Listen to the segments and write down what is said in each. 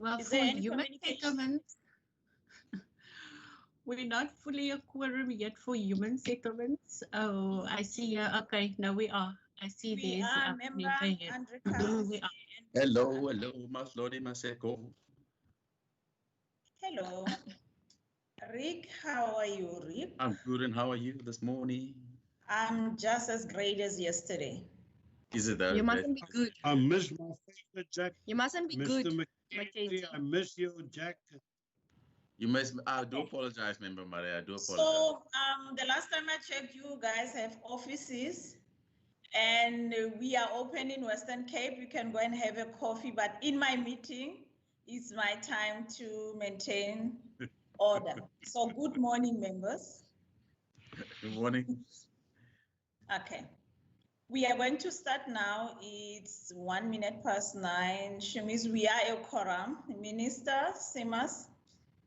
Well, Is for there any human communication? settlements, we're not fully a quorum yet for human settlements. Oh, I see. Okay, now we are. I see We there's are a member member here. Andre Carlos. We are. Hello, Maslodi Maseko. Hello. Rick, how are you, Rick? I'm good, and how are you this morning? I'm just as great as yesterday. Is it You mustn't be good. I miss my favorite Jack. You mustn't be Mr. good, Mackenzie, I miss you, Jack. You must. I do apologize, member Maria. I do apologize. So the last time I checked, you guys have offices, and we are open in Western Cape. You can go and have a coffee, but in my meeting, it's my time to maintain order. So good morning, members. Good morning. Okay. We are going to start now. It's 9:01. Shumis, we are a quorum. Minister Simas,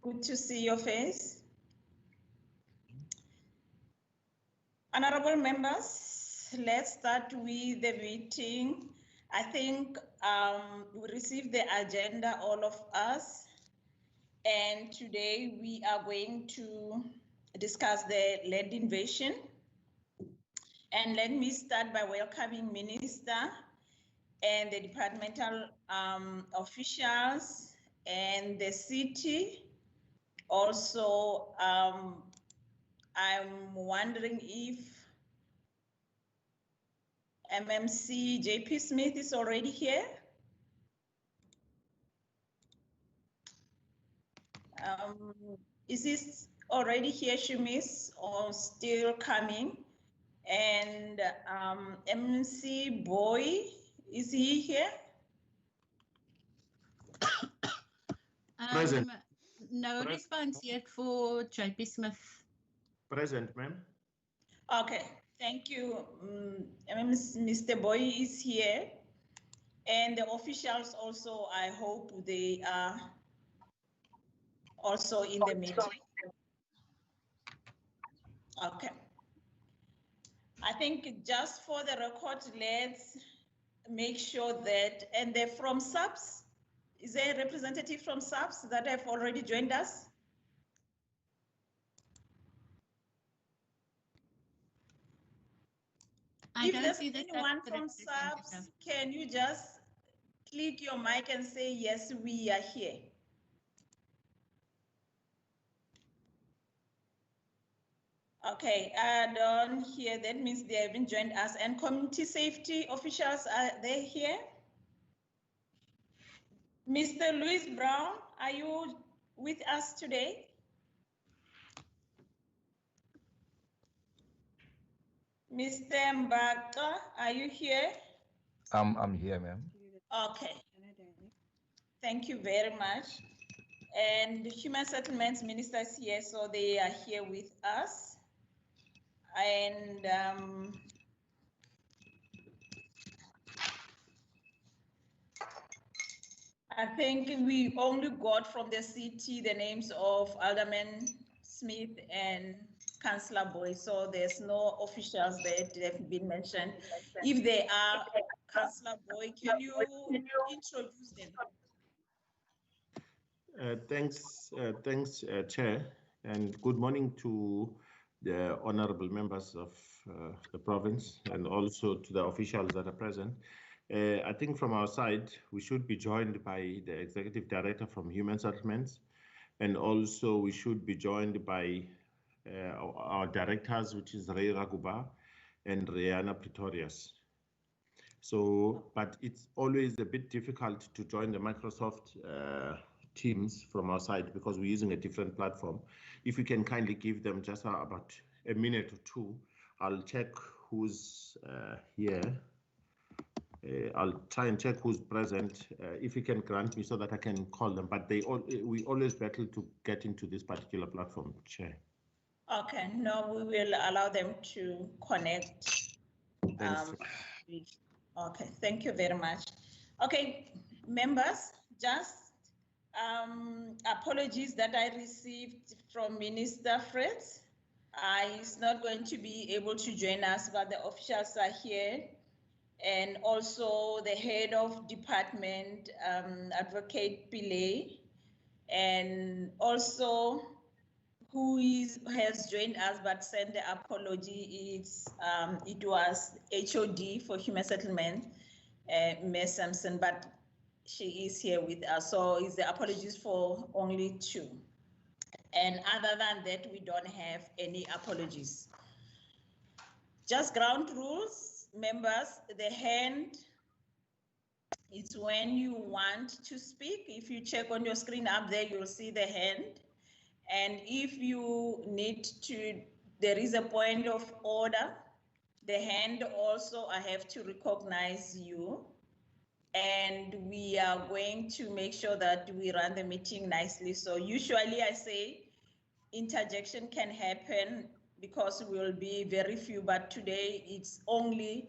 good to see your face. Honorable members, let's start with the meeting. I think we received the agenda, all of us, and today we are going to discuss the land invasion. And let me start by welcoming Minister and the departmental officials and the city. Also, I'm wondering if MMC JP Smith is already here. Is this already here, Shumis, or still coming? And MC Boy, is he here? Present. No response yet for JP Smith. Present, ma'am. Okay, thank you. Mr. Boy is here. And the officials also, I hope they are also in the meeting. Okay. I think just for the record, let's make sure that, and they're from SAPS. Is there a representative from SAPS that have already joined us? If there's anyone from SAPS, can you just click your mic and say, yes, we are here? Okay, I don't hear. That means they haven't joined us. And community safety officials, are they here? Mr. Louis Brown, are you with us today? Mr. Mbaka, are you here? I'm here, ma'am. Okay. Thank you very much. And the Human Settlements Minister is here, so they are here with us. And I think we only got from the city the names of Alderman Smith and Councillor Boy, so there's no officials that have been mentioned. If they are, Councillor Boy, can you introduce them? Thanks, Chair, and good morning to the honorable members of the province and also to the officials that are present. I think from our side, we should be joined by the Executive Director from Human Settlements, and also we should be joined by our directors, which is Ray Raguba and Rihanna Pretorius. So, but it's always a bit difficult to join the Microsoft Teams from our side because we're using a different platform. If you can kindly give them just about a minute or two, I'll check who's here. I'll try and check who's present. If you can grant me so that I can call them, but we always battle to get into this particular platform, Chair. Okay, no, we will allow them to connect. Okay, thank you very much. Okay, members, just apologies that I received from Minister Fritz. He's not going to be able to join us, but the officials are here. and also the head of department, Advocate Pillay, and also has joined us but sent the apology. It was HOD for Human Settlement, Ms. Sampson, but she is here with us. So it's the apologies for only 2. And other than that, we don't have any apologies. Just ground rules, members, the hand is when you want to speak. If you check on your screen up there, you'll see the hand. And if you need to, there is a point of order, the hand also, I have to recognize you. And we are going to make sure that we run the meeting nicely. So usually I say interjection can happen because we will be very few, but today it's only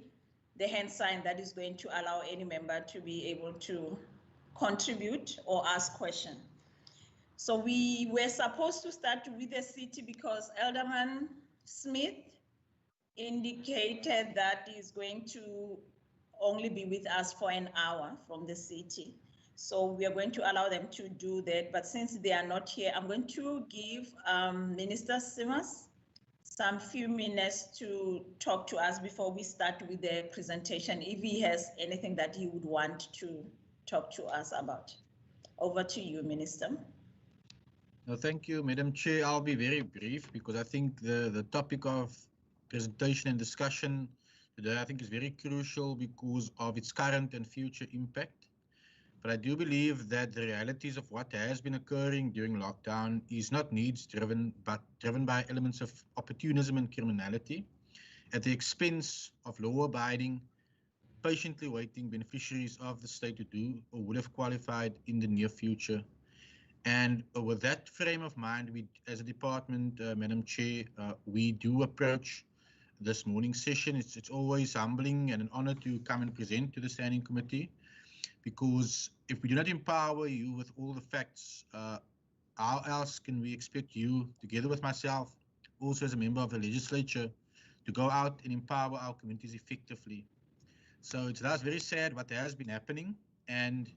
the hand sign that is going to allow any member to be able to contribute or ask questions. So we were supposed to start with the city because Alderman Smith indicated that he's going to only be with us for an hour from the city. So we are going to allow them to do that. But since they are not here, I'm going to give Minister Simmers some few minutes to talk to us before we start with the presentation, if he has anything that he would want to talk to us about. Over to you, Minister. No, thank you, Madam Chair. I'll be very brief because I think the topic of presentation and discussion today, I think, is very crucial because of its current and future impact. But I do believe that the realities of what has been occurring during lockdown is not needs-driven, but driven by elements of opportunism and criminality at the expense of law-abiding, patiently waiting beneficiaries of the state to do or would have qualified in the near future. And with that frame of mind, we, as a department, Madam Chair, we do approach this morning's session. It's always humbling and an honor to come and present to the Standing Committee, because if we do not empower you with all the facts, how else can we expect you, together with myself, also as a member of the legislature, to go out and empower our communities effectively? So it's thus very sad what has been happening, and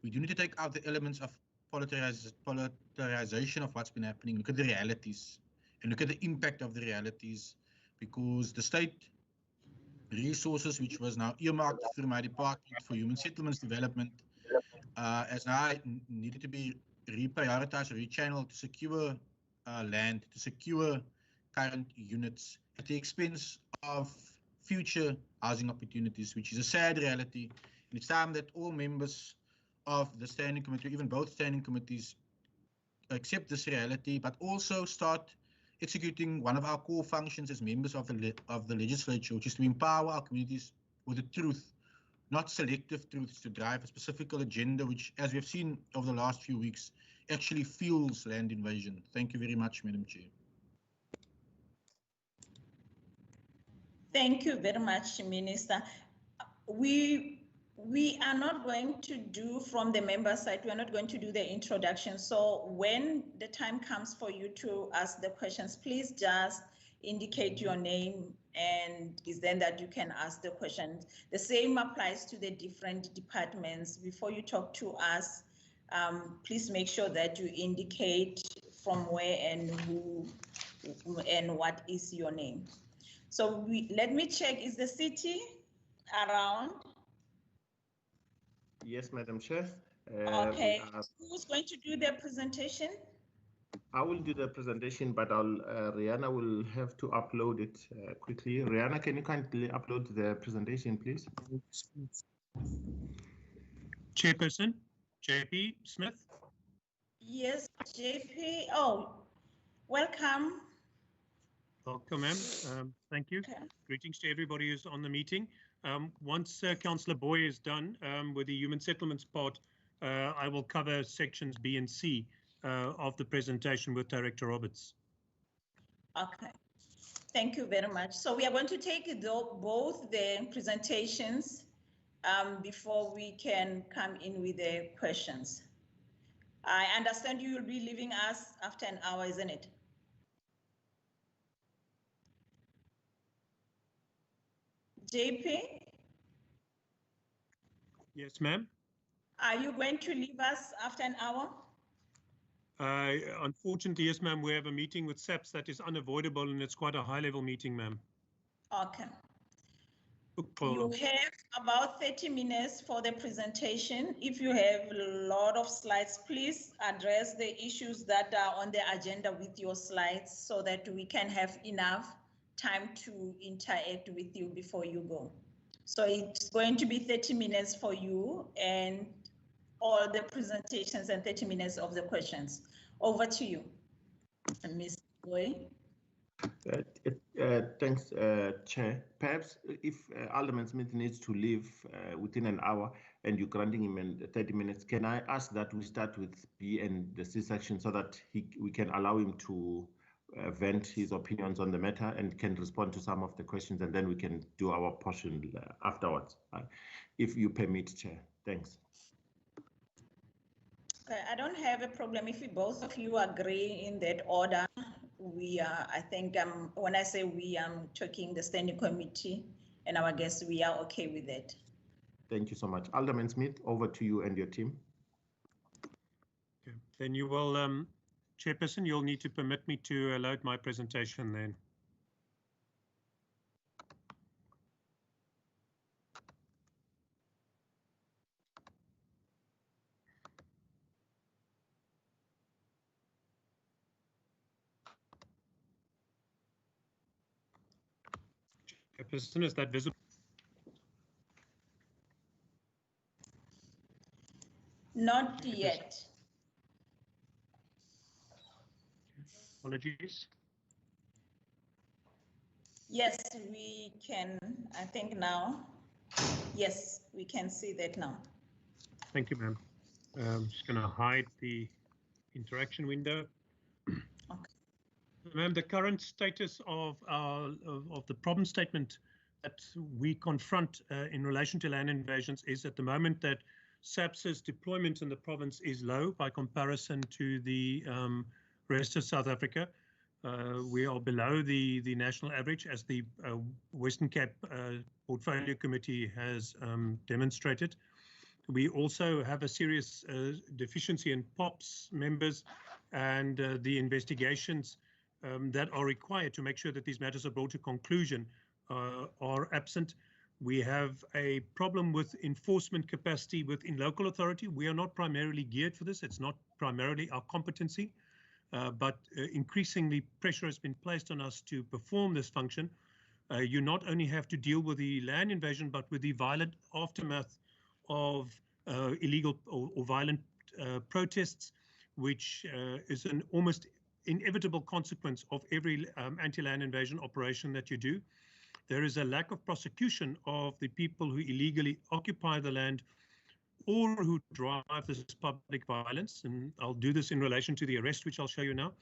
we do need to take out the elements of politicization of what's been happening. Look at the realities and look at the impact of the realities, because the state resources, which was now earmarked through my department for human settlements development, as now needed to be reprioritized or rechanneled to secure land, to secure current units at the expense of future housing opportunities, which is a sad reality. And it's time that all members of the Standing Committee, even both Standing Committees, accept this reality, but also start executing one of our core functions as members of the legislature, which is to empower our communities with the truth, not selective truths to drive a specific agenda, which, as we've seen over the last few weeks, actually fuels land invasion. Thank you very much, Madam Chair. Thank you very much, Minister. We are not going to do from the member side, we are not going to do the introduction. So when the time comes for you to ask the questions, please just indicate your name and is then that you can ask the questions. The same applies to the different departments. Before you talk to us, please make sure that you indicate from where and who and what is your name. So let me check, is the city around? Yes, Madam Chair. Okay, who's going to do the presentation? I will do the presentation, but Rihanna will have to upload it quickly. Rihanna, can you kindly upload the presentation, please? Chairperson, JP Smith. Yes, JP. Oh, welcome. Welcome, ma'am. Thank you. Okay. Greetings to everybody who's on the meeting. Once Councillor Boy is done with the human settlements part, I will cover sections B and C of the presentation with Director Roberts. Okay, thank you very much. So we are going to take both the presentations before we can come in with the questions. I understand you will be leaving us after an hour, isn't it? JP? Yes, ma'am. Are you going to leave us after an hour? Unfortunately, yes, ma'am. We have a meeting with SAPS that is unavoidable, and it's quite a high-level meeting, ma'am. Okay. You have about 30 minutes for the presentation. If you have a lot of slides, please address the issues that are on the agenda with your slides so that we can have enough time to interact with you before you go. So it's going to be 30 minutes for you and all the presentations and 30 minutes of the questions. Over to you, Ms. Boy. Thanks, Chair. Perhaps if Alderman Smith needs to leave within an hour and you're granting him 30 minutes, can I ask that we start with B and the C section so that we can allow him to vent his opinions on the matter and can respond to some of the questions, and then we can do our portion afterwards, if you permit, Chair. Thanks. Okay, I don't have a problem if both of you agree in that order. We are, I think, when I say we, I'm talking the standing committee and our guests, we are okay with that. Thank you so much. Alderman Smith, over to you and your team. Okay. Then you will, Chairperson, you'll need to permit me to load my presentation then. Chairperson, is that visible? Not yet. Apologies. Yes, we can, I think now. Yes, we can see that now. Thank you, ma'am. I'm just going to hide the interaction window. Okay. Ma'am, the current status of the problem statement that we confront in relation to land invasions is at the moment that SAPS's deployment in the province is low by comparison to the rest of South Africa. We are below the national average, as the Western Cape Portfolio Committee has demonstrated. We also have a serious deficiency in POPs members, and the investigations that are required to make sure that these matters are brought to conclusion are absent. We have a problem with enforcement capacity within local authority. We are not primarily geared for this. It's not primarily our competency, but increasingly pressure has been placed on us to perform this function. You not only have to deal with the land invasion, but with the violent aftermath of illegal or violent protests, which is an almost inevitable consequence of every anti-land invasion operation that you do. There is a lack of prosecution of the people who illegally occupy the land or who drive this public violence, and I'll do this in relation to the arrest, which I'll show you now.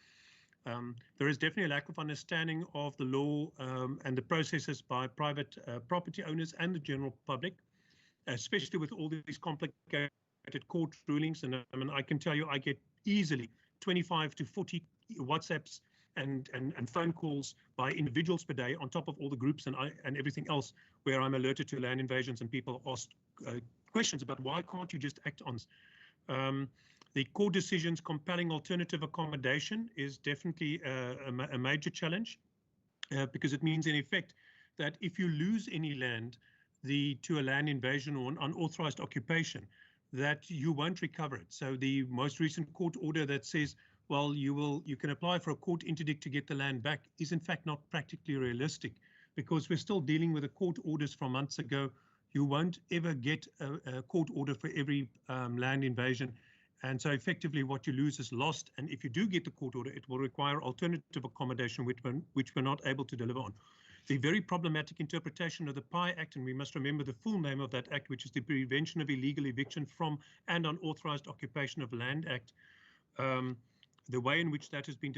There is definitely a lack of understanding of the law and the processes by private property owners and the general public, especially with all these complicated court rulings. And I mean, I can tell you, I get easily 25 to 40 WhatsApps and phone calls by individuals per day, on top of all the groups and everything else, where I'm alerted to land invasions and people ask questions about why can't you just act on this. The court decisions compelling alternative accommodation is definitely a major challenge, because it means in effect that if you lose any land to a land invasion or an unauthorized occupation, that you won't recover it. So the most recent court order that says, well, you can apply for a court interdict to get the land back is in fact not practically realistic, because we're still dealing with the court orders from months ago. You won't ever get a court order for every land invasion. And so effectively what you lose is lost. And if you do get the court order, it will require alternative accommodation, which we're not able to deliver on. The very problematic interpretation of the PI Act, and we must remember the full name of that act, which is the Prevention of Illegal Eviction from and Unauthorized Occupation of Land Act. The way in which that has been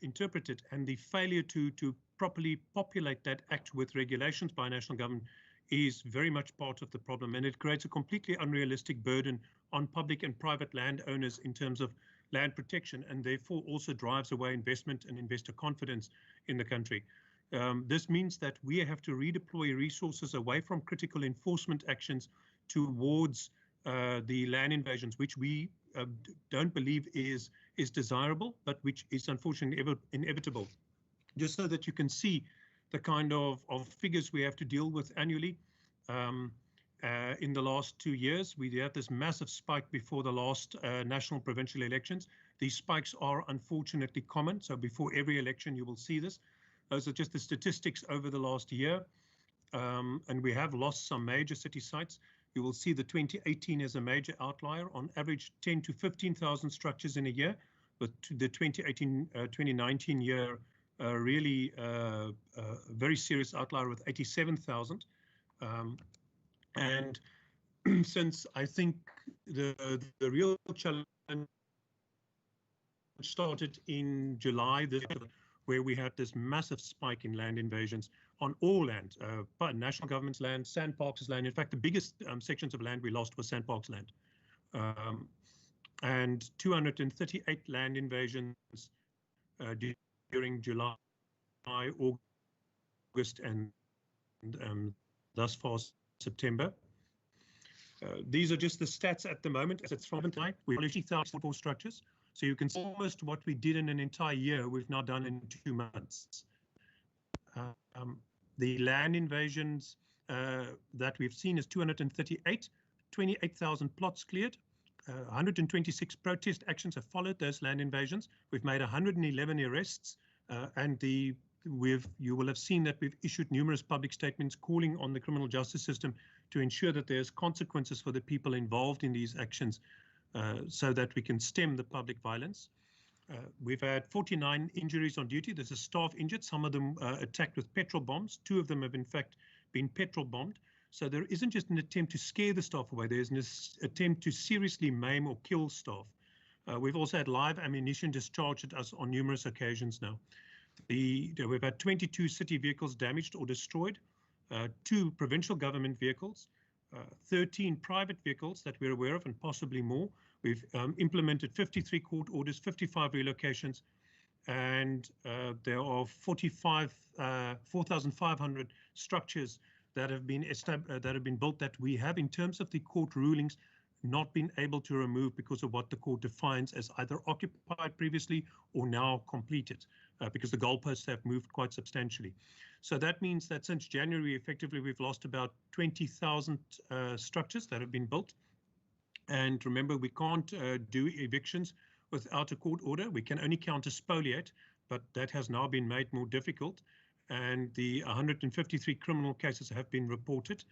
interpreted and the failure to properly populate that act with regulations by national government is very much part of the problem, and it creates a completely unrealistic burden on public and private landowners in terms of land protection, and therefore also drives away investment and investor confidence in the country. This means that we have to redeploy resources away from critical enforcement actions towards the land invasions, which we don't believe is desirable, but which is unfortunately inevitable. Just so that you can see the kind of figures we have to deal with annually. In the last 2 years, we had this massive spike before the last national provincial elections. These spikes are unfortunately common, so before every election you will see this. Those are just the statistics over the last year, and we have lost some major city sites. You will see the 2018 as a major outlier, on average 10 to 15,000 structures in a year, but the 2019 year really very serious outlier with 87,000. And since I think the real challenge started in July, where we had this massive spike in land invasions on all land, national government's land, Sandparks' land. In fact, the biggest sections of land we lost was Sandparks' land. And 238 land invasions during July, August, and thus far September. These are just the stats at the moment as it's from July. We've only 3,004 structures. So you can see almost what we did in an entire year, we've now done in 2 months. The land invasions that we've seen is 238, 28,000 plots cleared, 126 protest actions have followed those land invasions. We've made 111 arrests, and you will have seen that we've issued numerous public statements calling on the criminal justice system to ensure that there's consequences for the people involved in these actions, so that we can stem the public violence. We've had 49 injuries on duty. There's a staff injured, some of them attacked with petrol bombs. 2 of them have in fact been petrol bombed. So there isn't just an attempt to scare the staff away, there's an attempt to seriously maim or kill staff. We've also had live ammunition discharged at us on numerous occasions now. We've had 22 city vehicles damaged or destroyed, 2 provincial government vehicles, 13 private vehicles that we're aware of, and possibly more. We've implemented 53 court orders, 55 relocations, and there are 4,500 structures that have been built that we have, in terms of the court rulings, not been able to remove because of what the court defines as either occupied previously or now completed, because the goalposts have moved quite substantially. So that means that since January, effectively, we've lost about 20,000 structures that have been built. And remember, we can't do evictions without a court order. We can only counter-spoliate, but that has now been made more difficult. And the 153 criminal cases have been reported.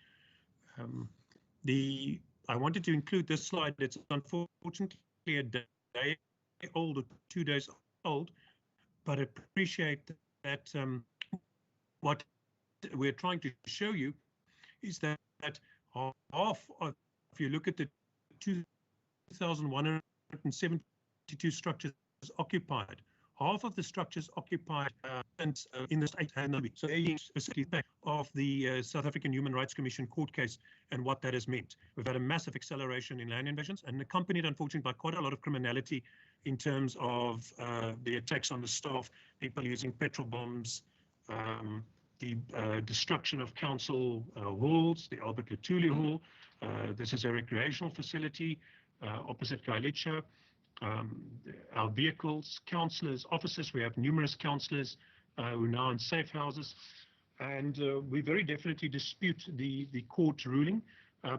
I wanted to include this slide. It's unfortunately a day old or 2 days old, but I appreciate that what we're trying to show you is that half of, if you look at the 2,172 structures occupied, half of the structures occupied in the state have not been. So specifically of the South African Human Rights Commission court case and what that has meant. We've had a massive acceleration in land invasions, and accompanied, unfortunately, by quite a lot of criminality in terms of the attacks on the staff, people using petrol bombs, the destruction of council halls, the Albert Lutuli Hall. This is a recreational facility opposite Kailicha. Our vehicles, councillors, officers, we have numerous councillors who are now in safe houses. And we very definitely dispute the court ruling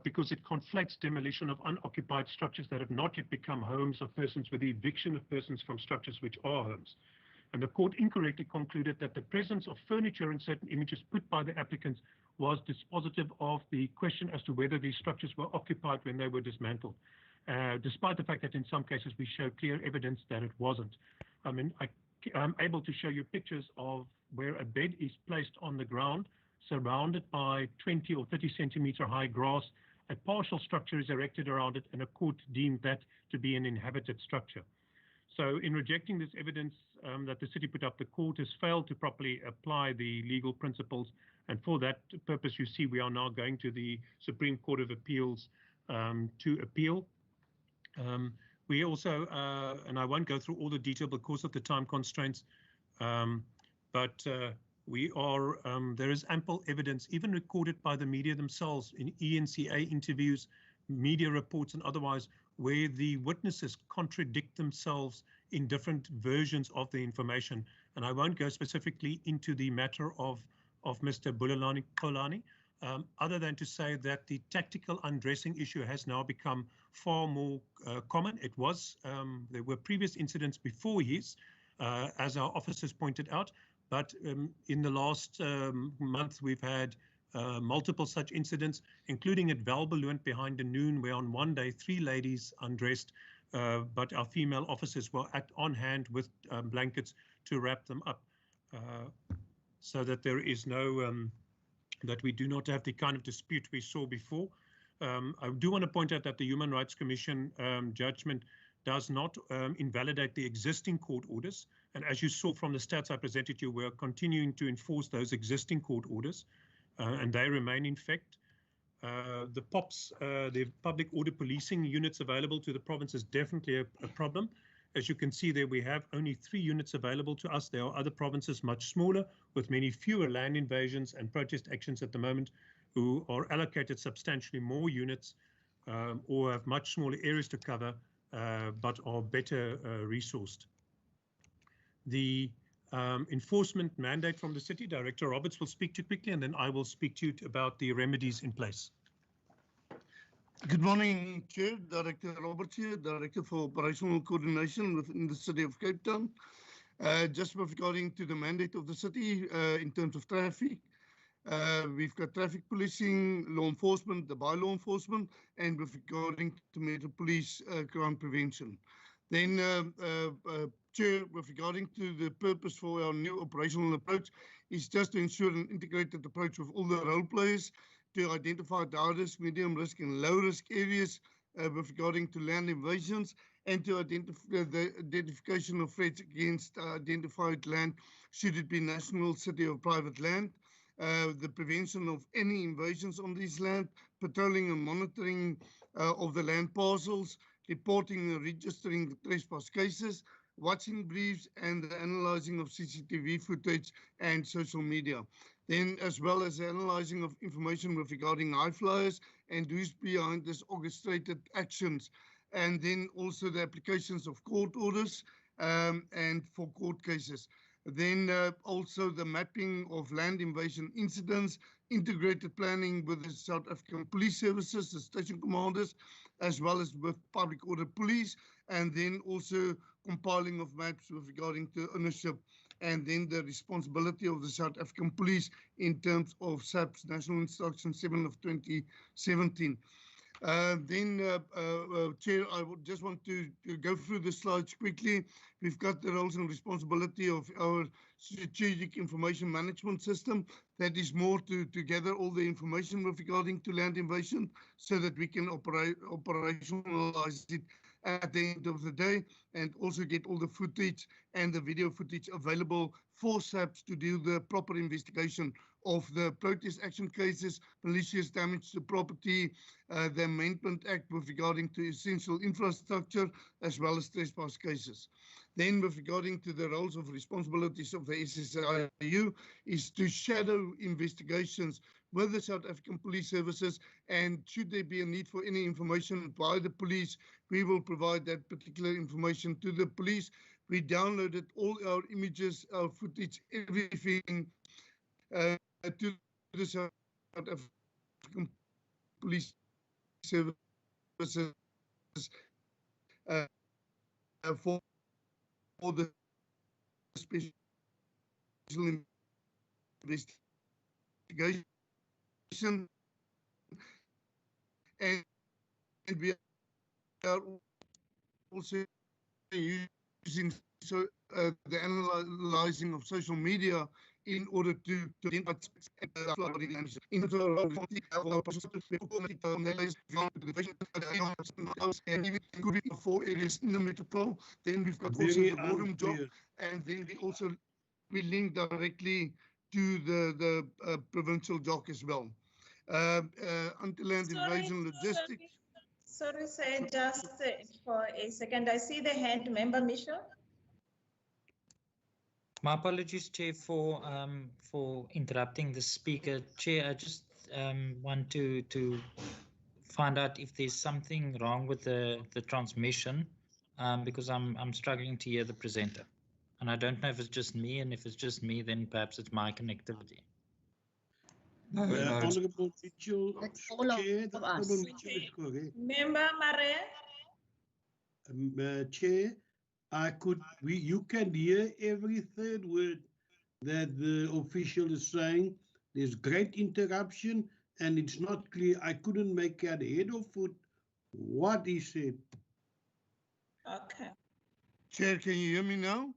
because it conflates demolition of unoccupied structures that have not yet become homes of persons with the eviction of persons from structures which are homes. And the court incorrectly concluded that the presence of furniture in certain images put by the applicants was dispositive of the question as to whether these structures were occupied when they were dismantled. Despite the fact that in some cases we show clear evidence that it wasn't. I mean, I'm able to show you pictures of where a bed is placed on the ground, surrounded by 20 or 30 centimeter high grass. A partial structure is erected around it, and a court deemed that to be an inhabited structure. So in rejecting this evidence that the city put up, the court has failed to properly apply the legal principles. And for that purpose, you see, we are now going to the Supreme Court of Appeals to appeal. We also, and I won't go through all the detail because of the time constraints, but There is ample evidence, even recorded by the media themselves in ENCA interviews, media reports and otherwise, where the witnesses contradict themselves in different versions of the information. And I won't go specifically into the matter of Mr. Bulelani Xolani, other than to say that the tactical undressing issue has now become far more common. It was, there were previous incidents before his, as our officers pointed out, but in the last month we've had multiple such incidents, including at Valbeloon behind the noon, where on one day 3 ladies undressed, but our female officers were on hand with blankets to wrap them up, so that there is no, that we do not have the kind of dispute we saw before. I do want to point out that the Human Rights Commission judgment does not invalidate the existing court orders. And as you saw from the stats I presented you, we're continuing to enforce those existing court orders, and they remain in effect. The POPs, the public order policing units available to the province, is definitely a problem. As you can see there, we have only 3 units available to us. There are other provinces much smaller with many fewer land invasions and protest actions at the moment, who are allocated substantially more units or have much smaller areas to cover, but are better resourced. The enforcement mandate from the city, Director Roberts will speak to you quickly, and then I will speak to you about the remedies in place. Good morning, Chair. Director Roberts here, Director for Operational Coordination within the City of Cape Town. Just with regarding to the mandate of the city in terms of traffic, we've got traffic policing, law enforcement, the by-law enforcement, and with regarding to Metro Police crime prevention. Then, Chair, with regarding to the purpose for our new operational approach is just to ensure an integrated approach with all the role players to identify the high risk, medium risk and low risk areas with regarding to land invasions, and to identify the identification of threats against identified land, should it be national, city or private land, the prevention of any invasions on this land, patrolling and monitoring of the land parcels, reporting and registering the trespass cases, watching briefs, and the analyzing of CCTV footage and social media. Then, as well as the analyzing of information with regarding high flyers and who's behind this orchestrated actions, and then also the applications of court orders and for court cases. Then also the mapping of land invasion incidents, integrated planning with the South African Police Services, the station commanders, as well as with public order police, and then also compiling of maps with regarding to ownership, and then the responsibility of the South African Police in terms of SAP's National Instruction 7 of 2017. Chair, I would just want to go through the slides quickly. We've got the roles and responsibility of our strategic information management system. That is more to gather all the information with regarding to land invasion so that we can operationalize it at the end of the day, and also get all the footage and the video footage available for SAPs to do the proper investigation of the protest action cases, malicious damage to property, the Amendment Act with regarding to essential infrastructure, as well as trespass cases. Then with regarding to the roles of responsibilities of the SSIU is to shadow investigations with the South African Police Services, and should there be a need for any information by the police, we will provide that particular information to the police. We downloaded all our images, our footage, everything to the South African Police Services for the special investigation, and we are also using the analyzing of social media in order to identify and even could be 4 areas in the metropole. Then we've got also the war room job, and then we link directly to the provincial job as well. Anti-land invasion logistics. Sorry, sir, just for a second. I see the hand, Member Michel. My apologies, Chair, for interrupting the speaker. Chair, I just want to find out if there's something wrong with the transmission, because I'm struggling to hear the presenter, and I don't know if it's just me, and if it's just me, then perhaps it's my connectivity. No, no, it's- Honorable Mitchell, That's all Chair, of Honorable us. Mitchell is correct. Member Mare? Chair, you can hear every third word that the official is saying. There's great interruption and it's not clear. I couldn't make out head or foot what he said. Okay. Chair, can you hear me now?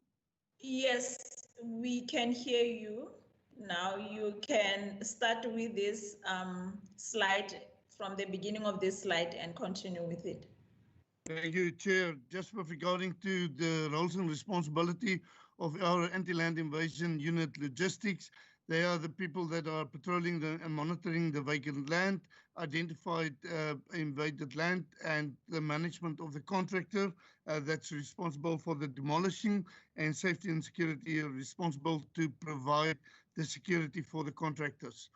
Yes, we can hear you. Now you can start with this slide from the beginning of this slide and continue with it. Thank you, Chair. Just with regarding to the roles and responsibility of our anti-land invasion unit logistics, they are the people that are patrolling and monitoring the vacant land, identified invaded land, and the management of the contractor that's responsible for the demolishing, and safety and security are responsible to provide the security for the contractors.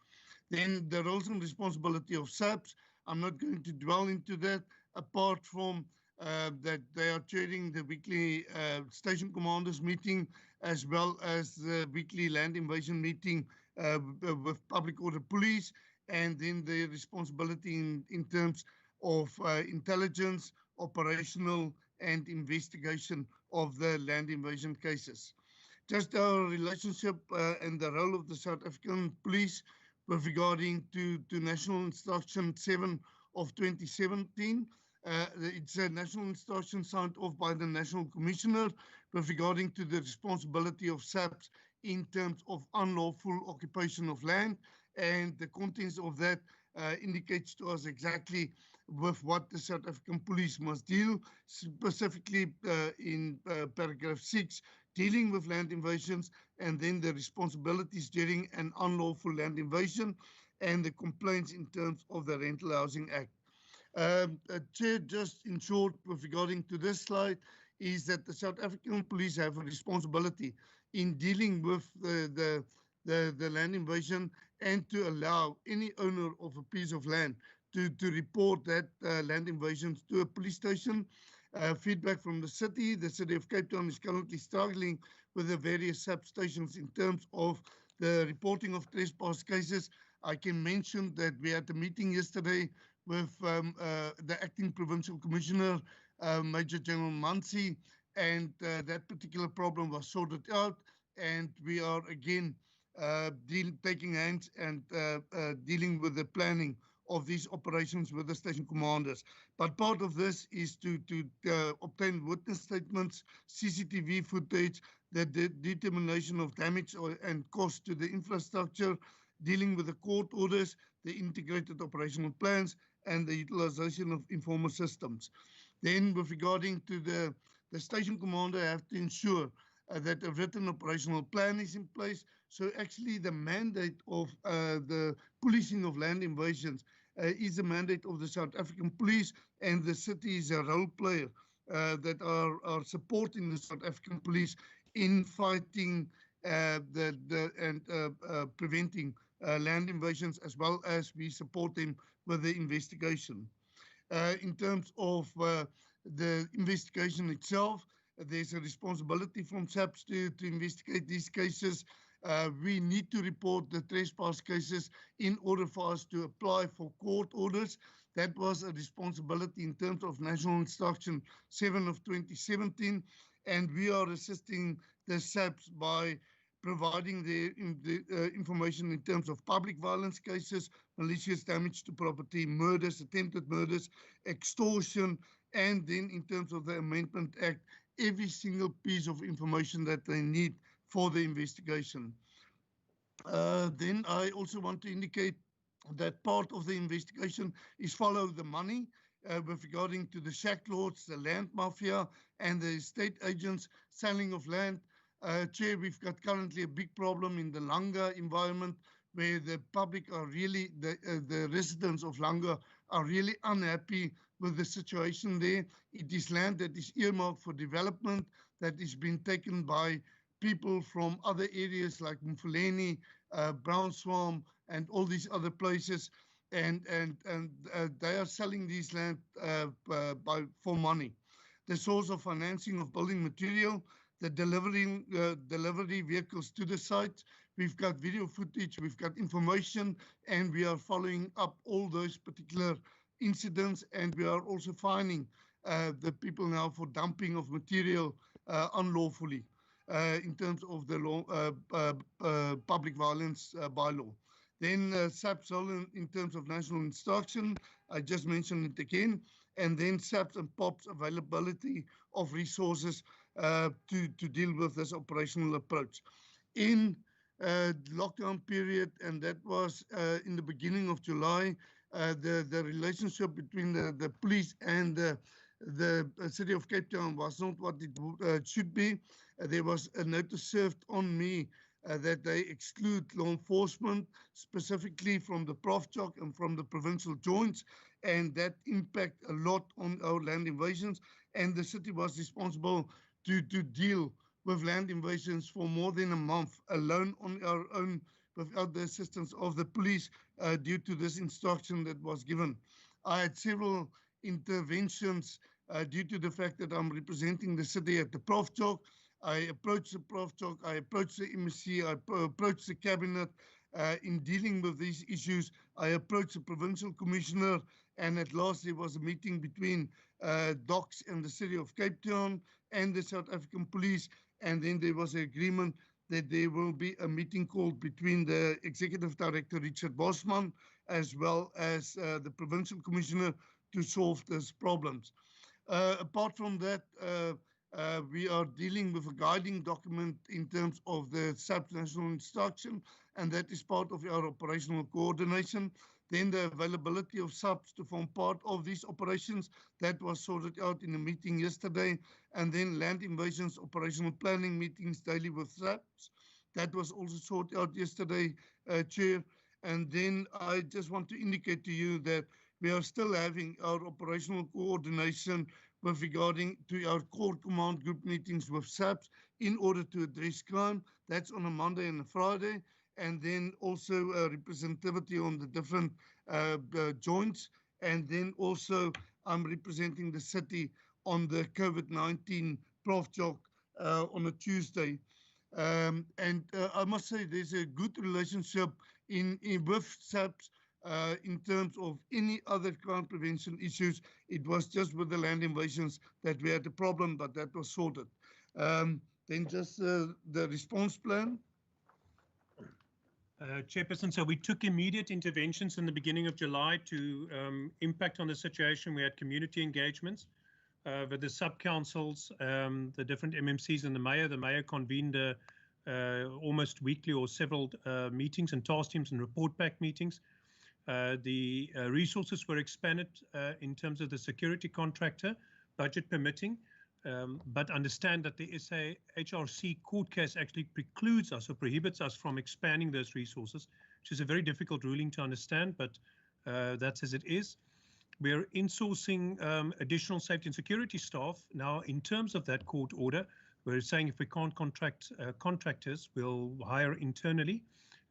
Then the roles and responsibility of SAPs, I'm not going to dwell into that, apart from that they are chairing the weekly station commanders meeting, as well as the weekly land invasion meeting with public order police, and then their responsibility in terms of intelligence, operational, and investigation of the land invasion cases. Just our relationship and the role of the South African police with regarding to National Instruction 7 of 2017. It's a national instruction signed off by the National Commissioner with regarding to the responsibility of SAPs in terms of unlawful occupation of land, and the contents of that indicates to us exactly with what the South African police must deal, specifically in paragraph 6, dealing with land invasions, and then the responsibilities during an unlawful land invasion, and the complaints in terms of the Rental Housing Act. Chair, just in short, with regarding to this slide, is that the South African police have a responsibility in dealing with the land invasion, and to allow any owner of a piece of land to report that land invasions to a police station. Feedback from the city of Cape Town is currently struggling with the various substations in terms of the reporting of trespass cases. I can mention that we had a meeting yesterday with the acting provincial commissioner, Major General Mansi, and that particular problem was sorted out, and we are again taking hands and dealing with the planning of these operations with the station commanders. But part of this is to obtain witness statements, CCTV footage, the determination of damage and cost to the infrastructure, dealing with the court orders, the integrated operational plans, and the utilization of informer systems. Then with regarding to the station commander, have to ensure that a written operational plan is in place. So actually the mandate of the policing of land invasions is a mandate of the South African police, and the city is a role player that are supporting the South African police in fighting and preventing land invasions, as well as we support them with the investigation. In terms of the investigation itself, there's a responsibility from SAPS to investigate these cases. We need to report the trespass cases in order for us to apply for court orders. That was a responsibility in terms of National Instruction 7 of 2017, and we are assisting the SAPS by providing the information in terms of public violence cases, malicious damage to property, murders, attempted murders, extortion, and then in terms of the Amendment Act, every single piece of information that they need for the investigation. Then I also want to indicate that part of the investigation is follow the money with regarding to the shack lords, the land mafia, and the estate agents selling of land. Chair, we've got currently a big problem in the Langa environment, where the public are really, the residents of Langa are really unhappy with the situation there. It is land that is earmarked for development that is being taken by people from other areas like Mfuleni, Brown Swamp, and all these other places, and they are selling these land for money. The source of financing of building material, the delivery vehicles to the site. We've got video footage, we've got information, and we are following up all those particular incidents, and we are also fining the people now for dumping of material unlawfully in terms of the law, public violence bylaw. Then SAPS in terms of national instruction, I just mentioned it again, and then SAPS and POPs availability of resources to deal with this operational approach. In lockdown period, and that was in the beginning of July, the relationship between the police and the City of Cape Town was not what it should be. There was a notice served on me that they exclude law enforcement, specifically from the Provincial and from the provincial joints, and that impact a lot on our land invasions. And the city was responsible to deal with land invasions for more than a month alone on our own without the assistance of the police due to this instruction that was given. I had several interventions due to the fact that I'm representing the city at the Provincial. I approached the Provincial, I approached the MSC, I approached the cabinet in dealing with these issues. I approached the provincial commissioner, and at last there was a meeting between DOCS and the City of Cape Town and the South African Police, and then there was an agreement that there will be a meeting called between the Executive Director, Richard Bosman, as well as the Provincial Commissioner to solve these problems. Apart from that, we are dealing with a guiding document in terms of the SAPS national instruction, and that is part of our operational coordination. Then the availability of SAPS to form part of these operations, that was sorted out in a meeting yesterday. And then land invasions, operational planning meetings daily with SAPS. That was also sorted out yesterday, Chair. And then I just want to indicate to you that we are still having our operational coordination with regarding to our core command group meetings with SAPS in order to address crime. That's on a Monday and a Friday. And then also representativity on the different joints. And then also I'm representing the city on the COVID-19 Provincial on a Tuesday. And I must say there's a good relationship with SAPS in terms of any other crime prevention issues. It was just with the land invasions that we had a problem, but that was sorted. Then just the response plan. Chairperson, so we took immediate interventions in the beginning of July to impact on the situation. We had community engagements with the sub-councils, the different MMCs and the mayor. The mayor convened almost weekly or several meetings and task teams and report back meetings. The resources were expanded in terms of the security contractor, budget permitting, but understand that the SA HRC court case actually precludes us or prohibits us from expanding those resources, which is a very difficult ruling to understand, but that's as it is. We're insourcing additional safety and security staff. Now, in terms of that court order, we're saying if we can't contract contractors, we'll hire internally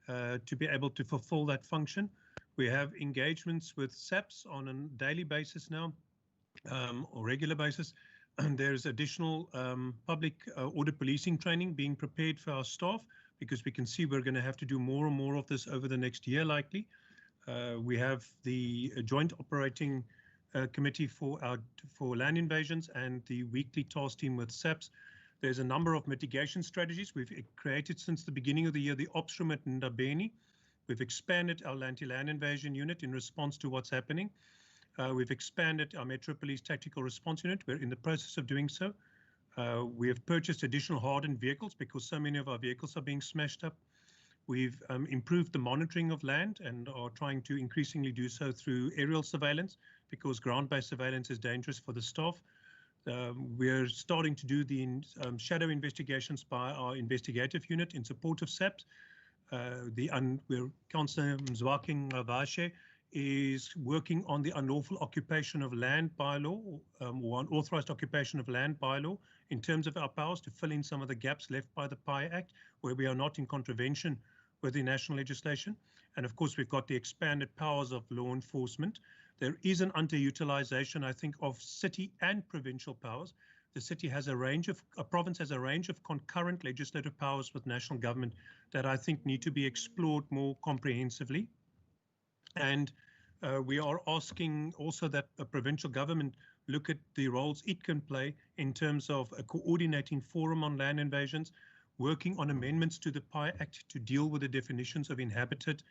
to be able to fulfill that function. We have engagements with SAPS on a daily basis now, or regular basis. And there's additional public order policing training being prepared for our staff, because we can see we're going to have to do more and more of this over the next year, likely. We have the joint operating committee for land invasions and the weekly task team with SAPS. There's a number of mitigation strategies we've created since the beginning of the year. The ops room at Ndabeni. We've expanded our anti-land invasion unit in response to what's happening. We've expanded our Metro Police Tactical Response Unit. We're in the process of doing so. We have purchased additional hardened vehicles because so many of our vehicles are being smashed up. We've improved the monitoring of land and are trying to increasingly do so through aerial surveillance, because ground-based surveillance is dangerous for the staff. We're starting to do the shadow investigations by our investigative unit in support of SAPS. Councillor Mzwaki Ngavashe is working on the unlawful occupation of land bylaw, or unauthorized occupation of land bylaw, in terms of our powers to fill in some of the gaps left by the PI Act, where we are not in contravention with the national legislation. And of course, we've got the expanded powers of law enforcement. There is an underutilization, I think, of city and provincial powers. The city has a province has a range of concurrent legislative powers with national government that I think need to be explored more comprehensively. And we are asking also that a provincial government look at the roles it can play in terms of a coordinating forum on land invasions, working on amendments to the PI Act to deal with the definitions of inhabited,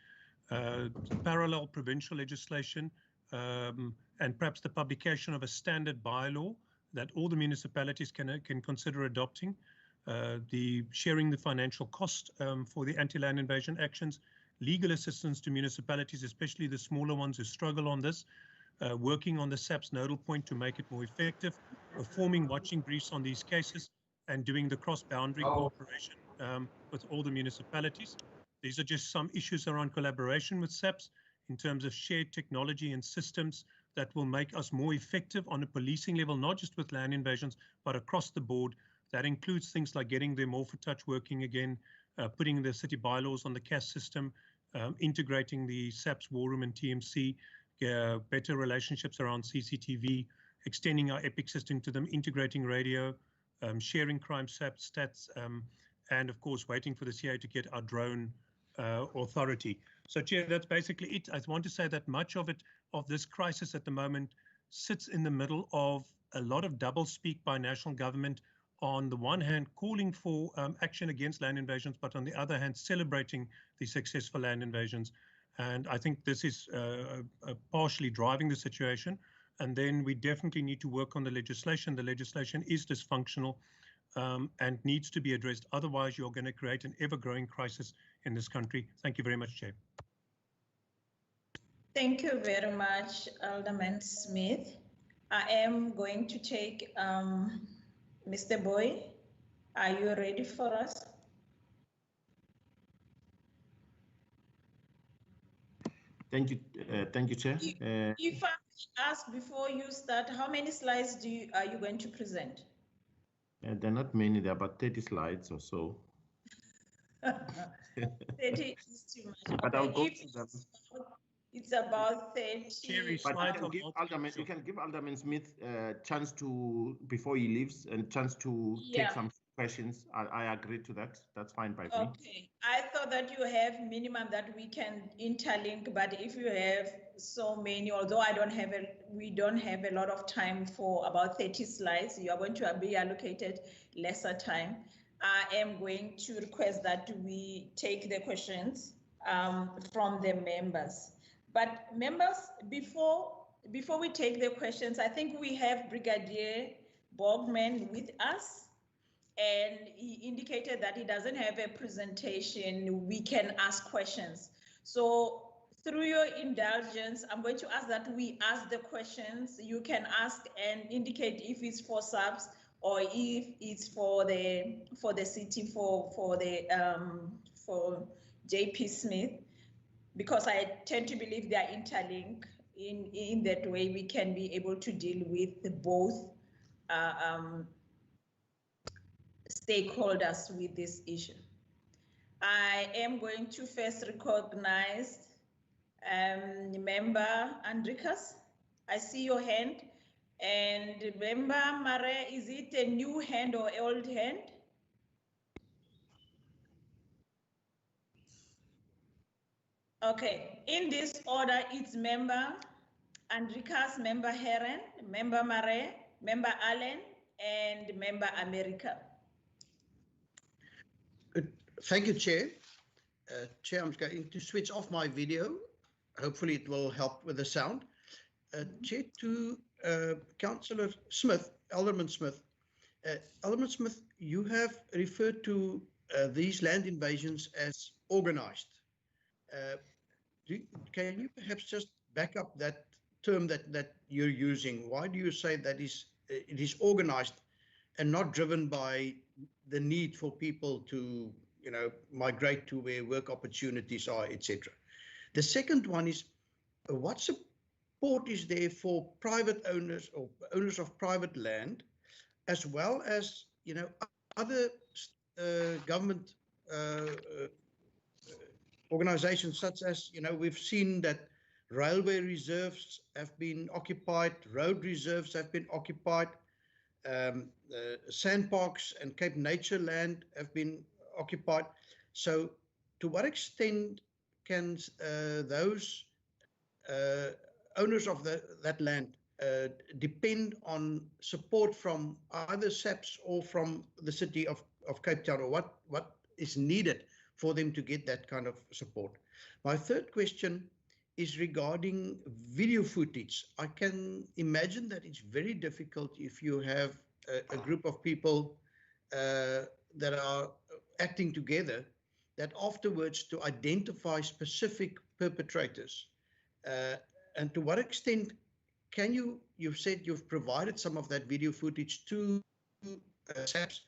parallel provincial legislation, and perhaps the publication of a standard bylaw that all the municipalities can consider adopting, the sharing the financial cost for the anti-land invasion actions, legal assistance to municipalities, especially the smaller ones who struggle on this, working on the SAPS nodal point to make it more effective, performing watching briefs on these cases, and doing the cross-boundary cooperation with all the municipalities. These are just some issues around collaboration with SAPS in terms of shared technology and systems that will make us more effective on a policing level, not just with land invasions, but across the board. That includes things like getting the Morphetouch working again, putting the city bylaws on the CAS system, integrating the SAPS War Room and TMC, better relationships around CCTV, extending our EPIC system to them, integrating radio, sharing crime stats, and of course, waiting for the CIA to get our drone authority. So, Chair, that's basically it. I want to say that much of this crisis at the moment sits in the middle of a lot of doublespeak by national government, on the one hand calling for action against land invasions, but on the other hand celebrating the successful land invasions. And I think this is partially driving the situation. And then we definitely need to work on the legislation. The legislation is dysfunctional and needs to be addressed. Otherwise, you're going to create an ever-growing crisis in this country. Thank you very much, Chair. Thank you very much, Alderman Smith. I am going to take Mr. Boy. Are you ready for us? Thank you, Chair. If I ask before you start, how many slides are you going to present? There are not many. There are about 30 slides or so. 30 is too much. But Okay, I'll go through them. It's about 30. But you can give Alderman Smith a chance to, before he leaves, and chance to take some questions. I agree to that. That's fine by me. Okay, I thought that you have minimum that we can interlink, but if you have so many, although we don't have a lot of time for about 30 slides, you are going to be allocated lesser time. I am going to request that we take the questions from the members. But members, before we take the questions, I think we have Brigadier Borgman with us, and he indicated that he doesn't have a presentation. We can ask questions. So through your indulgence, I'm going to ask that we ask the questions. You can ask and indicate if it's for SAPS or if it's for the city for JP Smith, because I tend to believe they are interlinked. In that way, we can be able to deal with both stakeholders with this issue. I am going to first recognize Member Andrikas. I see your hand. And Member Mare, is it a new hand or old hand? Okay, in this order, it's Member Andrikas, Member Heron, Member Mare, Member Allen, and Member America. Thank you, Chair. Chair, I'm going to switch off my video. Hopefully it will help with the sound. Chair, to Councillor Smith, Alderman Smith. Alderman Smith, you have referred to these land invasions as organized. Can you perhaps just back up that term that you're using? Why do you say that it is organized and not driven by the need for people to, migrate to where work opportunities are, etc.? The second one is, what support is there for private owners or owners of private land, as well as, you know, other government organizations, such as, you know, we've seen that railway reserves have been occupied, road reserves have been occupied, sandparks and Cape Nature land have been occupied. So to what extent can those owners of that land depend on support from either SAPS or from the city of Cape Town, or what is needed for them to get that kind of support? My third question is regarding video footage. I can imagine that it's very difficult if you have a group of people that are acting together, that afterwards to identify specific perpetrators. And to what extent can you've said you've provided some of that video footage to SAPS,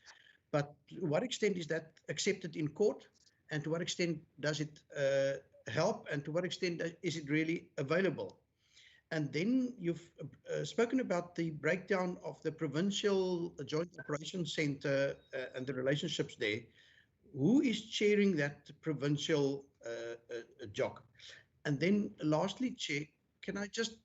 but to what extent is that accepted in court? And to what extent does it help? And to what extent is it really available? And then you've spoken about the breakdown of the Provincial Joint Operations Center and the relationships there. Who is chairing that provincial JOC? And then lastly, Chair, can I just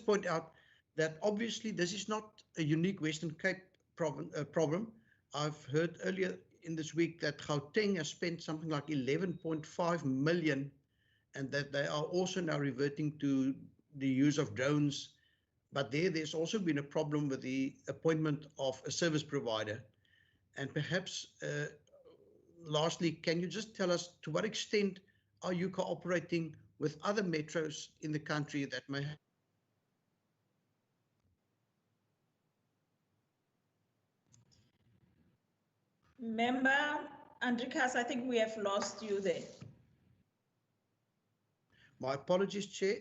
point out that obviously this is not a unique Western Cape problem. I've heard earlier in this week that Gauteng has spent something like 11.5 million, and that they are also now reverting to the use of drones. But there's also been a problem with the appointment of a service provider. And perhaps lastly, can you just tell us to what extent are you cooperating with other metros in the country that may have? Member Andrikas, I think we have lost you there. My apologies, Chair.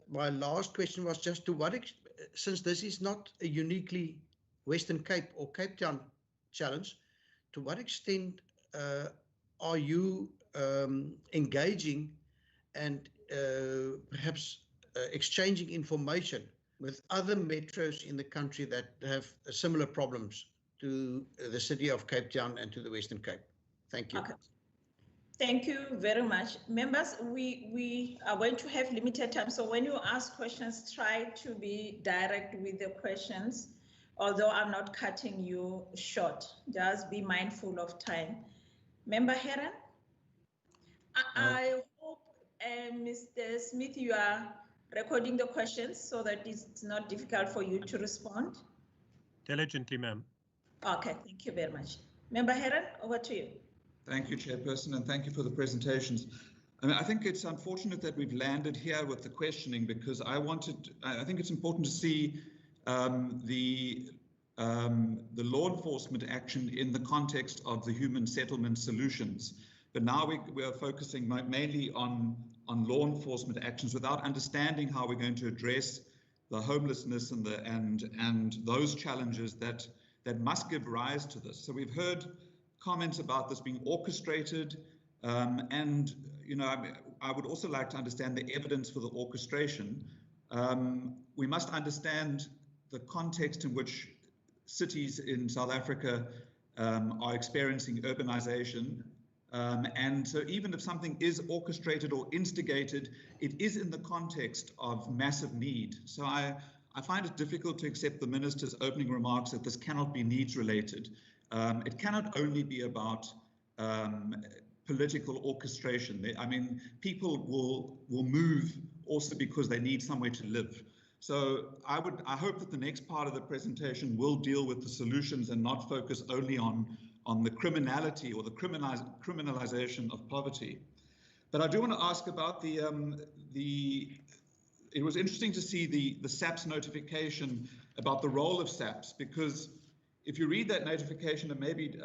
My last question was just to what extent, since this is not a uniquely Western Cape or Cape Town challenge, to what extent are you engaging and perhaps exchanging information with other metros in the country that have similar problems to the city of Cape Town and to the Western Cape? Thank you. Okay. Thank you very much. Members, we are going to have limited time, so when you ask questions, try to be direct with the questions, although I'm not cutting you short. Just be mindful of time. Member Heron, I hope, Mr. Smith, you are recording the questions so that it's not difficult for you to respond. Diligently, ma'am. Okay, thank you very much. Member Heron, over to you. Thank you, Chairperson, and thank you for the presentations. I mean, I think it's unfortunate that we've landed here with the questioning, because I think it's important to see the law enforcement action in the context of the human settlement solutions. But now we are focusing mainly on law enforcement actions without understanding how we're going to address the homelessness and those challenges that must give rise to this. So we've heard comments about this being orchestrated, and you know, I would also like to understand the evidence for the orchestration. We must understand the context in which cities in South Africa are experiencing urbanization, and so even if something is orchestrated or instigated, it is in the context of massive need. So I find it difficult to accept the Minister's opening remarks that this cannot be needs related. It cannot only be about political orchestration. I mean, people will move also because they need somewhere to live. So I hope that the next part of the presentation will deal with the solutions and not focus only on the criminality or the criminalization of poverty. But I do want to ask about it was interesting to see the SAPS notification about the role of SAPS, because if you read that notification, and maybe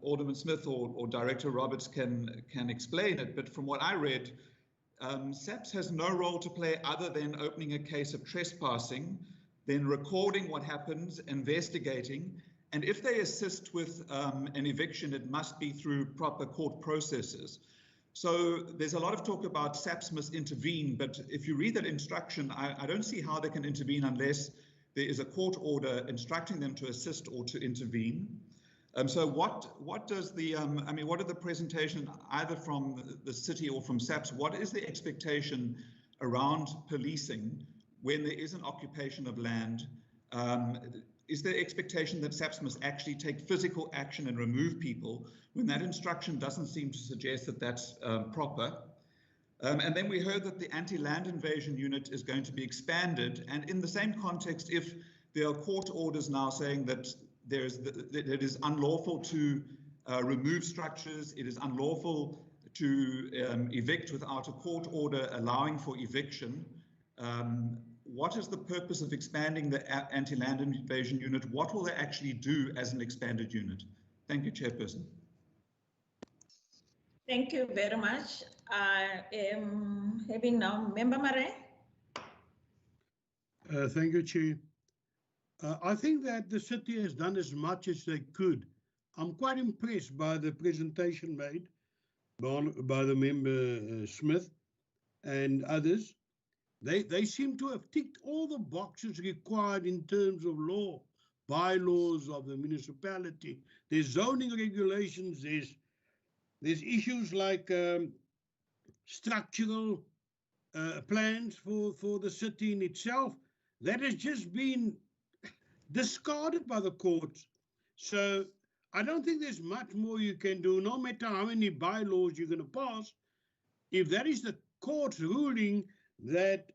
Alderman Smith or Director Roberts can explain it, but from what I read, SAPS has no role to play other than opening a case of trespassing, then recording what happens, investigating, and if they assist with an eviction, it must be through proper court processes. So there's a lot of talk about SAPS must intervene, but if you read that instruction, I don't see how they can intervene unless there is a court order instructing them to assist or to intervene. So what does the, I mean, what are the presentation either from the city or from SAPS, what is the expectation around policing when there is an occupation of land? Is there expectation that SAPS must actually take physical action and remove people when that instruction doesn't seem to suggest that that's proper? And then we heard that the anti-land invasion unit is going to be expanded. And in the same context, if there are court orders now saying that that it is unlawful to remove structures, it is unlawful to evict without a court order allowing for eviction, what is the purpose of expanding the anti-land invasion unit? What will they actually do as an expanded unit? Thank you, Chairperson. Thank you very much. I am having now Member Murray. Thank you, Chair. I think that the city has done as much as they could. I'm quite impressed by the presentation made by the member Smith and others. They seem to have ticked all the boxes required in terms of law, bylaws of the municipality. There's zoning regulations, there's issues like structural plans for the city in itself. That has just been discarded by the courts. So I don't think there's much more you can do, no matter how many bylaws you're going to pass. If that is the court's ruling that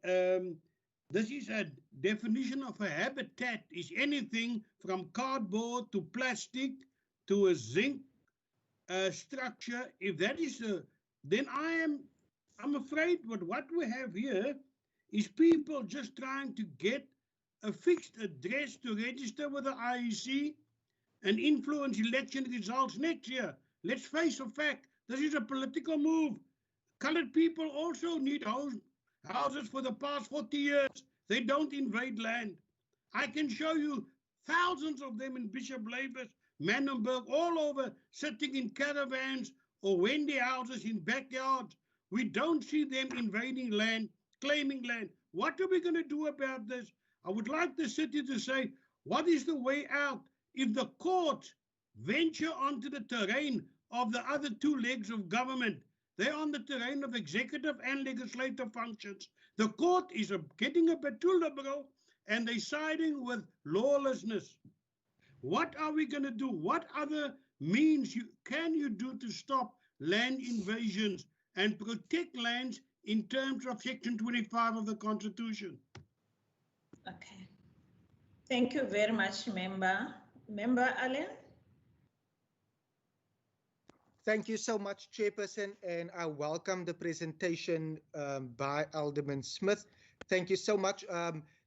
this is a definition of a habitat, is anything from cardboard to plastic to a zinc structure, if that is then I'm afraid what we have here is people just trying to get a fixed address to register with the IEC and influence election results next year. Let's face the fact, this is a political move. Colored people also need houses for the past 40 years. They don't invade land. I can show you thousands of them in Bishop Lavis, Manenberg, all over, sitting in caravans or Wendy houses in backyards. We don't see them invading land, claiming land. What are we going to do about this? I would like the city to say, what is the way out if the courts venture onto the terrain of the other two legs of government? They're on the terrain of executive and legislative functions. The court is getting a bit too liberal and they're siding with lawlessness. What are we going to do? What other means can you do to stop land invasions and protect lands in terms of Section 25 of the Constitution? Okay. Thank you very much, Member. Member Allen? Thank you so much, Chairperson, and I welcome the presentation by Alderman Smith. Thank you so much.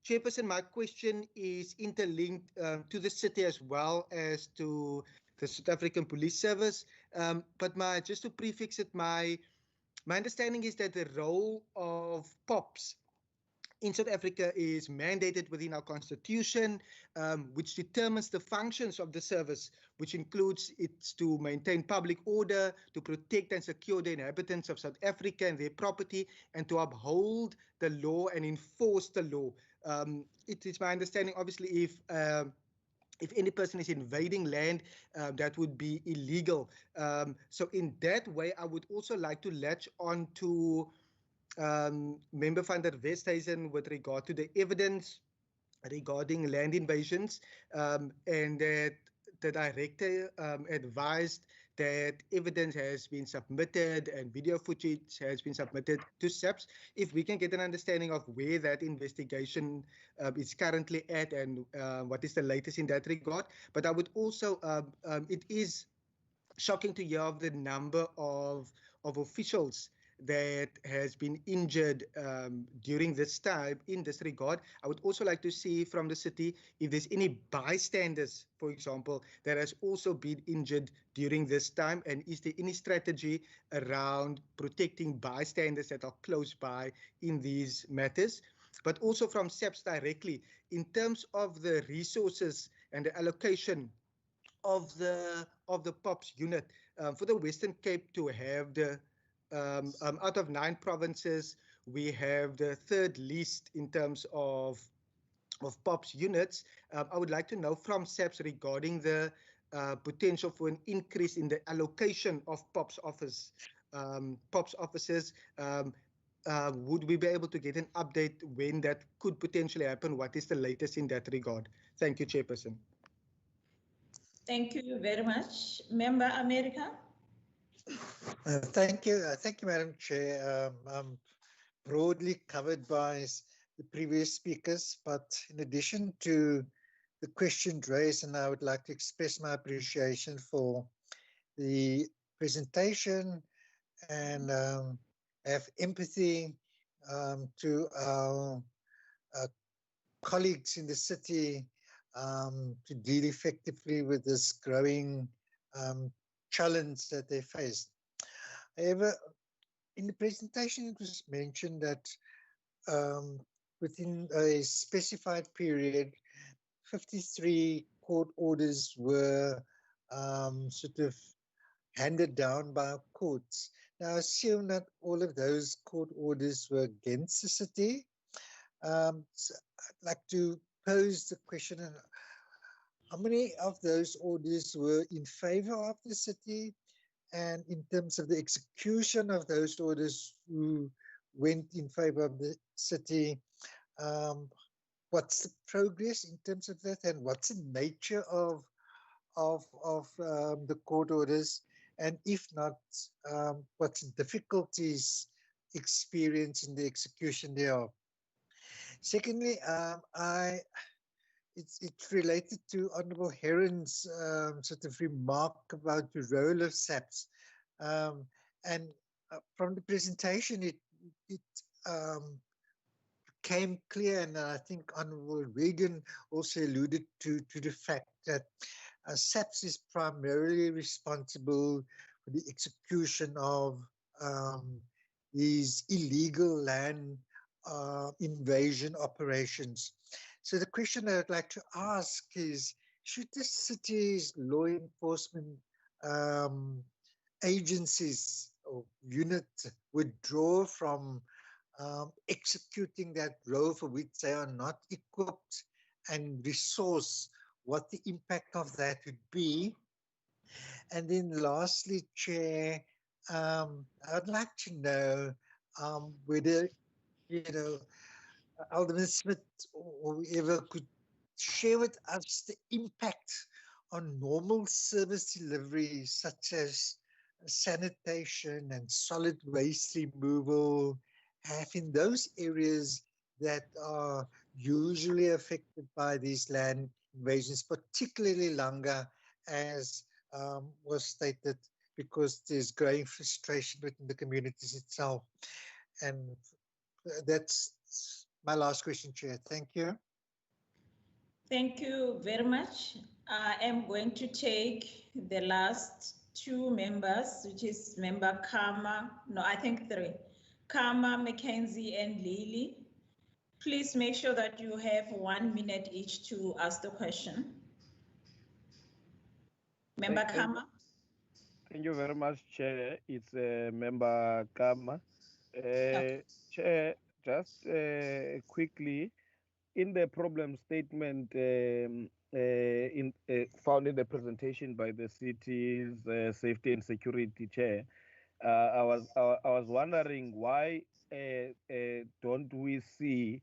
Chairperson, my question is interlinked to the city as well as to the South African Police Service. But just to prefix it, my understanding is that the role of POPs in South Africa is mandated within our constitution, which determines the functions of the service, which includes it's to maintain public order, to protect and secure the inhabitants of South Africa and their property, and to uphold the law and enforce the law. It is my understanding, obviously, if any person is invading land, that would be illegal. So in that way, I would also like to latch on to Member van der Westhuizen with regard to the evidence regarding land invasions, and that the director advised that evidence has been submitted and video footage has been submitted to SAPS. If we can get an understanding of where that investigation is currently at and what is the latest in that regard. But I would also, it is shocking to hear of the number of officials that has been injured during this time in this regard. I would also like to see from the city if there's any bystanders, for example, that has also been injured during this time, and is there any strategy around protecting bystanders that are close by in these matters? But also from SAPS directly, in terms of the resources and the allocation of the POPs unit for the Western Cape to have the out of 9 provinces, we have the third least in terms of POPs units. I would like to know from SAPS regarding the potential for an increase in the allocation of POPs offices. Would we be able to get an update when that could potentially happen? What is the latest in that regard? Thank you, Chairperson. Thank you very much. Member America? Thank you, Madam Chair. I'm broadly covered by the previous speakers, but in addition to the questions raised, and I would like to express my appreciation for the presentation and have empathy to our colleagues in the city to deal effectively with this growing challenge that they face. However, in the presentation, it was mentioned that within a specified period, 53 court orders were sort of handed down by courts. Now, I assume that all of those court orders were against the city. So I'd like to pose the question, how many of those orders were in favor of the city? And in terms of the execution of those orders who went in favor of the city, what's the progress in terms of that, and what's the nature of the court orders, and if not, what's the difficulties experienced in the execution thereof? Secondly, it's related to Honourable Heron's sort of remark about the role of SAPS, and from the presentation, it became clear, and I think Honourable Regan also alluded to the fact that SAPS is primarily responsible for the execution of these illegal land invasion operations. So the question I'd like to ask is, should the city's law enforcement agencies or units withdraw from executing that role for which they are not equipped, and resource, what the impact of that would be? And then lastly, Chair, I'd like to know whether, Alderman Smith or whoever could share with us the impact on normal service delivery, such as sanitation and solid waste removal, in those areas that are usually affected by these land invasions, particularly Langa, as was stated, because there's growing frustration within the communities itself. And that's my last question, Chair. Thank you. Thank you very much. I am going to take the last 2 members, which is Member Karma. No, I think 3. Karma, Mackenzie, and Lily. Please make sure that you have 1 minute each to ask the question. Member Karma. Thank you very much, Chair. It's Member Karma. Chair, just quickly, in the problem statement found in the presentation by the city's safety and security chair, I was wondering why don't we see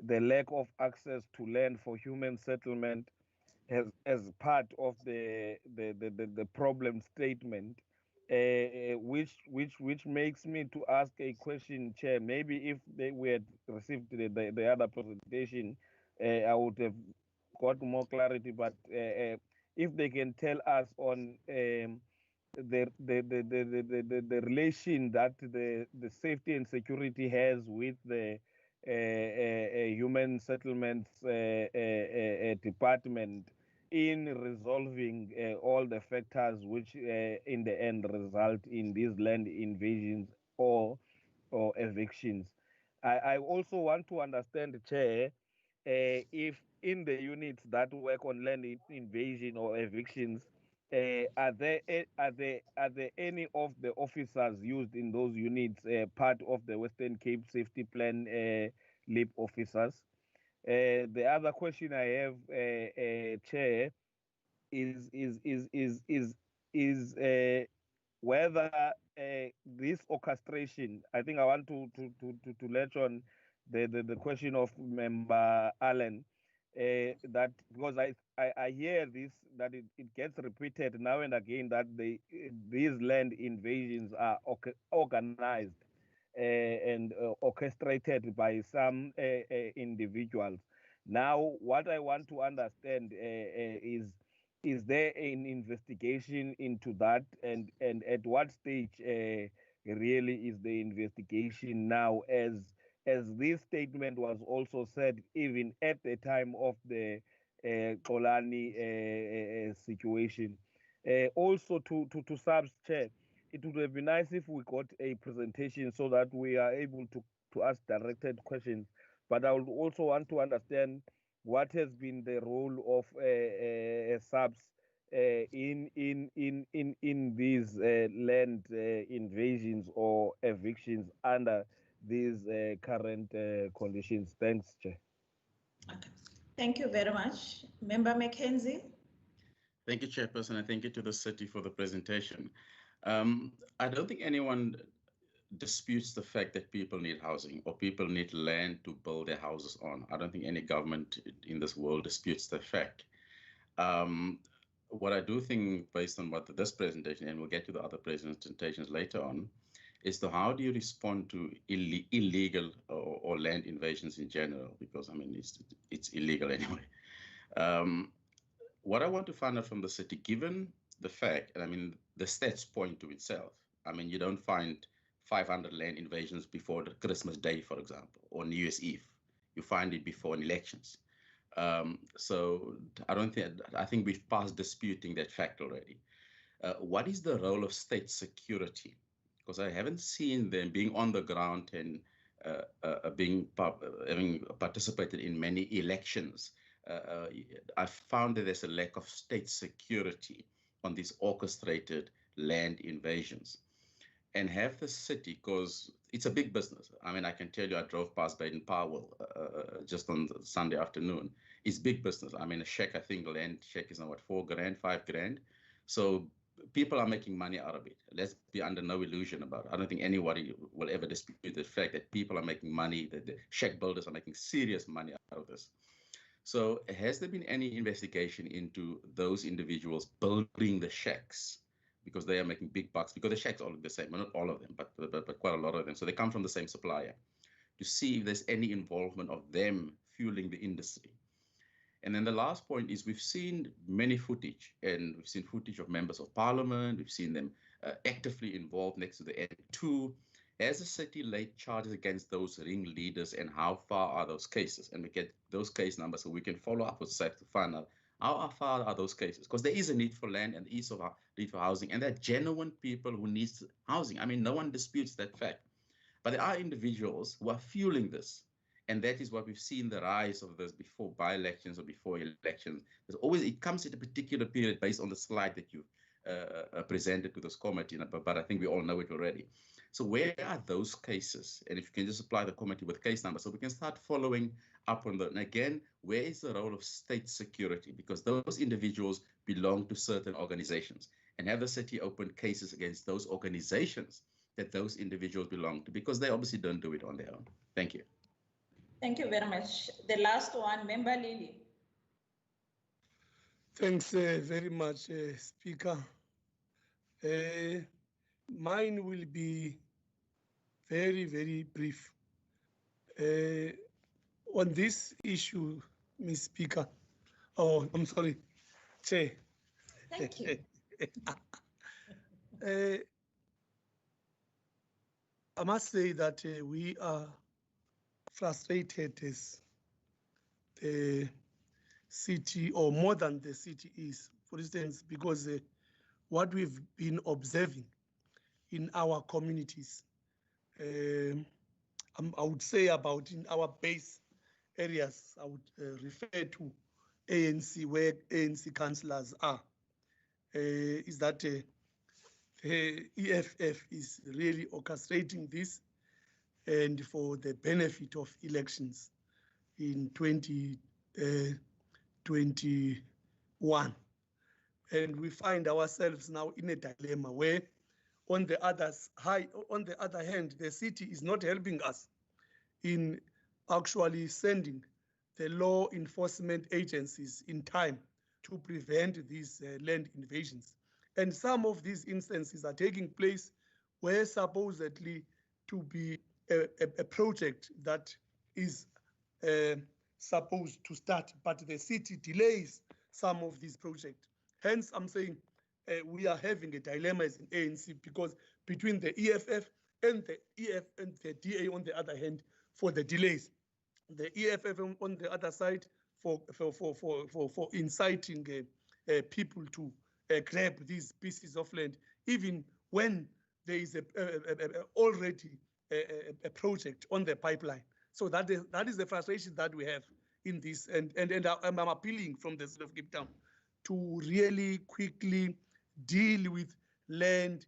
the lack of access to land for human settlement as part of the problem statement, which makes me to ask a question, Chair. Maybe if we had received the other presentation, I would have got more clarity. But if they can tell us on the relation that the safety and security has with the human settlements department in resolving all the factors which in the end result in these land invasions or evictions. I also want to understand, Chair, if in the units that work on land invasion or evictions, are there any of the officers used in those units part of the Western Cape Safety Plan LEAP officers? The other question I have, Chair, is whether this orchestration. I think I want to latch on the question of Member Allen. That because I hear this, that it gets repeated now and again, that these land invasions are organized and orchestrated by some individuals. Now, what I want to understand is there an investigation into that, and at what stage really is the investigation now, as this statement was also said even at the time of the Xolani situation. Also to subs, Chair, it would have been nice if we got a presentation so that we are able to ask directed questions. But I would also want to understand what has been the role of subs in these land invasions or evictions under these current conditions. Thanks, Chair. Okay. Thank you very much. Member Mackenzie. Thank you, Chairperson, and thank you to the city for the presentation. I don't think anyone disputes the fact that people need housing or people need land to build their houses on. I don't think any government in this world disputes the fact. What I do think, based on what this presentation, and we'll get to the other presentations later on, is to how do you respond to illegal or land invasions in general? Because I mean, it's illegal anyway. What I want to find out from the city, given the fact, and I mean, the stats point to itself. I mean, you don't find 500 land invasions before the Christmas Day, for example, or New Year's Eve. You find it before elections. So I think we've passed disputing that fact already. What is the role of state security? Because I haven't seen them being on the ground and having participated in many elections. I found that there's a lack of state security on these orchestrated land invasions. And have the city, because it's a big business. I mean, I can tell you, I drove past Baden-Powell just on Sunday afternoon. It's big business. I mean, a shack, I think land shack is now what, $4,000, $5,000. So people are making money out of it. Let's be under no illusion about it. I don't think anybody will ever dispute the fact that people are making money, that the shack builders are making serious money out of this. So has there been any investigation into those individuals building the shacks? Because they are making big bucks, because the shacks all look the same, well, not all of them, but quite a lot of them. So they come from the same supplier, to see if there's any involvement of them fueling the industry. And then the last point is we've seen many footage, and we've seen footage of members of parliament. We've seen them actively involved next to the N2. Has the city laid charges against those ringleaders, and how far are those cases? And we get those case numbers so we can follow up with SAP to find out how far are those cases? Because there is a need for land and there is a need for housing, and there are genuine people who need housing. I mean, no one disputes that fact. But there are individuals who are fueling this. And that is what we've seen the rise of this before by-elections or before elections. There's always, it comes at a particular period based on the slide that you presented to this committee, but I think we all know it already. So where are those cases? And if you can just supply the committee with case numbers so we can start following up on that. And again, where is the role of state security? Because those individuals belong to certain organizations, and have the city open cases against those organizations that those individuals belong to, because they obviously don't do it on their own. Thank you. Thank you very much. The last one, Member Lily. Thanks very much, Speaker. Mine will be very, very brief. On this issue, Ms. Speaker, oh, I'm sorry, Chair. Thank you. I must say that we are frustrated as the city, or more than the city is, for instance, because what we've been observing in our communities, I would say about in our base areas, I would refer to ANC, where ANC councillors are. is that the EFF is really orchestrating this and for the benefit of elections in 2021. And we find ourselves now in a dilemma where on the other hand, the city is not helping us in actually sending the law enforcement agencies in time to prevent these land invasions. And some of these instances are taking place where supposedly to be a project that is supposed to start, but the city delays some of these projects. Hence, I'm saying we are having a dilemma as an ANC because between the EFF and the DA on the other hand for the delays, the EFF on the other side for inciting people to grab these pieces of land, even when there is already a project on the pipeline. So that is the frustration that we have in this, and I'm appealing from the city of Cape Town to really quickly deal with land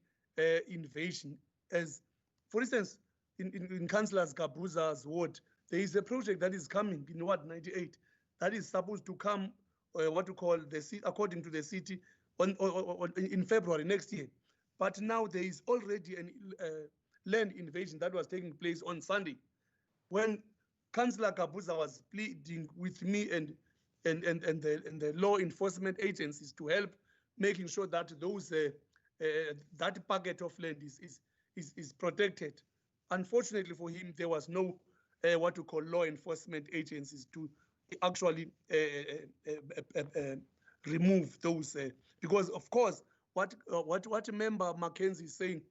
invasion. As, for instance, in Councillor Gabuza's ward, there is a project that is coming in Ward 98 that is supposed to come, what to call according to the city, in February next year. But now there is already a land invasion that was taking place on Sunday, when Councillor Gabuza was pleading with me and the law enforcement agencies to help making sure that those that packet of land is protected. Unfortunately for him, there was no what to call law enforcement agencies to actually remove those because of course what member Mackenzie is saying,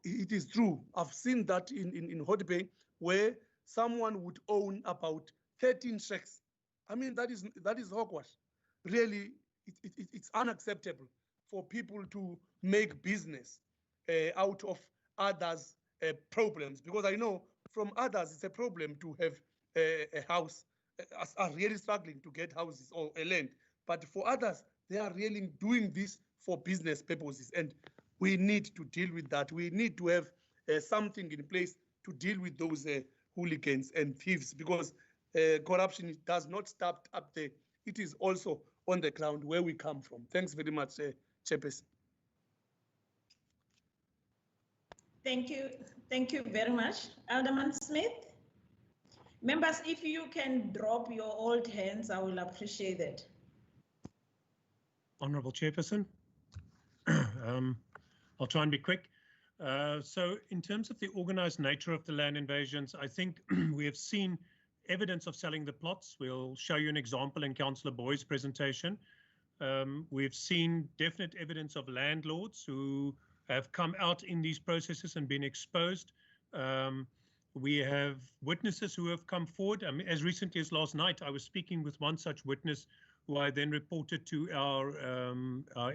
it is true. I've seen that in Hot Bay where someone would own about 13 shacks. I mean, that is hogwash. Really, it's unacceptable for people to make business out of others' problems, because I know from others it's a problem to have a house, are really struggling to get houses or a land. But for others, they are really doing this for business purposes, and we need to deal with that. We need to have something in place to deal with those hooligans and thieves, because corruption does not stop up there. It is also on the ground where we come from. Thanks very much, Chairperson. Thank you. Thank you very much. Alderman Smith. Members, if you can drop your old hands, I will appreciate it. Honourable Chairperson, I'll try and be quick. So in terms of the organised nature of the land invasions, I think we have seen evidence of selling the plots. We'll show you an example in Councillor Boy's presentation. We've seen definite evidence of landlords who have come out in these processes and been exposed. We have witnesses who have come forward. I mean, as recently as last night, I was speaking with one such witness who I then reported to our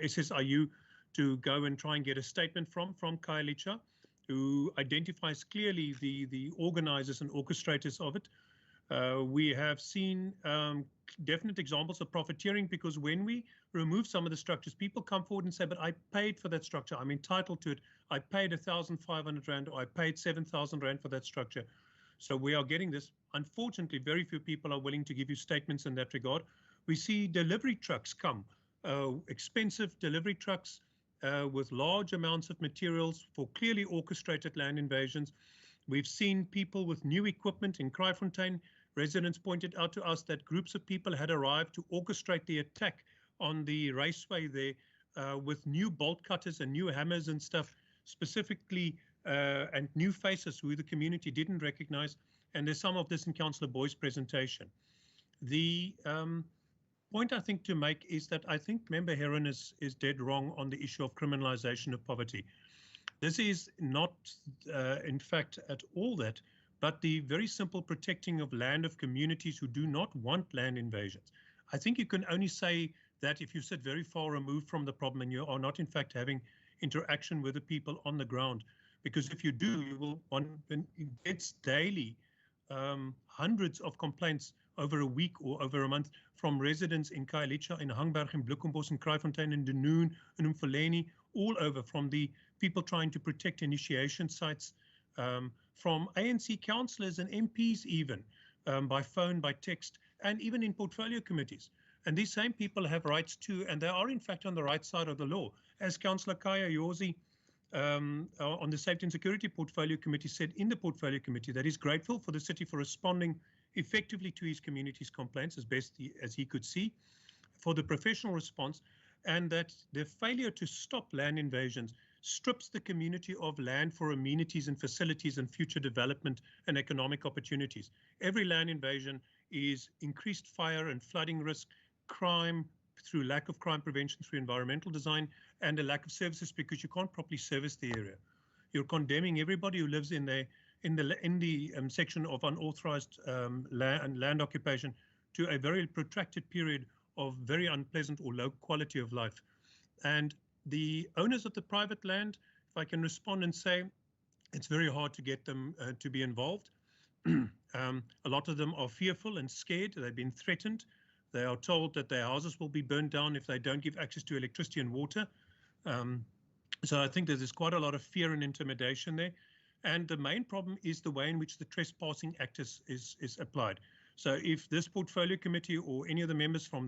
SSIU to go and try and get a statement from Khayelitsha, who identifies clearly the organisers and orchestrators of it. We have seen definite examples of profiteering, because when we remove some of the structures, people come forward and say, but I paid for that structure, I'm entitled to it, I paid 1,500 Rand or I paid 7,000 Rand for that structure. So we are getting this. Unfortunately, very few people are willing to give you statements in that regard. We see delivery trucks come, expensive delivery trucks with large amounts of materials for clearly orchestrated land invasions. We've seen people with new equipment in Kraaifontein. Residents pointed out to us that groups of people had arrived to orchestrate the attack on the raceway there with new bolt cutters and new hammers and stuff, specifically, and new faces who the community didn't recognize. And there's some of this in Councillor Boy's presentation. The point I think to make is that I think Member Heron is dead wrong on the issue of criminalization of poverty. This is not, in fact, at all that, but the very simple protecting of land of communities who do not want land invasions. I think you can only say that if you sit very far removed from the problem and you are not, in fact, having interaction with the people on the ground. Because if you do, you will, one gets daily hundreds of complaints over a week or over a month from residents in Khayelitsha, in Hangberg, in Bloekombos, in Kraaifontein, in Dunoon, in Umfuleni, all over, from the people trying to protect initiation sites, from ANC councillors and MPs even, by phone, by text, and even in portfolio committees. And these same people have rights too, and they are in fact on the right side of the law. As Councillor Kaya Yosi on the Safety and Security Portfolio Committee said in the Portfolio Committee, that he's grateful for the city for responding effectively to his community's complaints as best as he could see, for the professional response, and that the failure to stop land invasions strips the community of land for amenities and facilities and future development and economic opportunities. Every land invasion is increased fire and flooding risk, crime through lack of crime prevention through environmental design, and a lack of services because you can't properly service the area. You're condemning everybody who lives in the section of unauthorized land occupation to a very protracted period of very unpleasant or low quality of life. And the owners of the private land, if I can respond and say, it's very hard to get them to be involved. A lot of them are fearful and scared. They've been threatened. They are told that their houses will be burned down if they don't give access to electricity and water. So I think there's quite a lot of fear and intimidation there. And the main problem is the way in which the Trespassing Act is applied. So if this portfolio committee or any of the members from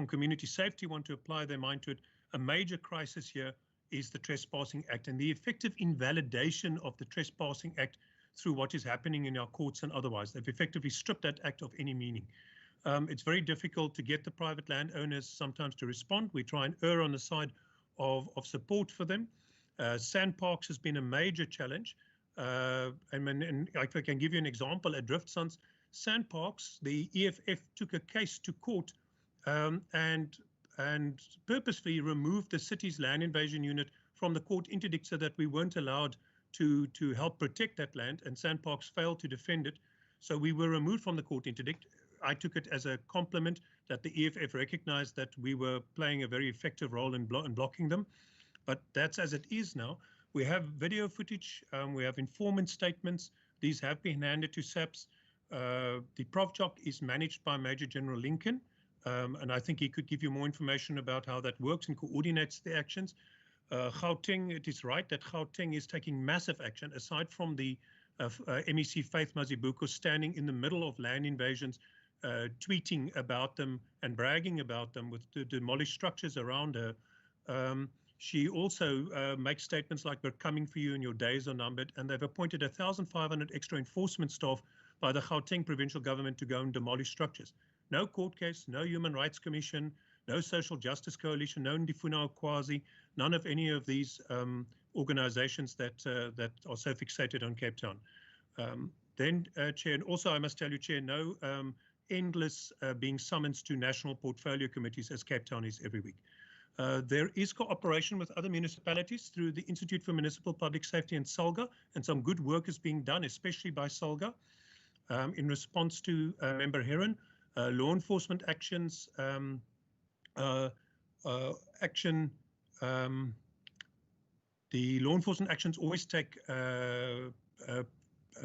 community safety want to apply their mind to it, a major crisis here is the Trespassing Act and the effective invalidation of the Trespassing Act through what is happening in our courts and otherwise. They've effectively stripped that act of any meaning. It's very difficult to get the private landowners sometimes to respond. We try and err on the side of support for them. Sandparks has been a major challenge. And if I can give you an example, at Driftsands Sandparks, the EFF took a case to court and purposefully removed the city's land invasion unit from the court interdict so that we weren't allowed to help protect that land, and Sandparks failed to defend it. So we were removed from the court interdict. I took it as a compliment that the EFF recognized that we were playing a very effective role in blocking them. But that's as it is now. We have video footage, we have informant statements. These have been handed to SAPS. The ProvJoc is managed by Major General Lincoln, and I think he could give you more information about how that works and coordinates the actions. Gauteng, it is right that Gauteng is taking massive action, aside from the MEC Faith Mazibuko standing in the middle of land invasions, tweeting about them and bragging about them with the demolished structures around her. She also makes statements like, "We're coming for you and your days are numbered," and they've appointed 1,500 extra enforcement staff by the Gauteng provincial government to go and demolish structures. No court case, no Human Rights Commission, no Social Justice Coalition, no Ndifuna Okwazi, none of any of these organizations that are so fixated on Cape Town. Chair, and also I must tell you, Chair, no endless being summons to national portfolio committees as Cape Town is every week. There is cooperation with other municipalities through the Institute for Municipal Public Safety and SALGA, and some good work is being done, especially by SALGA. In response to Member Heron, law enforcement actions, the law enforcement actions always take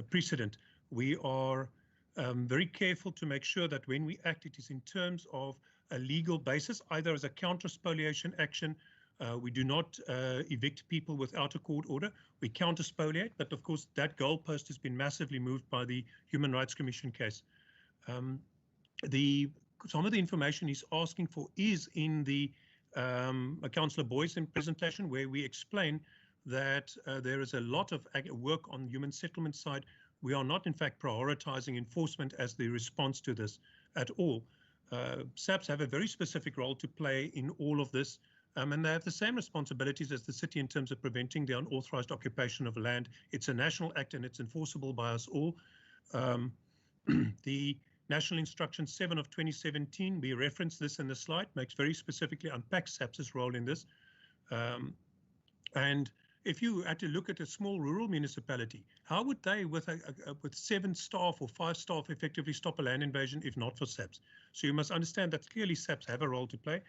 precedent. We are very careful to make sure that when we act, it is in terms of a legal basis, either as a counter-spoliation action. We do not evict people without a court order. We counter-spoliate, but of course that goalpost has been massively moved by the Human Rights Commission case. Some of the information he's asking for is in the Councillor Boy's presentation, where we explain that there is a lot of work on human settlement side. We are not in fact prioritizing enforcement as the response to this at all. SAPS have a very specific role to play in all of this, and they have the same responsibilities as the city in terms of preventing the unauthorized occupation of land. It's a national act and it's enforceable by us all. The National Instruction 7 of 2017, we reference this in the slide, makes very specifically unpacks SAPS's role in this. And if you had to look at a small rural municipality, how would they, with 7 staff or 5 staff, effectively stop a land invasion if not for SAPS? So you must understand that clearly SAPS have a role to play.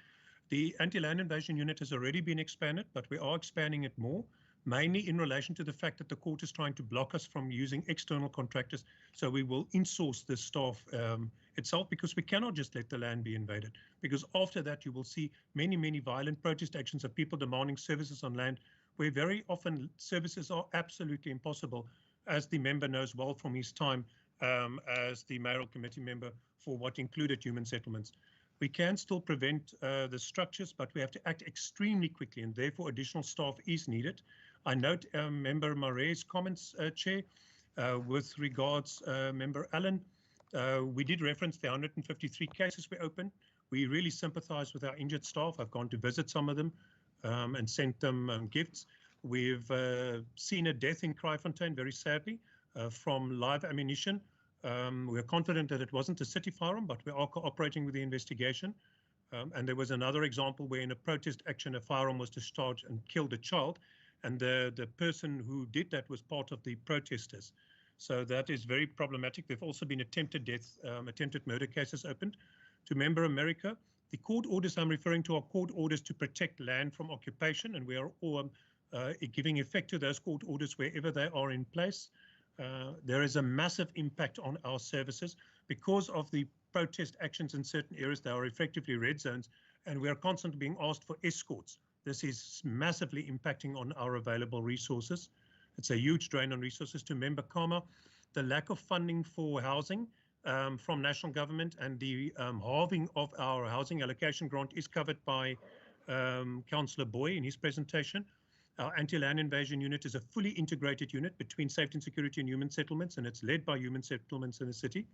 The anti-land invasion unit has already been expanded, but we are expanding it more. mainly in relation to the fact that the court is trying to block us from using external contractors. So we will insource the staff itself, because we cannot just let the land be invaded. Because after that, you will see many, many violent protest actions of people demanding services on land, where very often services are absolutely impossible, as the member knows well from his time as the mayoral committee member for what included human settlements. We can still prevent the structures, but we have to act extremely quickly, and therefore additional staff is needed. I note Member Marais' comments, Chair, with regards Member Allen. We did reference the 153 cases we opened. We really sympathize with our injured staff. I've gone to visit some of them and sent them gifts. We've seen a death in Kraaifontein, very sadly, from live ammunition. We're confident that it wasn't a city firearm, but we are cooperating with the investigation. And there was another example where in a protest action, a firearm was discharged and killed a child. And the person who did that was part of the protesters. So that is very problematic. There've also been attempted death, attempted murder cases opened. To Member America, the court orders I'm referring to are court orders to protect land from occupation, and we are all giving effect to those court orders wherever they are in place. There is a massive impact on our services because of the protest actions in certain areas. They are effectively red zones, and we are constantly being asked for escorts. This is massively impacting on our available resources. It's a huge drain on resources. To Member Kama, the lack of funding for housing from national government and the halving of our housing allocation grant is covered by Councillor Boy in his presentation. Our anti-land invasion unit is a fully integrated unit between safety and security and human settlements, and it's led by human settlements in the city.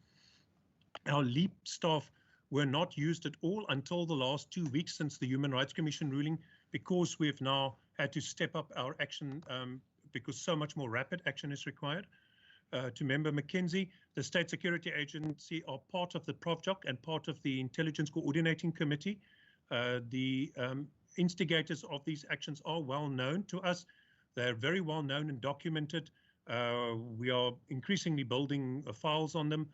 Our LEAP staff were not used at all until the last 2 weeks since the Human Rights Commission ruling, because we've now had to step up our action because so much more rapid action is required. To Member McKenzie, the State Security Agency are part of the ProvJoc and part of the Intelligence Coordinating Committee. The instigators of these actions are well known to us. They're very well known and documented. We are increasingly building files on them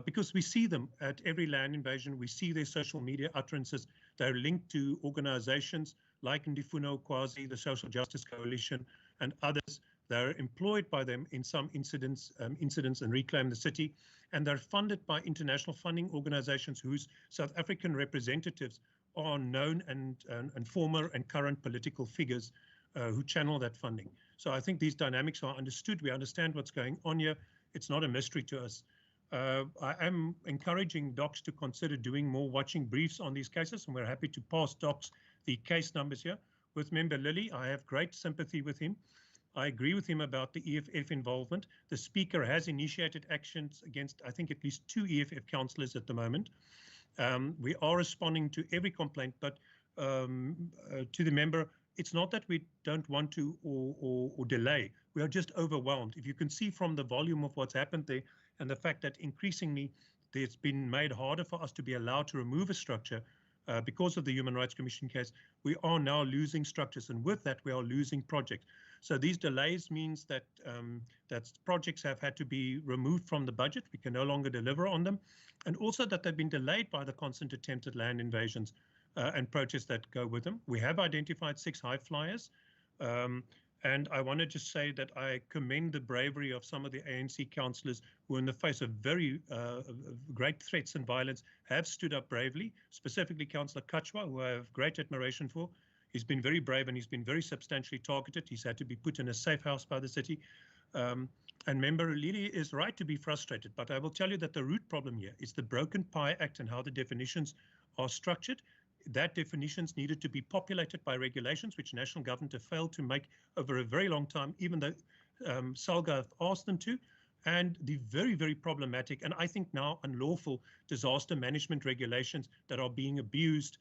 because we see them at every land invasion. We see their social media utterances. They're linked to organizations like Ndifuno Kwazi, the Social Justice Coalition, and others. They're employed by them in some incidents and Reclaim the City, and they're funded by international funding organizations whose South African representatives are known and former and current political figures who channel that funding. So I think these dynamics are understood. We understand what's going on here. It's not a mystery to us. I am encouraging docs to consider doing more watching briefs on these cases, and we're happy to pass docs the case numbers here. With Member Lilly, I have great sympathy with him. I agree with him about the EFF involvement. The Speaker has initiated actions against, I think, at least 2 EFF councillors at the moment. We are responding to every complaint, but to the member, it's not that we don't want to or delay. We are just overwhelmed. If you can see from the volume of what's happened there and the fact that increasingly it's been made harder for us to be allowed to remove a structure because of the Human Rights Commission case, we are now losing structures, and with that we are losing projects. So these delays means that that projects have had to be removed from the budget. We can no longer deliver on them, and also that they've been delayed by the constant attempted land invasions and protests that go with them. We have identified 6 high flyers, and I want to just say that I commend the bravery of some of the ANC councillors who, in the face of very great threats and violence, have stood up bravely, specifically Councillor Kachwa, who I have great admiration for. He's been very brave and he's been very substantially targeted. He's had to be put in a safe house by the city. And Member Lili is right to be frustrated, but I will tell you that the root problem here is the broken PI Act and how the definitions are structured. That definitions needed to be populated by regulations, which national government have failed to make over a very long time, even though SALGA have asked them to. And the very, very problematic, and I think now unlawful, disaster management regulations that are being abused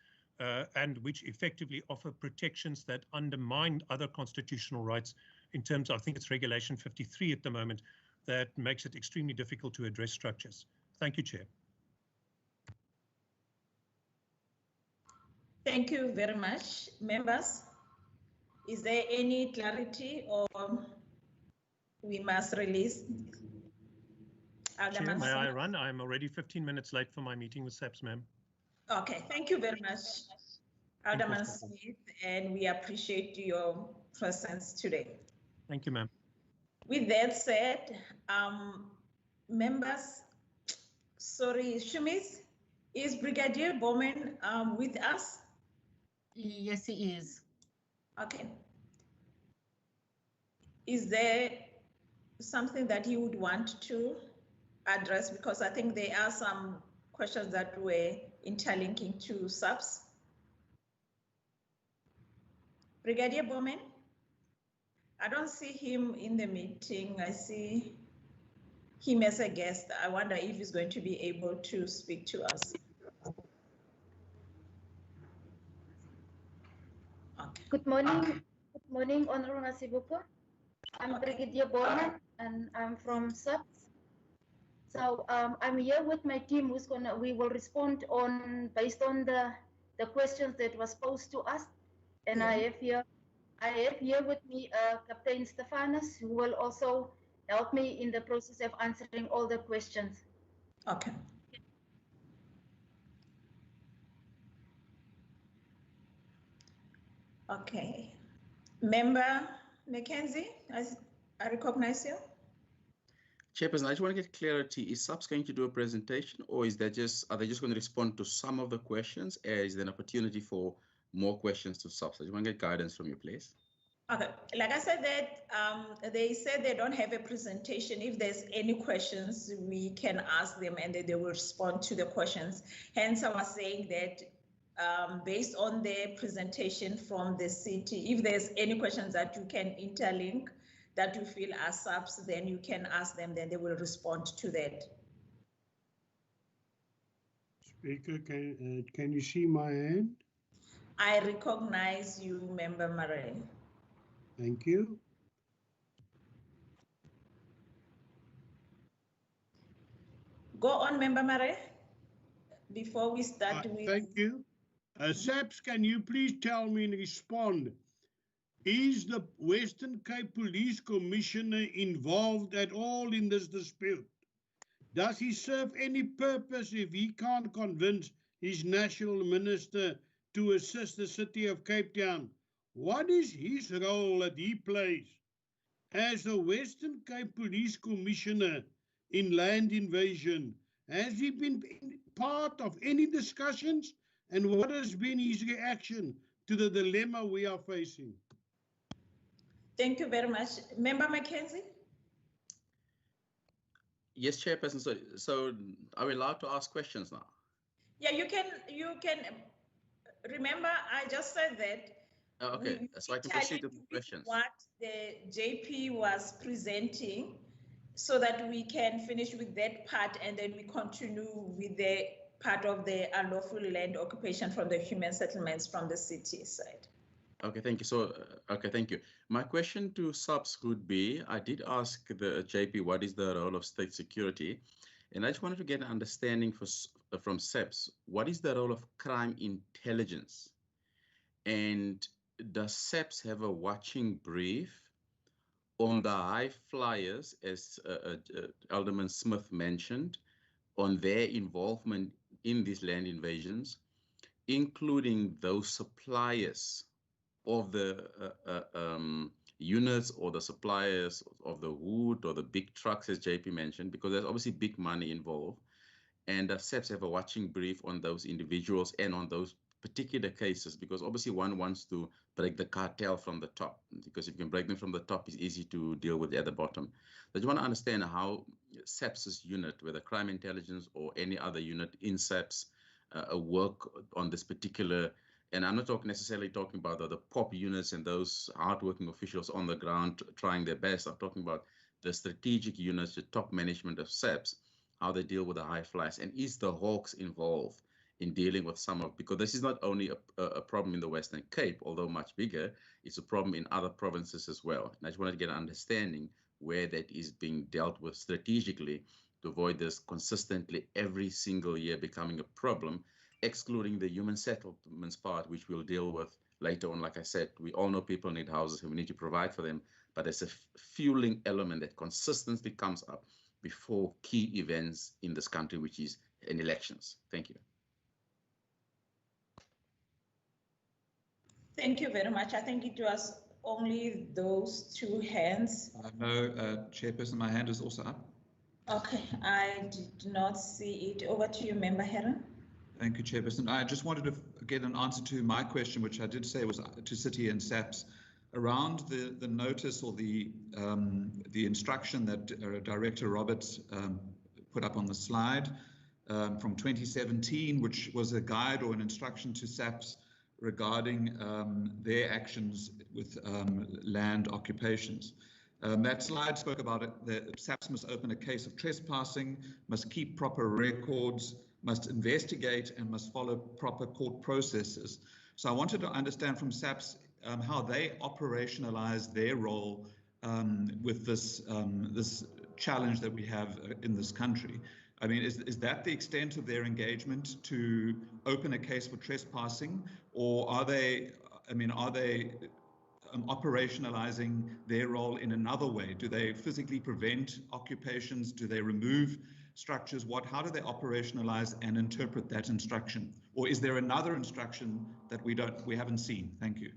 and which effectively offer protections that undermine other constitutional rights in terms of, I think it's Regulation 53 at the moment, that makes it extremely difficult to address structures. Thank you, Chair. Thank you very much. Members, is there any clarity or we must release? Chair, may I run? I'm already 15 minutes late for my meeting with SAPS, ma'am. Okay, thank you very much, Alderman Smith, and we appreciate your presence today. Thank you, ma'am. With that said, members, sorry, Shumis, is Brigadier Bowman with us? Yes, he is. Okay. Is there something that you would want to address? Because I think there are some questions that were interlinking to subs. Brigadier Bowman? I don't see him in the meeting. I see him as a guest. I wonder if he's going to be able to speak to us. Okay. Good morning, Honorable Nasibuko. I'm Brigadier Bowman, and I'm from SUBS. So I'm here with my team we will respond on based on the questions that was posed to us. And Yeah. I have here with me Captain Stefanus, who will also help me in the process of answering all the questions. Okay. Okay. Member Mackenzie, I recognize you. Chairperson, I just want to get clarity. Is SUBS going to do a presentation, or is that are they just going to respond to some of the questions? Is there an opportunity for more questions to SUBS? I just want to get guidance from you, please. Okay, like I said that they said they don't have a presentation. If there's any questions, we can ask them and they will respond to the questions. Hence, I was saying that based on their presentation from the city, if there's any questions that you can interlink that you feel are subs, then you can ask them, then they will respond to that. Speaker, can you see my hand? I recognize you, Member Murray. Thank you. Go on, Member Murray, before we start with... Thank you. SAPS, can you please tell me and respond? Is the Western Cape Police Commissioner involved at all in this dispute? Does he serve any purpose if he can't convince his national minister to assist the city of Cape Town? What is his role that he plays as the Western Cape Police Commissioner in land invasion? Has he been part of any discussions? And what has been his reaction to the dilemma we are facing? Thank you very much. Member Mackenzie? Yes, Chairperson. So are we allowed to ask questions now? Yeah, you can. Remember, I just said that. Okay, so I can proceed with questions. What the JP was presenting, so that we can finish with that part and then we continue with the part of the unlawful land occupation from the human settlements from the city side. Okay, thank you. So, okay, thank you. My question to SUBS would be, I did ask the JP, what is the role of state security? And I just wanted to get an understanding from SEPS, what is the role of crime intelligence? And does SEPS have a watching brief on the high flyers, as Alderman Smith mentioned, on their involvement in these land invasions, including those suppliers of the units or the suppliers of the wood or the big trucks, as JP mentioned, because there's obviously big money involved. And SEPS have a watching brief on those individuals and on those particular cases, because obviously one wants to break the cartel from the top, because if you can break them from the top, it's easy to deal with at the bottom. But you want to understand how SEPS's unit, whether crime intelligence or any other unit in SEPS, work on this particular. And I'm not necessarily talking about the POP units and those hardworking officials on the ground trying their best. I'm talking about the strategic units, the top management of SEPS, how they deal with the high flyers. And is the Hawks involved in dealing with some of, because this is not only a problem in the Western Cape, although much bigger, it's a problem in other provinces as well. And I just wanted to get an understanding where that is being dealt with strategically to avoid this consistently every single year becoming a problem, excluding the human settlements part, which we'll deal with later on. Like I said, we all know people need houses and we need to provide for them, but there's a fueling element that consistently comes up before key events in this country, which is in elections. Thank you. Thank you very much. I think it was only those two hands. No, Chairperson, my hand is also up. Okay, I did not see it. Over to you, Member Heron. Thank you, Chairperson. I just wanted to get an answer to my question, which I did say was to City and SAPS, around the notice or the instruction that Director Roberts put up on the slide from 2017, which was a guide or an instruction to SAPS regarding their actions with land occupations. That slide spoke about it, that SAPS must open a case of trespassing, must keep proper records, must investigate, and must follow proper court processes. So I wanted to understand from SAPS how they operationalize their role with this challenge that we have in this country. I mean, is that the extent of their engagement, to open a case for trespassing, or are they operationalizing their role in another way? Do they physically prevent occupations? Do they remove structures? How do they operationalize and interpret that instruction? Or is there another instruction that we haven't seen? Thank you.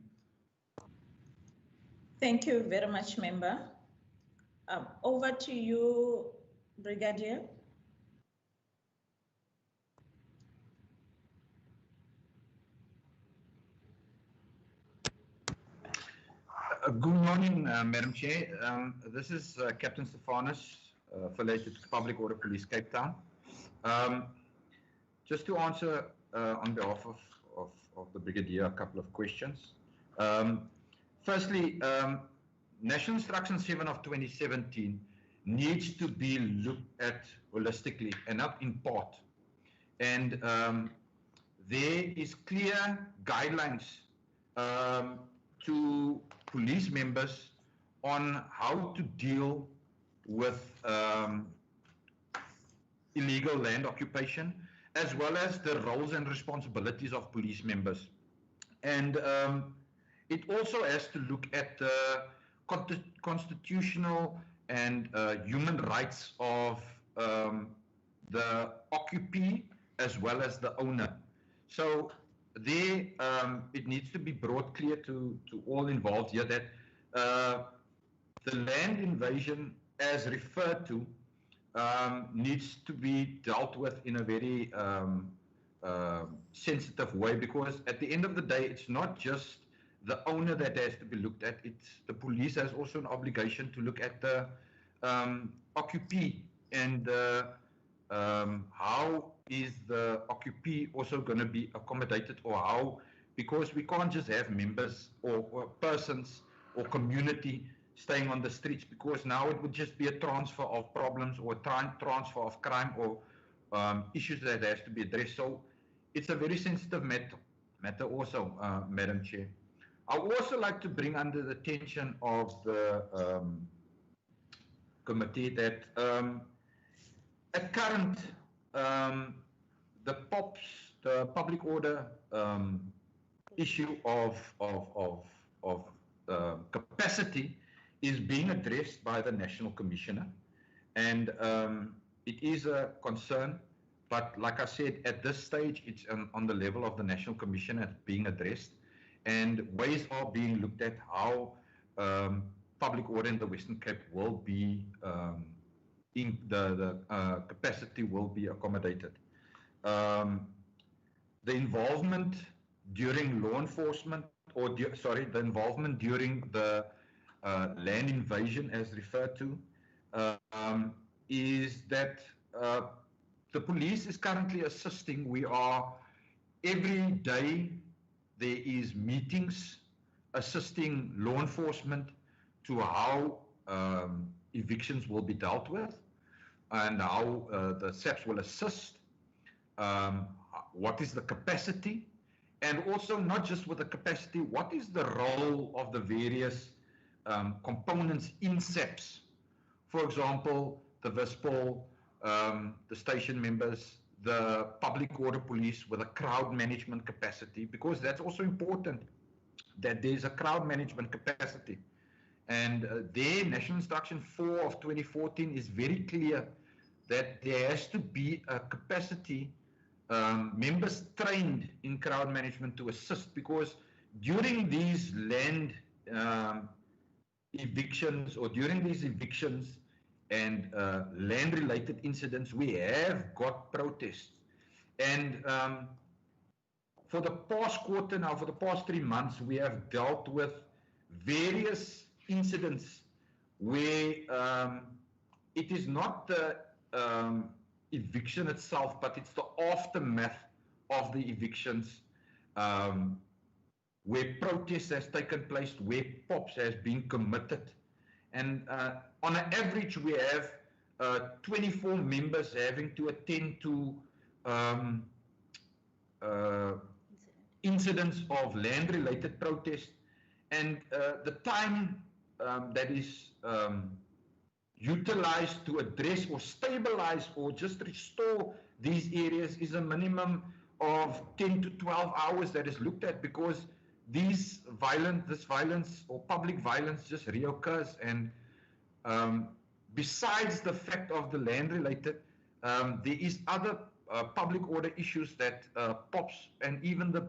Thank you very much, Member. Over to you, Brigadier. Good morning, Madam Chair. This is Captain Stefanus, affiliated to Public Order Police Cape Town. Just to answer on behalf of the Brigadier a couple of questions. Firstly, National Instruction 7 of 2017 needs to be looked at holistically and not in part. And there is clear guidelines to police members on how to deal with illegal land occupation, as well as the roles and responsibilities of police members. And it also has to look at the constitutional and human rights of the occupee as well as the owner. So there, it needs to be brought clear to all involved here that the land invasion, as referred to, needs to be dealt with in a very sensitive way, because at the end of the day, it's not just the owner that has to be looked at. It's the police has also an obligation to look at the occupee and how is the occupee also going to be accommodated, or how, because we can't just have members or persons or community staying on the streets, because now it would just be a transfer of problems or a transfer of crime or issues that has to be addressed. So it's a very sensitive matter also, Madam Chair. I would also like to bring under the attention of the committee that at current, the POPs, the public order issue of capacity is being addressed by the National Commissioner, and it is a concern, but like I said, at this stage, it's on the level of the National Commissioner being addressed, and ways are being looked at how public order in the Western Cape will be in the capacity will be accommodated. The involvement during law enforcement, or the involvement during the land invasion, as referred to, is that the police is currently assisting. We are, every day there is meetings assisting law enforcement to how evictions will be dealt with, and how the SAPS will assist, what is the capacity, and also not just with the capacity, what is the role of the various components in SAPS. For example, the VISPOL, the station members, the public order police with a crowd management capacity, because that's also important, that there's a crowd management capacity. And their National Instruction 4 of 2014 is very clear that there has to be a capacity, members trained in crowd management to assist, because during these land evictions or during these evictions and land-related incidents, we have got protests. And for the past quarter now, for the past 3 months, we have dealt with various incidents where it is not the eviction itself, but it's the aftermath of the evictions, where protest has taken place, where POPs has been committed. And on an average, we have 24 members having to attend to incidents of land-related protest. And the time that is utilized to address or stabilize or just restore these areas is a minimum of 10 to 12 hours that is looked at, because this violence or public violence just reoccurs. And besides the fact of the land-related, there is other public order issues that POPs and even the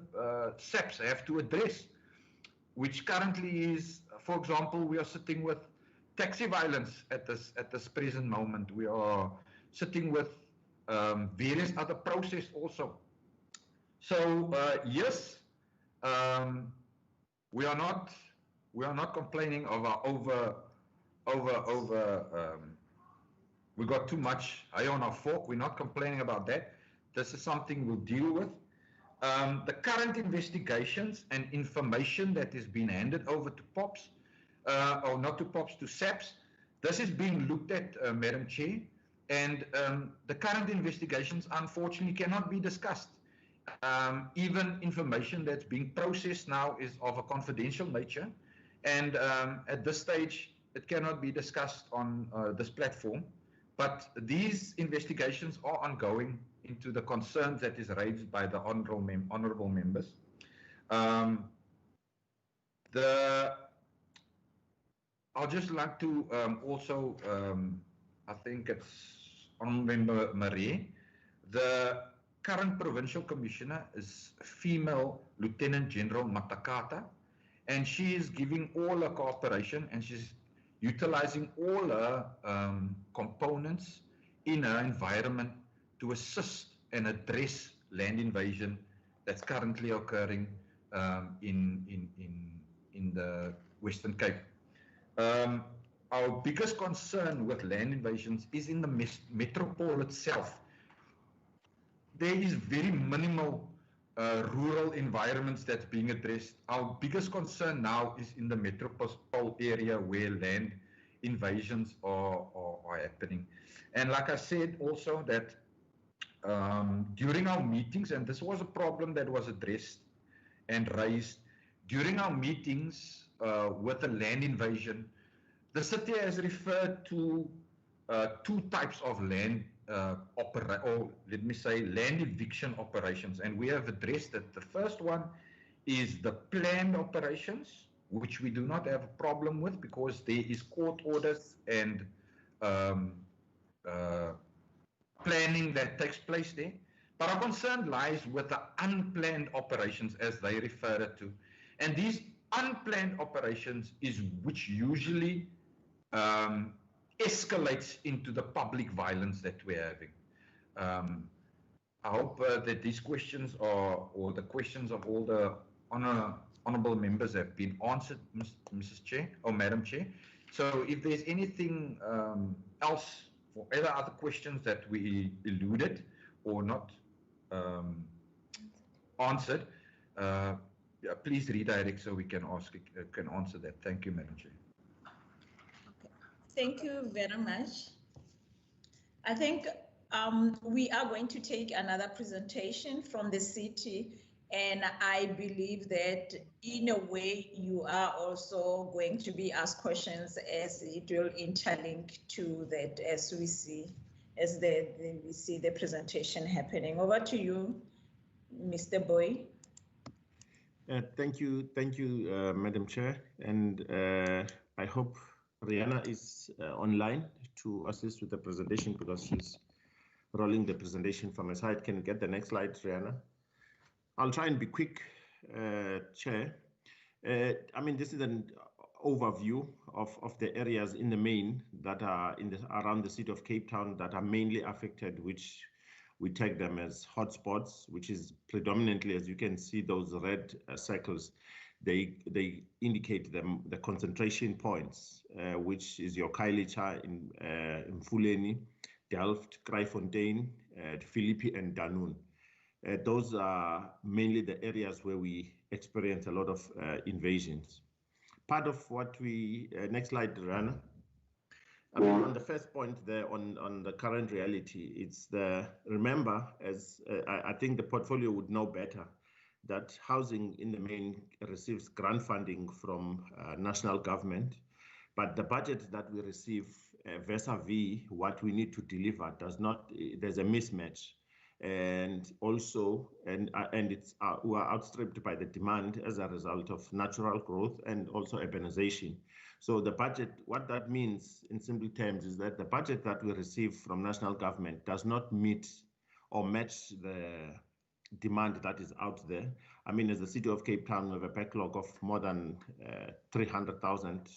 SAPs have to address, which currently is, for example, we are sitting with taxi violence at this present moment. We are sitting with various other processes also. So yes, we are not complaining of our we got too much eye on our fork. We're not complaining about that. This is something we'll deal with. The current investigations and information that is being handed over to POPs, or not to POPs, to SAPs, this is being looked at, Madam Chair, and the current investigations unfortunately cannot be discussed. Even information that's being processed now is of a confidential nature, and at this stage it cannot be discussed on this platform. But these investigations are ongoing into the concerns that is raised by the honourable members. I'll just like to also, I think it's Honourable Member Marie, the current Provincial Commissioner is female Lieutenant General Matakata, and she is giving all her cooperation, and she's utilizing all her components in her environment to assist and address land invasion that's currently occurring in the Western Cape. Our biggest concern with land invasions is in the metropole itself. There is very minimal rural environments that's being addressed. Our biggest concern now is in the metropole area where land invasions are happening. And like I said also that during our meetings, and this was a problem that was addressed and raised during our meetings with the land invasion, the city has referred to 2 types of land land eviction operations, and we have addressed it. The first one is the planned operations, which we do not have a problem with because there is court orders and planning that takes place there. But our concern lies with the unplanned operations, as they refer it to. And these unplanned operations is which usually escalates into the public violence that we're having. I hope that these questions or the questions of all the honourable members have been answered, Mrs. Chair or Madam Chair. So if there's anything else or other questions that we eluded or not answered, please redirect so we can answer that. Thank you, Madam Chair. Thank you very much. I think we are going to take another presentation from the city, and I believe that in a way you are also going to be asked questions as it will interlink to that as we see the presentation happening. Over to you, Mr. Boy. Thank you, Madam Chair, and I hope Rihanna is online to assist with the presentation because she's rolling the presentation from her side. Can you get the next slide, Rihanna? I'll try and be quick, Chair. I mean, this is an overview of the areas in the main that are around the city of Cape Town that are mainly affected, which we tag them as hotspots, which is predominantly, as you can see, those red circles. They indicate the concentration points, which is your Khayelitsha in Mfuleni, Delft, Kraaifontein, Philippi, and Danun. Those are mainly the areas where we experience a lot of invasions. Part of what we, next slide, Rana. I mean, on the first point there on the current reality, it's remember, as I think the portfolio would know better, that housing in the main receives grant funding from national government, but the budget that we receive vis-a-vis what we need to deliver does not, there's a mismatch. And also, we are outstripped by the demand as a result of natural growth and also urbanization. So the budget, what that means in simple terms is that the budget that we receive from national government does not meet or match the demand that is out there. I mean, as the city of Cape Town, we have a backlog of more than 300,000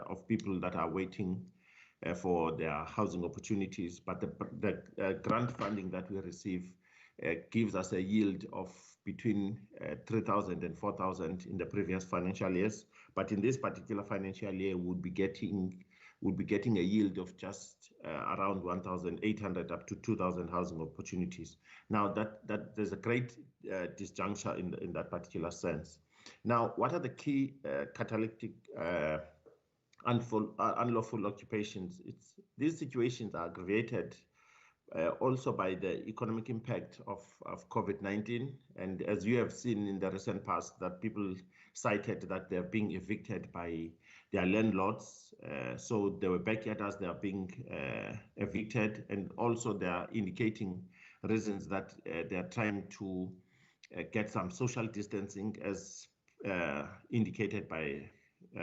of people that are waiting for their housing opportunities, but the grant funding that we receive gives us a yield of between 3,000 and 4,000 in the previous financial years. But in this particular financial year, we'll be getting a yield of just around 1,800 up to 2,000 housing opportunities. Now that there's a great disjuncture in that particular sense. Now, what are the key catalytic unlawful occupations? These situations are aggravated also by the economic impact of COVID-19. And as you have seen in the recent past, that people cited that they're being evicted by their landlords. So there were backyarders, they are being evicted, and also they are indicating reasons that they are trying to get some social distancing as indicated by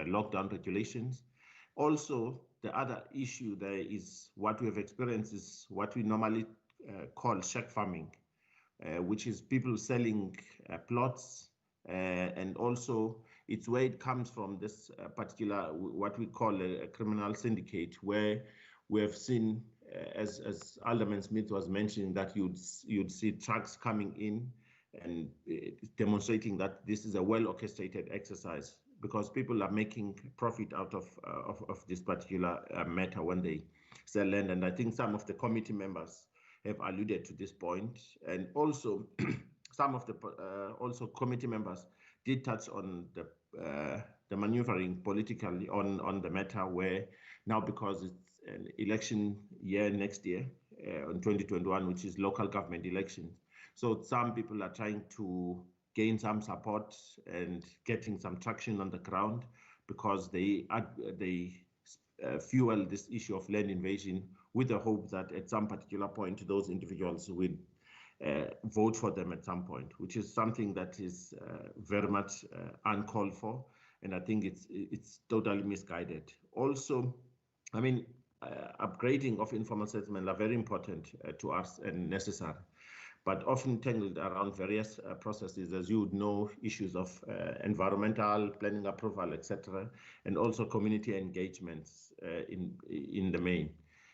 lockdown regulations. Also, the other issue there is what we have experienced is what we normally call shack farming, which is people selling plots, and also it's where it comes from, this particular, what we call a criminal syndicate, where we have seen, as Alderman Smith was mentioning, that you'd see trucks coming in and demonstrating that this is a well-orchestrated exercise, because people are making profit out of this particular matter when they sell land. And I think some of the committee members have alluded to this point. And also, some of the also committee members did touch on the maneuvering politically on the matter, where now, because it's an election year next year, in 2021, which is local government elections, so some people are trying to gain some support and getting some traction on the ground, because they fuel this issue of land invasion with the hope that at some particular point those individuals will vote for them at some point, which is something that is very much uncalled for, and I think it's totally misguided. Also, I mean, upgrading of informal settlement are very important to us and necessary, but often tangled around various processes, as you would know, issues of environmental planning approval, etc., and also community engagements in the main.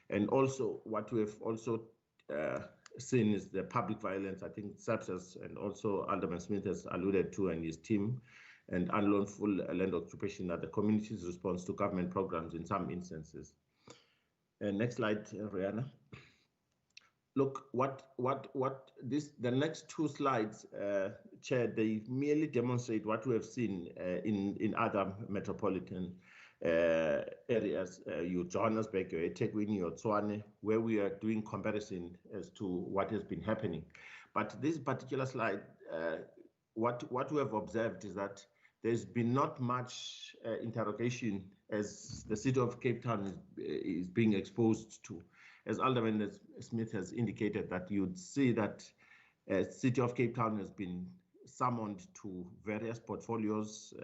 And also what we've also seen is the public violence. I think SAPSAS and also Alderman Smith has alluded to, and his team, and unlawful land occupation are the community's response to government programs in some instances. Next slide, Rihanna. Look, the next two slides, Chair, they merely demonstrate what we have seen in other metropolitan areas, your Johannesburg, your eThekwini, your Tshwane, where we are doing comparison as to what has been happening. But this particular slide, what we have observed is that there's been not much interrogation as the city of Cape Town is being exposed to. As Alderman Smith has indicated, that you'd see that city of Cape Town has been summoned to various portfolios,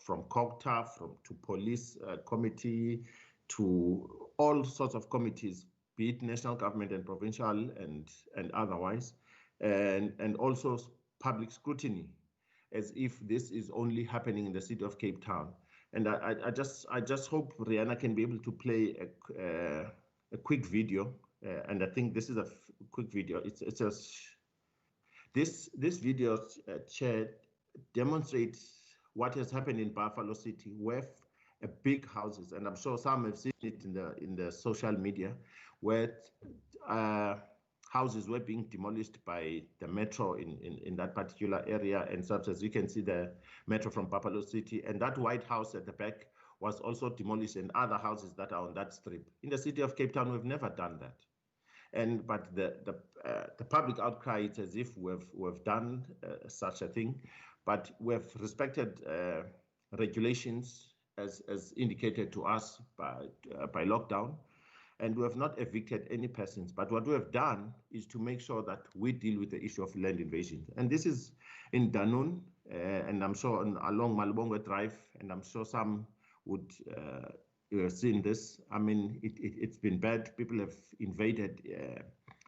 from COGTA, to police committee, to all sorts of committees, be it national government and provincial and otherwise, and also public scrutiny. as if this is only happening in the city of Cape Town. And I just hope Rihanna can be able to play a quick video, and I think this is a quick video. It's just this video, Chair, demonstrates what has happened in Buffalo City, where big houses, and I'm sure some have seen it in the social media, where houses were being demolished by the metro in that particular area, and such as you can see the metro from Buffalo City, and that White House at the back was also demolished, and other houses that are on that strip. In the city of Cape Town, we've never done that. But the public outcry, it's as if we've done such a thing, but we've respected regulations as indicated to us by lockdown, and we have not evicted any persons. But what we have done is to make sure that we deal with the issue of land invasion. And this is in Danone, and I'm sure along Malbongo Drive, and I'm sure some would have seen this. I mean, it's been bad. People have invaded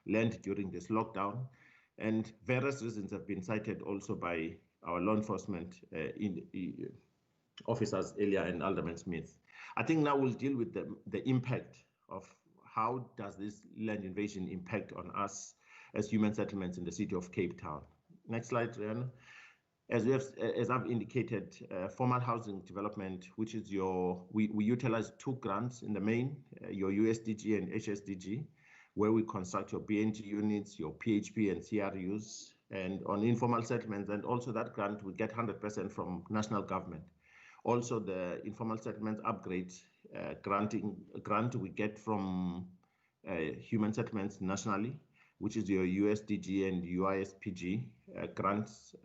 land during this lockdown, and various reasons have been cited also by our law enforcement officers earlier and Alderman Smith. I think now we'll deal with the impact of how does this land invasion impact on us as human settlements in the city of Cape Town. Next slide, Rihanna. As I've indicated, formal housing development, which is we utilize two grants in the main, your USDG and HSDG, where we construct your BNG units, your PHP and CRUs, and on informal settlements, and also that grant we get 100% from national government. Also, the informal settlements upgrade grant we get from human settlements nationally, which is your USDG and UISPG grants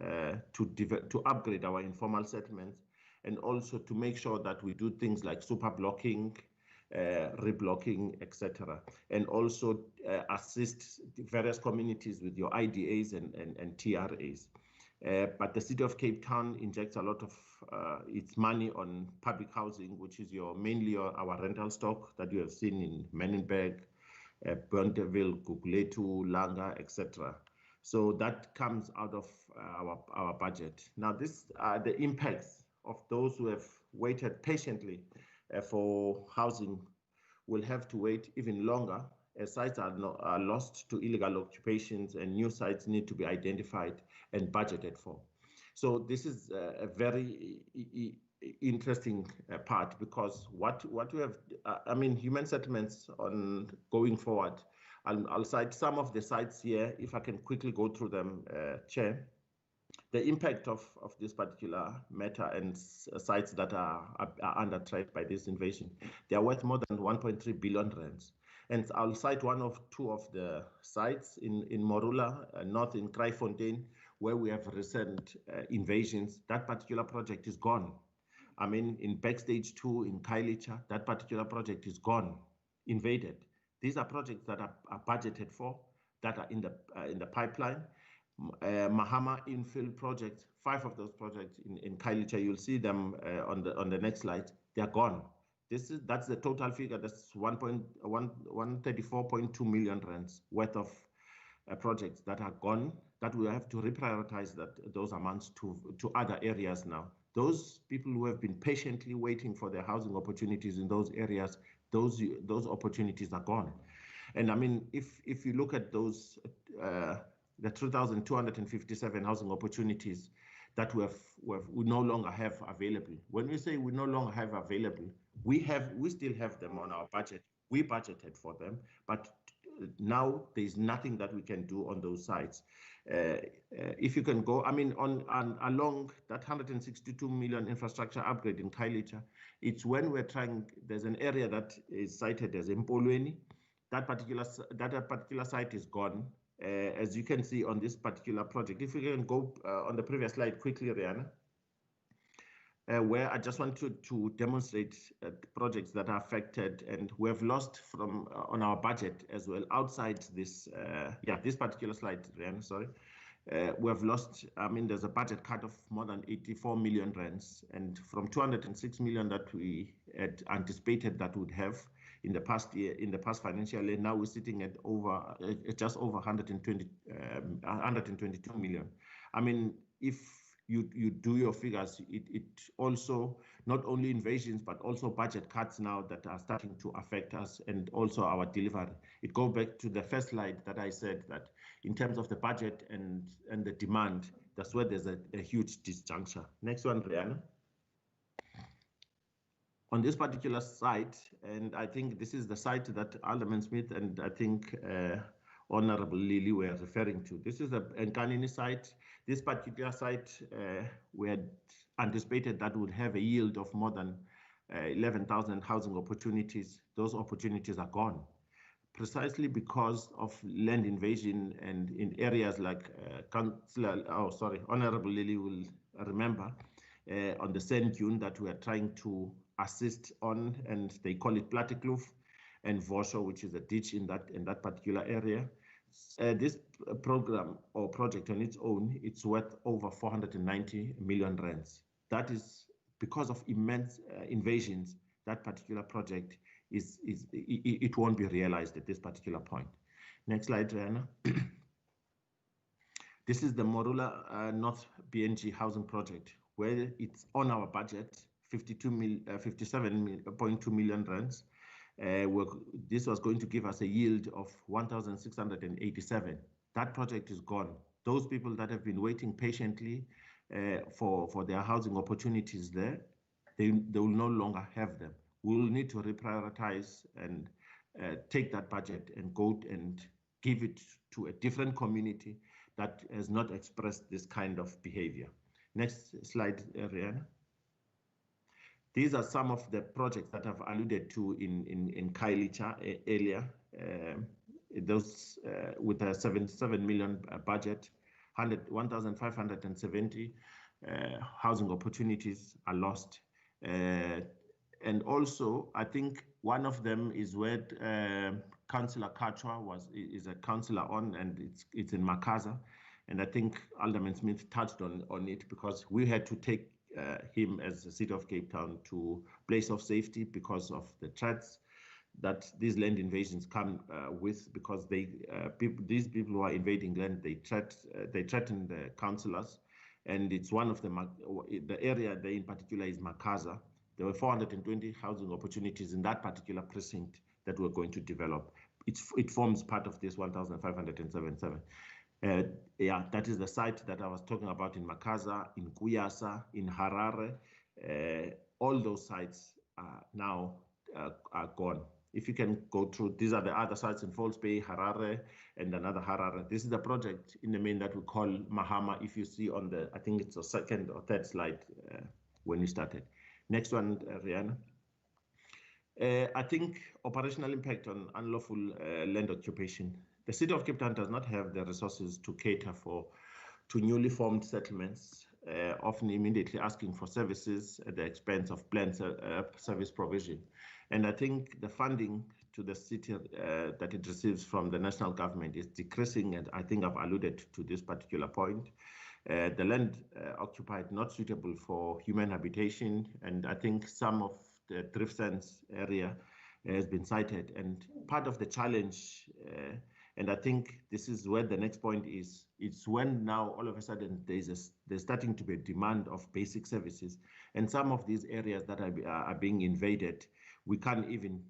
to upgrade our informal settlements, and also to make sure that we do things like super blocking, reblocking, etc., and also assist various communities with your IDAs and TRAs. But the city of Cape Town injects a lot of its money on public housing, which is mainly our rental stock that you have seen in Menenberg, Burnterville, Guguletu, Langa, etc. So that comes out of our budget. Now, this are the impacts of those who have waited patiently for housing will have to wait even longer, as sites are lost to illegal occupations, and new sites need to be identified and budgeted for. So this is a very interesting part, because what we have, I mean, human settlements on going forward. I'll cite some of the sites here, if I can quickly go through them, Chair. The impact of this particular matter and sites that are under threat by this invasion, they are worth more than 1.3 billion rands. And I'll cite one of two of the sites in Morula, north in Kraaifontein, where we have recent invasions. That particular project is gone. I mean, in Backstage 2 in Kailicha, that particular project is gone, invaded. These are projects that are budgeted for, that are in the pipeline. Mahama infill projects, 5 of those projects in Kailicha, you'll see them on the next slide. They are gone. That's the total figure. That's 134.2 million rands worth of projects that are gone, that we have to reprioritize those amounts to other areas now. Those people who have been patiently waiting for their housing opportunities in those areas, those opportunities are gone. And I mean, if you look at those, the 3,257 housing opportunities that we no longer have available. When we say we no longer have available, we still have them on our budget. We budgeted for them, but now there's nothing that we can do on those sites. If you can go, I mean, along that 162 million infrastructure upgrade in Kailicha, it's when we're trying. There's an area that is cited as Empolweni. That particular site is gone. As you can see on this particular project. If we can go on the previous slide quickly, Rihanna, where I just want to demonstrate projects that are affected and we have lost from on our budget as well outside this, this particular slide, Rihanna, sorry. We have lost, I mean, there's a budget cut of more than 84 million rands, and from 206 million that we had anticipated that would have in the past year, in the past financial year, now we're sitting at just over 122 million. I mean, if you do your figures, it also not only invasions but also budget cuts now that are starting to affect us and also our delivery. It goes back to the first slide that I said that in terms of the budget and the demand, that's where there's a huge disjuncture. Next one, Rihanna. On this particular site, and I think this is the site that Alderman Smith and I think Honorable Lily were referring to. This is the Nkanini site. This particular site, we had anticipated that would have a yield of more than 11,000 housing opportunities. Those opportunities are gone, precisely because of land invasion, and in areas like Honorable Lily will remember on the sand dune that we are trying to assist on, and they call it Plattekloof and Vosho, which is a ditch in that particular area. This program or project on its own, it's worth over 490 million rands. That is because of immense invasions. That particular project it won't be realized at this particular point. Next slide, Rihanna. This is the Morula North BNG housing project, where it's on our budget, 57.2 million rands. This was going to give us a yield of 1,687. That project is gone. Those people that have been waiting patiently for their housing opportunities there, they will no longer have them. We will need to reprioritize and take that budget and go and give it to a different community that has not expressed this kind of behavior. Next slide, Rihanna. These are some of the projects that I've alluded to in Kailicha earlier. Those with a 77 million budget, 1,570 housing opportunities are lost. And also, I think one of them is where Councillor Kachwa is a councillor on, and it's in Makaza. And I think Alderman Smith touched on it, because we had to take him as the City of Cape Town to place of safety because of the threats that these land invasions come with, because these people who are invading land, they threaten the councillors, and it's one of the area there in particular is Makaza. There were 420 housing opportunities in that particular precinct that we're going to develop. It forms part of this 1,577. Yeah, that is the site that I was talking about in Makaza, in Kuyasa, in Harare. All those sites now are gone. If you can go through, these are the other sites in False Bay, Harare, and another Harare. This is the project in the main that we call Mahama. If you see on the, I think it's the second or third slide when you started. Next one, Rihanna. I think operational impact on unlawful land occupation. The City of Cape Town does not have the resources to cater to newly formed settlements, often immediately asking for services at the expense of planned service provision. And I think the funding to the city that it receives from the national government is decreasing, and I think I've alluded to this particular point. The land occupied not suitable for human habitation, and I think some of the drift sands area has been cited. And part of the challenge, and I think this is where the next point is, it's when now all of a sudden there's starting to be a demand of basic services, and some of these areas that are being invaded, we can't even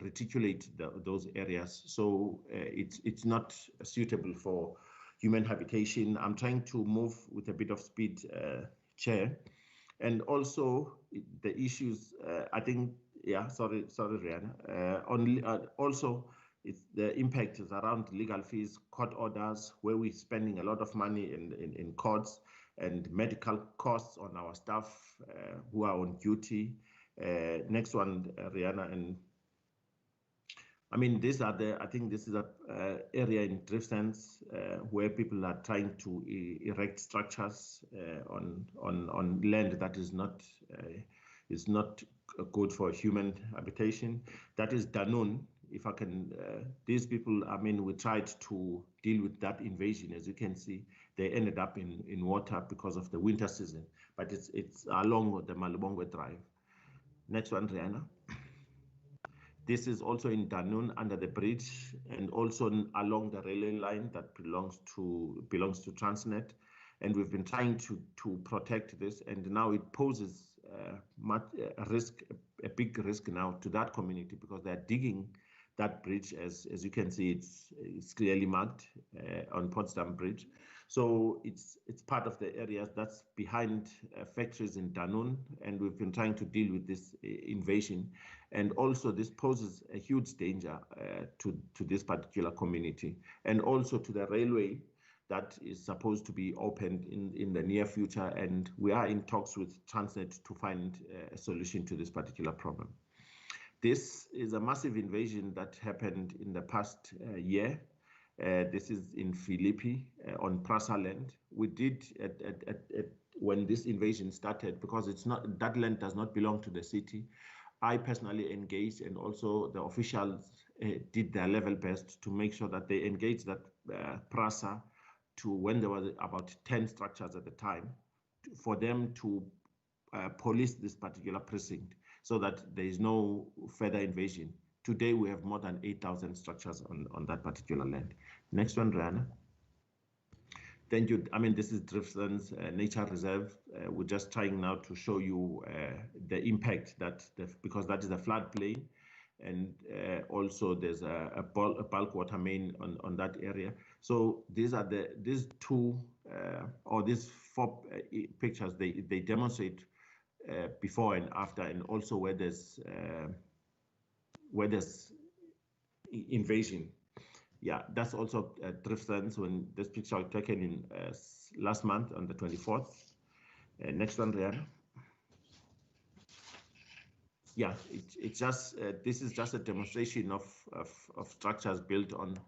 reticulate those areas. So it's not suitable for human habitation. I'm trying to move with a bit of speed, Chair. And also the issues, I think, yeah, sorry, Rihanna. Also, the impact is around legal fees, court orders, where we're spending a lot of money in courts, and medical costs on our staff who are on duty. Next one, Rihanna, and I mean, I think this is a area in drift sands where people are trying to erect structures on land that is not good for human habitation. That is Danone. If I can, these people, I mean, we tried to deal with that invasion. As you can see, they ended up in water because of the winter season, but it's along the Malibongwe Drive. Next one, Rihanna. This is also in Danone under the bridge, and also along the railway line that belongs to Transnet. and we've been trying to protect this, and now it poses a risk, a big risk now to that community, because they're digging that bridge. As you can see, it's clearly marked on Potsdam Bridge. So it's part of the areas that's behind factories in Danone, and we've been trying to deal with this invasion. And also this poses a huge danger to this particular community, and also to the railway that is supposed to be opened in the near future. And we are in talks with Transnet to find a solution to this particular problem. This is a massive invasion that happened in the past year. This is in Philippi on Prasa land. We did when this invasion started, because it's not, that land does not belong to the city. I personally engaged, and also the officials did their level best to make sure that they engaged that Prasa, to when there was about 10 structures at the time, for them to police this particular precinct so that there is no further invasion. Today we have more than 8,000 structures on that particular land. Next one, Rihanna. Thank you. I mean, this is Driftson's Nature Reserve. We're just trying now to show you the impact that, because that is a floodplain, and also there's a bulk water main on that area. So these are these two or these four pictures. They demonstrate before and after, and also where there's invasion. Yeah, that's also Driftsons, when this picture was taken in last month on the 24th. Next one, Rihanna. Yeah, it's just this is just a demonstration of structures built on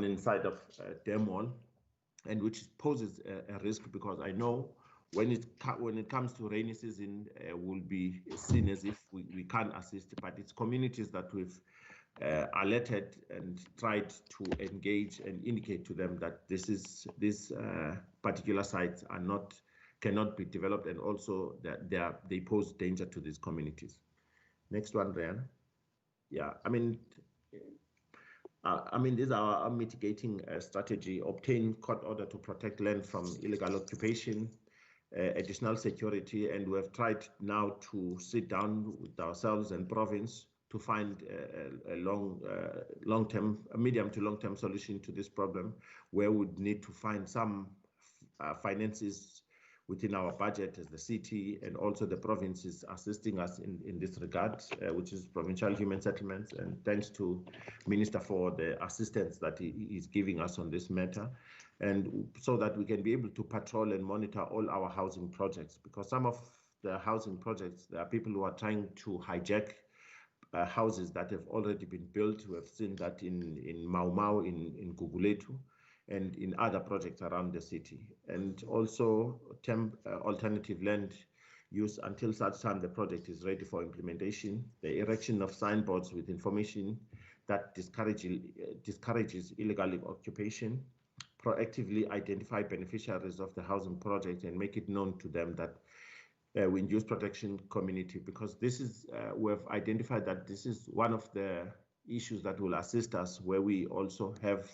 inside of dam wall, and which poses a risk, because I know when it comes to rainy season, will be seen as if we can't assist, but it's communities that we've alerted and tried to engage and indicate to them that these particular sites cannot be developed, and also that they pose danger to these communities. Next one, Ryan. Yeah, I mean, these are our mitigating strategy: obtain court order to protect land from illegal occupation, additional security, and we have tried now to sit down with ourselves and province to find a medium to long-term solution to this problem, where we need to find some finances within our budget as the city, and also the province is assisting us in this regard, which is Provincial Human Settlements, and thanks to Minister for the assistance that he is giving us on this matter, and so that we can be able to patrol and monitor all our housing projects, because some of the housing projects, there are people who are trying to hijack houses that have already been built. We have seen that in Mau Mau, in Guguletu, and in other projects around the city. And also alternative land use until such time the project is ready for implementation. The erection of signboards with information that discourages illegal occupation. Proactively identify beneficiaries of the housing project and make it known to them that we induce protection community, because this is, we have identified that this is one of the issues that will assist us, where we also have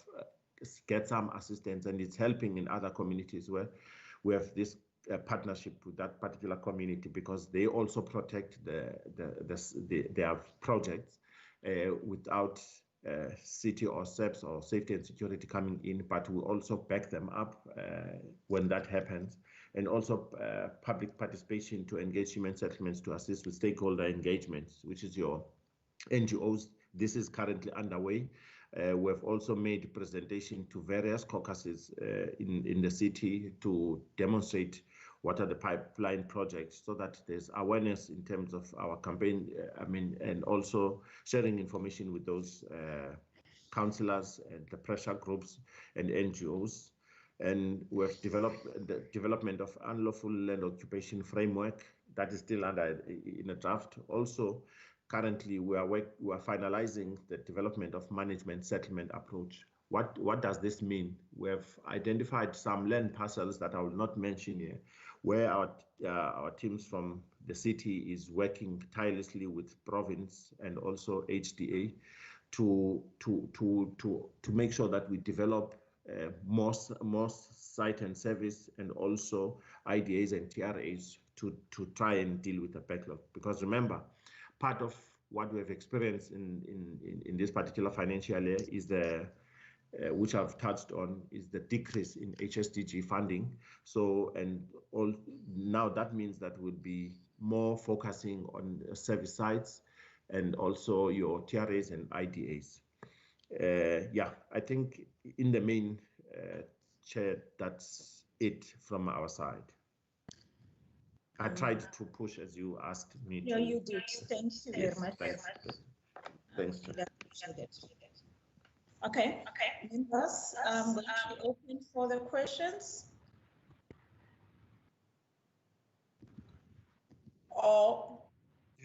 get some assistance, and it's helping in other communities where we have this partnership with that particular community, because they also protect their projects without city or SEPs or safety and security coming in, but we also back them up when that happens. And also public participation to engage human settlements to assist with stakeholder engagements, which is your NGOs. This is currently underway. We have also made presentation to various caucuses in the city to demonstrate what are the pipeline projects, so that there's awareness in terms of our campaign, and also sharing information with those councillors and the pressure groups and NGOs. And we have developed the development of unlawful land occupation framework that is still in a draft. Also, currently we are finalizing the development of management settlement approach. What does this mean? We have identified some land parcels that I will not mention here, where our teams from the city is working tirelessly with province and also HDA to make sure that we develop more site and service, and also IDAs and TRAs to try and deal with the backlog. Because remember, part of what we have experienced in this particular financial year is the which I've touched on, is the decrease in HSDG funding. So, now that means that we'll be more focusing on service sites and also your TRAs and IDAs. Yeah, I think in the main, Chair, that's it from our side. I tried to push as you asked me to. No, you did. Thank you very much. Thanks, Chair. Okay. Members, I'm going to open for the questions. Or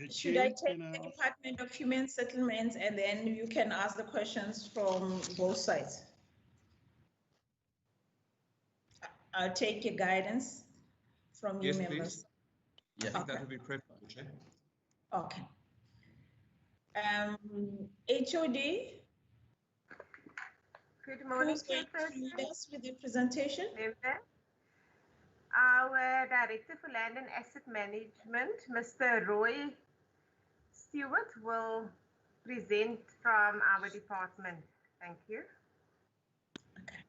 should I take the Department of Human Settlements and then you can ask the questions from both sides? I'll take your guidance from you, members. Please. Yeah, I think that would be preferable, Chair. Okay. HOD. Good morning, Who's going to lead us with the presentation? Our Director for Land and Asset Management, Mr. Roy Stewart, will present from our department. Thank you. Okay.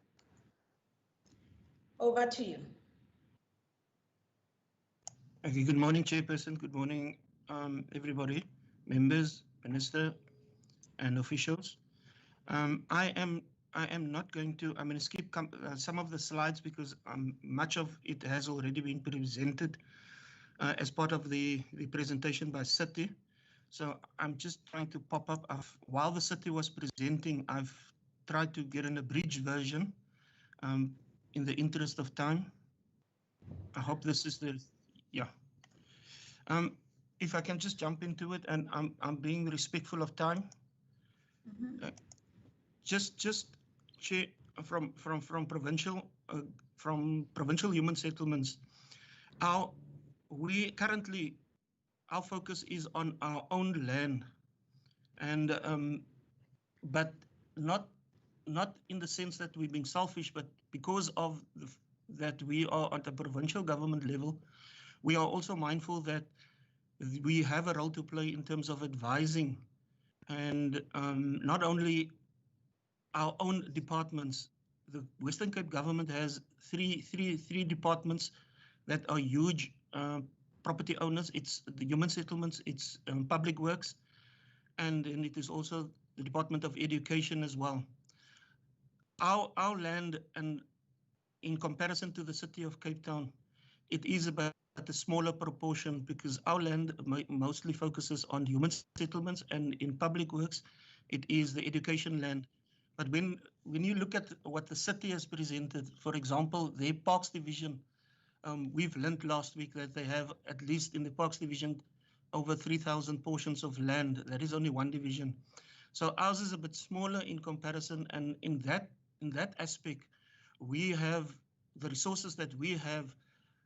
Over to you. Okay, good morning, Chairperson. Good morning, everybody, members, Minister, and officials. I am not going to, I'm going to skip some of the slides because much of it has already been presented as part of the presentation by City. So I'm just trying to pop up, while the City was presenting, I've tried to get an abridged version in the interest of time. I hope this is the, yeah. If I can just jump into it, and I'm being respectful of time. Mm-hmm. Just Chair, from provincial human settlements, we currently, our focus is on our own land, and but not in the sense that we're being selfish, but because of that we are at the provincial government level, we are also mindful that we have a role to play in terms of advising, and not only our own departments. The Western Cape government has three departments that are huge property owners. It's the human settlements, it's public works, and then it is also the Department of Education as well. Our land, and in comparison to the city of Cape Town, it is about a smaller proportion because our land mostly focuses on human settlements, and in public works, it is the education land. But when you look at what the city has presented, for example, their Parks Division, we've learned last week that they have, at least in the Parks Division, over 3,000 portions of land. That is only one division. So ours is a bit smaller in comparison, and in that aspect, we have the resources that we have,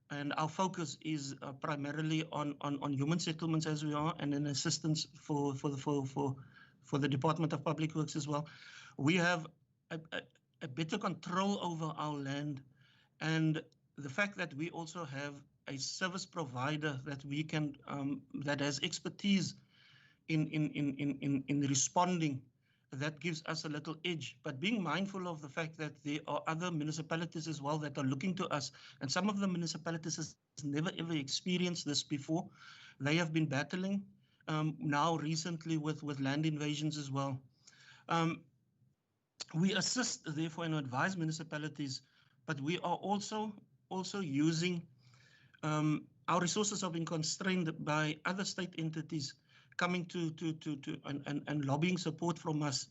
and our focus is primarily on human settlements as we are, and an assistance for the Department of Public Works as well. We have a better control over our land, and the fact that we also have a service provider that we can that has expertise in responding, that gives us a little edge. But being mindful of the fact that there are other municipalities as well that are looking to us, and some of the municipalities has never ever experienced this before. They have been battling now recently with land invasions as well. We assist, therefore, and advise municipalities, but we are also using our resources are being constrained by other state entities coming to and lobbying support from us.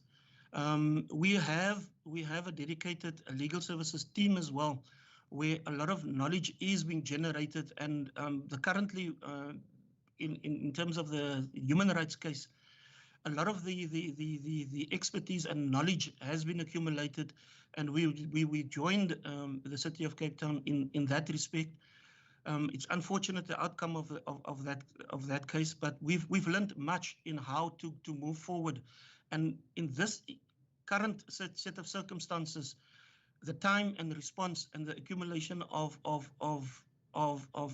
We have a dedicated legal services team as well, where a lot of knowledge is being generated, and currently in terms of the human rights case, a lot of the expertise and knowledge has been accumulated, and we joined the city of Cape Town in that respect. It's unfortunate the outcome of that case, but we've learned much in how to move forward, and in this current set of circumstances, the time and response and the accumulation of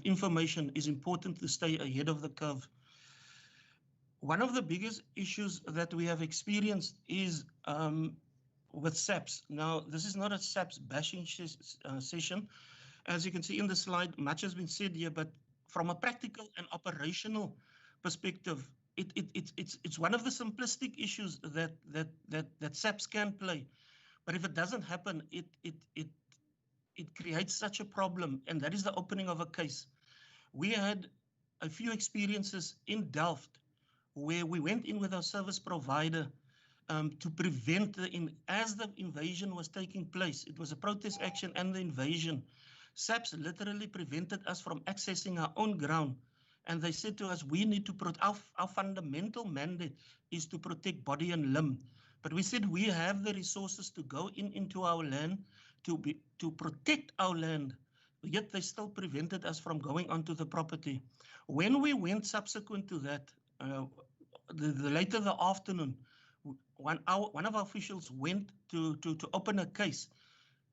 information is important to stay ahead of the curve. One of the biggest issues that we have experienced is with SAPS. Now, this is not a SAPS bashing session. As you can see in the slide, much has been said here, but from a practical and operational perspective, it's one of the simplistic issues that SAPS can play. But if it doesn't happen, it creates such a problem, and that is the opening of a case. We had a few experiences in Delft where we went in with our service provider to prevent as the invasion was taking place. It was a protest action and the invasion. SAPS literally prevented us from accessing our own ground. And they said to us, we need to our fundamental mandate is to protect body and limb. But we said we have the resources to go into our land to protect our land. Yet they still prevented us from going onto the property. When we went subsequent to that, later the afternoon, one of our officials went to open a case.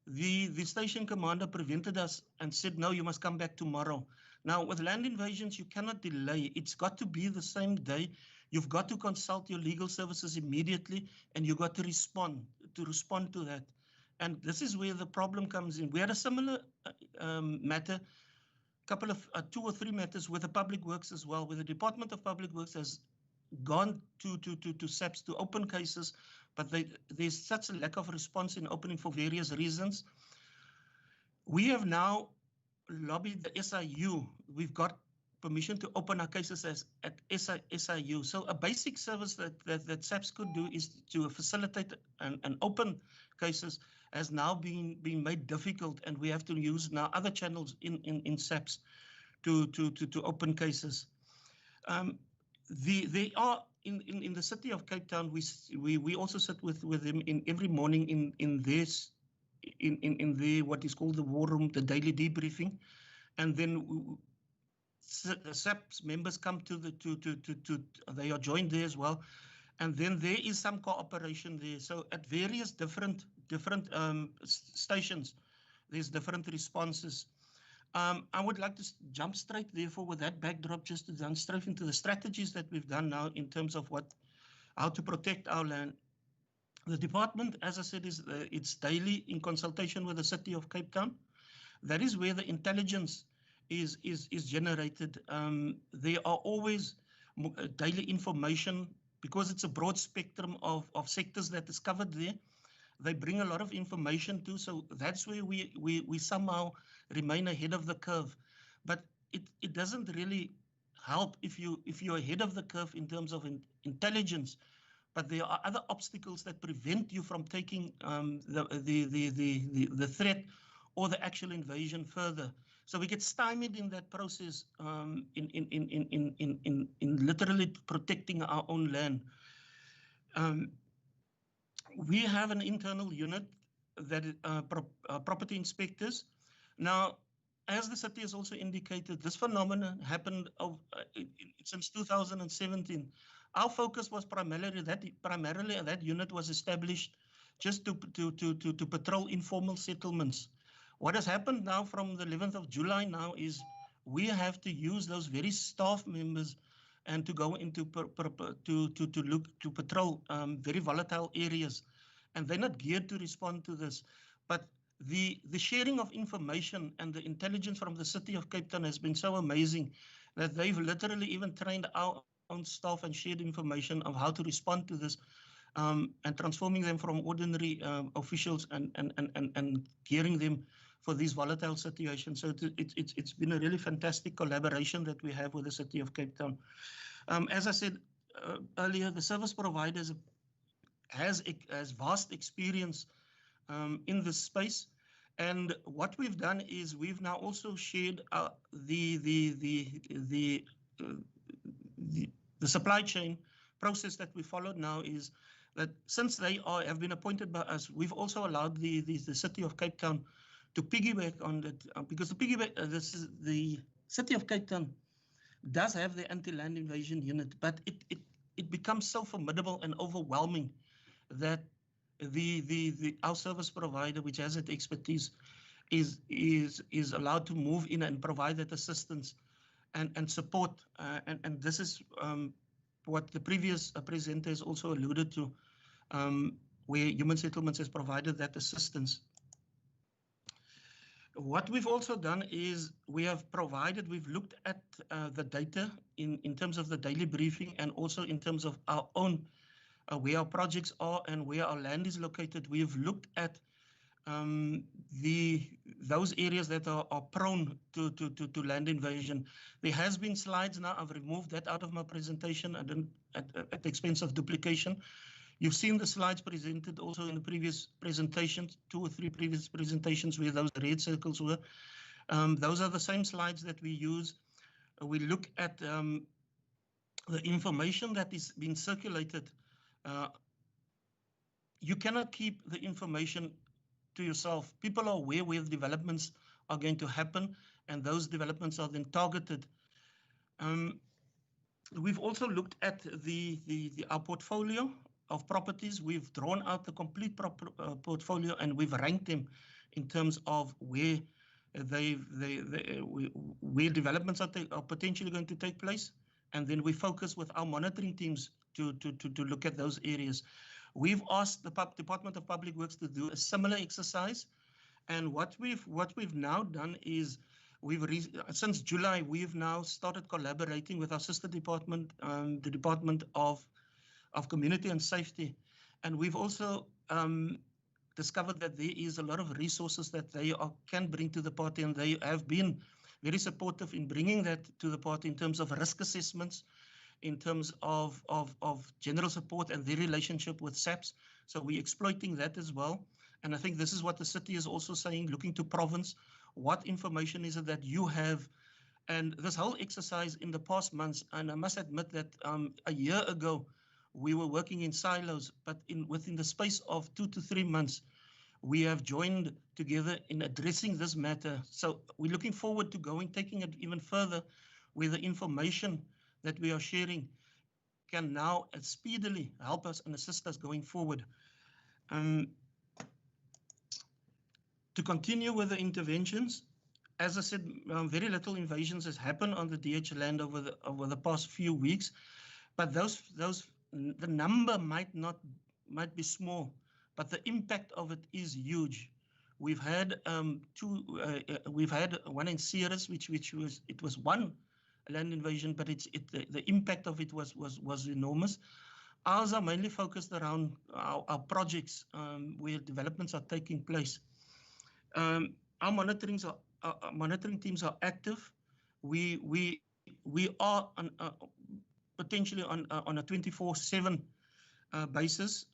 The station commander prevented us and said, no, you must come back tomorrow. Now, with land invasions, you cannot delay. It's got to be the same day. You've got to consult your legal services immediately, and you've got to respond to that. And this is where the problem comes in. We had a similar matter, couple of 2 or 3 matters with the Public Works as well, where the Department of Public Works has gone to SAPS to open cases, but there's such a lack of response in opening for various reasons. We have now lobbied the SIU. We've got permission to open our cases at SIU. So a basic service that SAPS could do is to facilitate and open cases has now been made difficult, and we have to use now other channels in SAPS to open cases. They are in the city of Cape Town. We also sit with them in every morning in the what is called the war room, the daily debriefing, and then the SAPS members come they are joined there as well, and then there is some cooperation there. So at various different stations, there's different responses. I would like to jump straight, therefore, with that backdrop, just to jump straight into the strategies that we've done now in terms of how to protect our land. The department, as I said, it's daily in consultation with the city of Cape Town. That is where the intelligence is generated. There are always daily information, because it's a broad spectrum of sectors that is covered there. They bring a lot of information too, so that's where we somehow remain ahead of the curve. But it doesn't really help if you're ahead of the curve in terms of intelligence, but there are other obstacles that prevent you from taking the threat or the actual invasion further. So we get stymied in that process, in literally protecting our own land. We have an internal unit that property inspectors. Now, as the city has also indicated, this phenomenon happened since 2017. Our focus was primarily that unit was established just to patrol informal settlements. What has happened now from the 11th of July now is we have to use those very staff members and to go into to patrol very volatile areas, and they're not geared to respond to this. But the sharing of information and the intelligence from the city of Cape Town has been so amazing that they've literally even trained our own staff and shared information of how to respond to this, and transforming them from ordinary officials and gearing them for these volatile situations. So it's been a really fantastic collaboration that we have with the city of Cape Town. As I said earlier, the service providers has vast experience in this space, and what we've done is we've now also shared the supply chain process that we followed now is that since they have been appointed by us, we've also allowed the city of Cape Town to piggyback on that, because the city of Cape Town does have the anti-land invasion unit, but it becomes so formidable and overwhelming that our service provider, which has that expertise, is allowed to move in and provide that assistance and support. And this is what the previous presenter has also alluded to, where Human Settlements has provided that assistance. What we've also done is we've looked at the data in terms of the daily briefing and also in terms of our own, where our projects are and where our land is located. We've looked at those areas that are prone to land invasion. There has been slides now. I've removed that out of my presentation at the expense of duplication. You've seen the slides presented also in the previous presentations, 2 or 3 previous presentations where those red circles were. Those are the same slides that we use. We look at the information that is being circulated. You cannot keep the information to yourself. People are aware where developments are going to happen, and those developments are then targeted. We've also looked at our portfolio of properties. We've drawn out the complete portfolio and we've ranked them in terms of where where developments are potentially going to take place, and then we focus with our monitoring teams to look at those areas. We've asked the Department of Public Works to do a similar exercise, and what we've now done is since July we've now started collaborating with our sister department, the Department of Community and Safety, and we've also discovered that there is a lot of resources that they can bring to the party, and they have been very supportive in bringing that to the party in terms of risk assessments, in terms of general support and their relationship with SAPS. So we're exploiting that as well. And I think this is what the city is also saying, looking to province, what information is it that you have? And this whole exercise in the past months, and I must admit that a year ago, we were working in silos, but within the space of 2 to 3 months, we have joined together in addressing this matter. So we're looking forward to taking it even further, where the information that we are sharing can now speedily help us and assist us going forward. To continue with the interventions, as I said, very little invasions has happened on the DH land over the past few weeks, but the number might be small, but the impact of it is huge. We've had one in Ceres, which was one land invasion, but the impact of it was enormous. Ours are mainly focused around our projects where developments are taking place. Our monitoring teams are active. We are potentially on a 24/7 basis.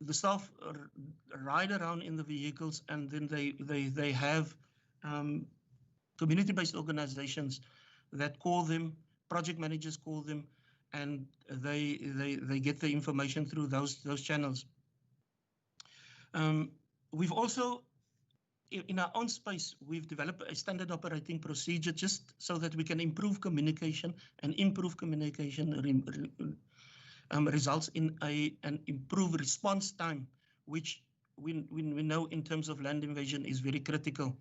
The staff ride around in the vehicles, and then they have community-based organizations that call them, project managers call them, and they get the information through those channels. We've also, in our own space, we've developed a standard operating procedure just so that we can improve communication, and improve communication results in an improved response time, which we know in terms of land invasion is very critical.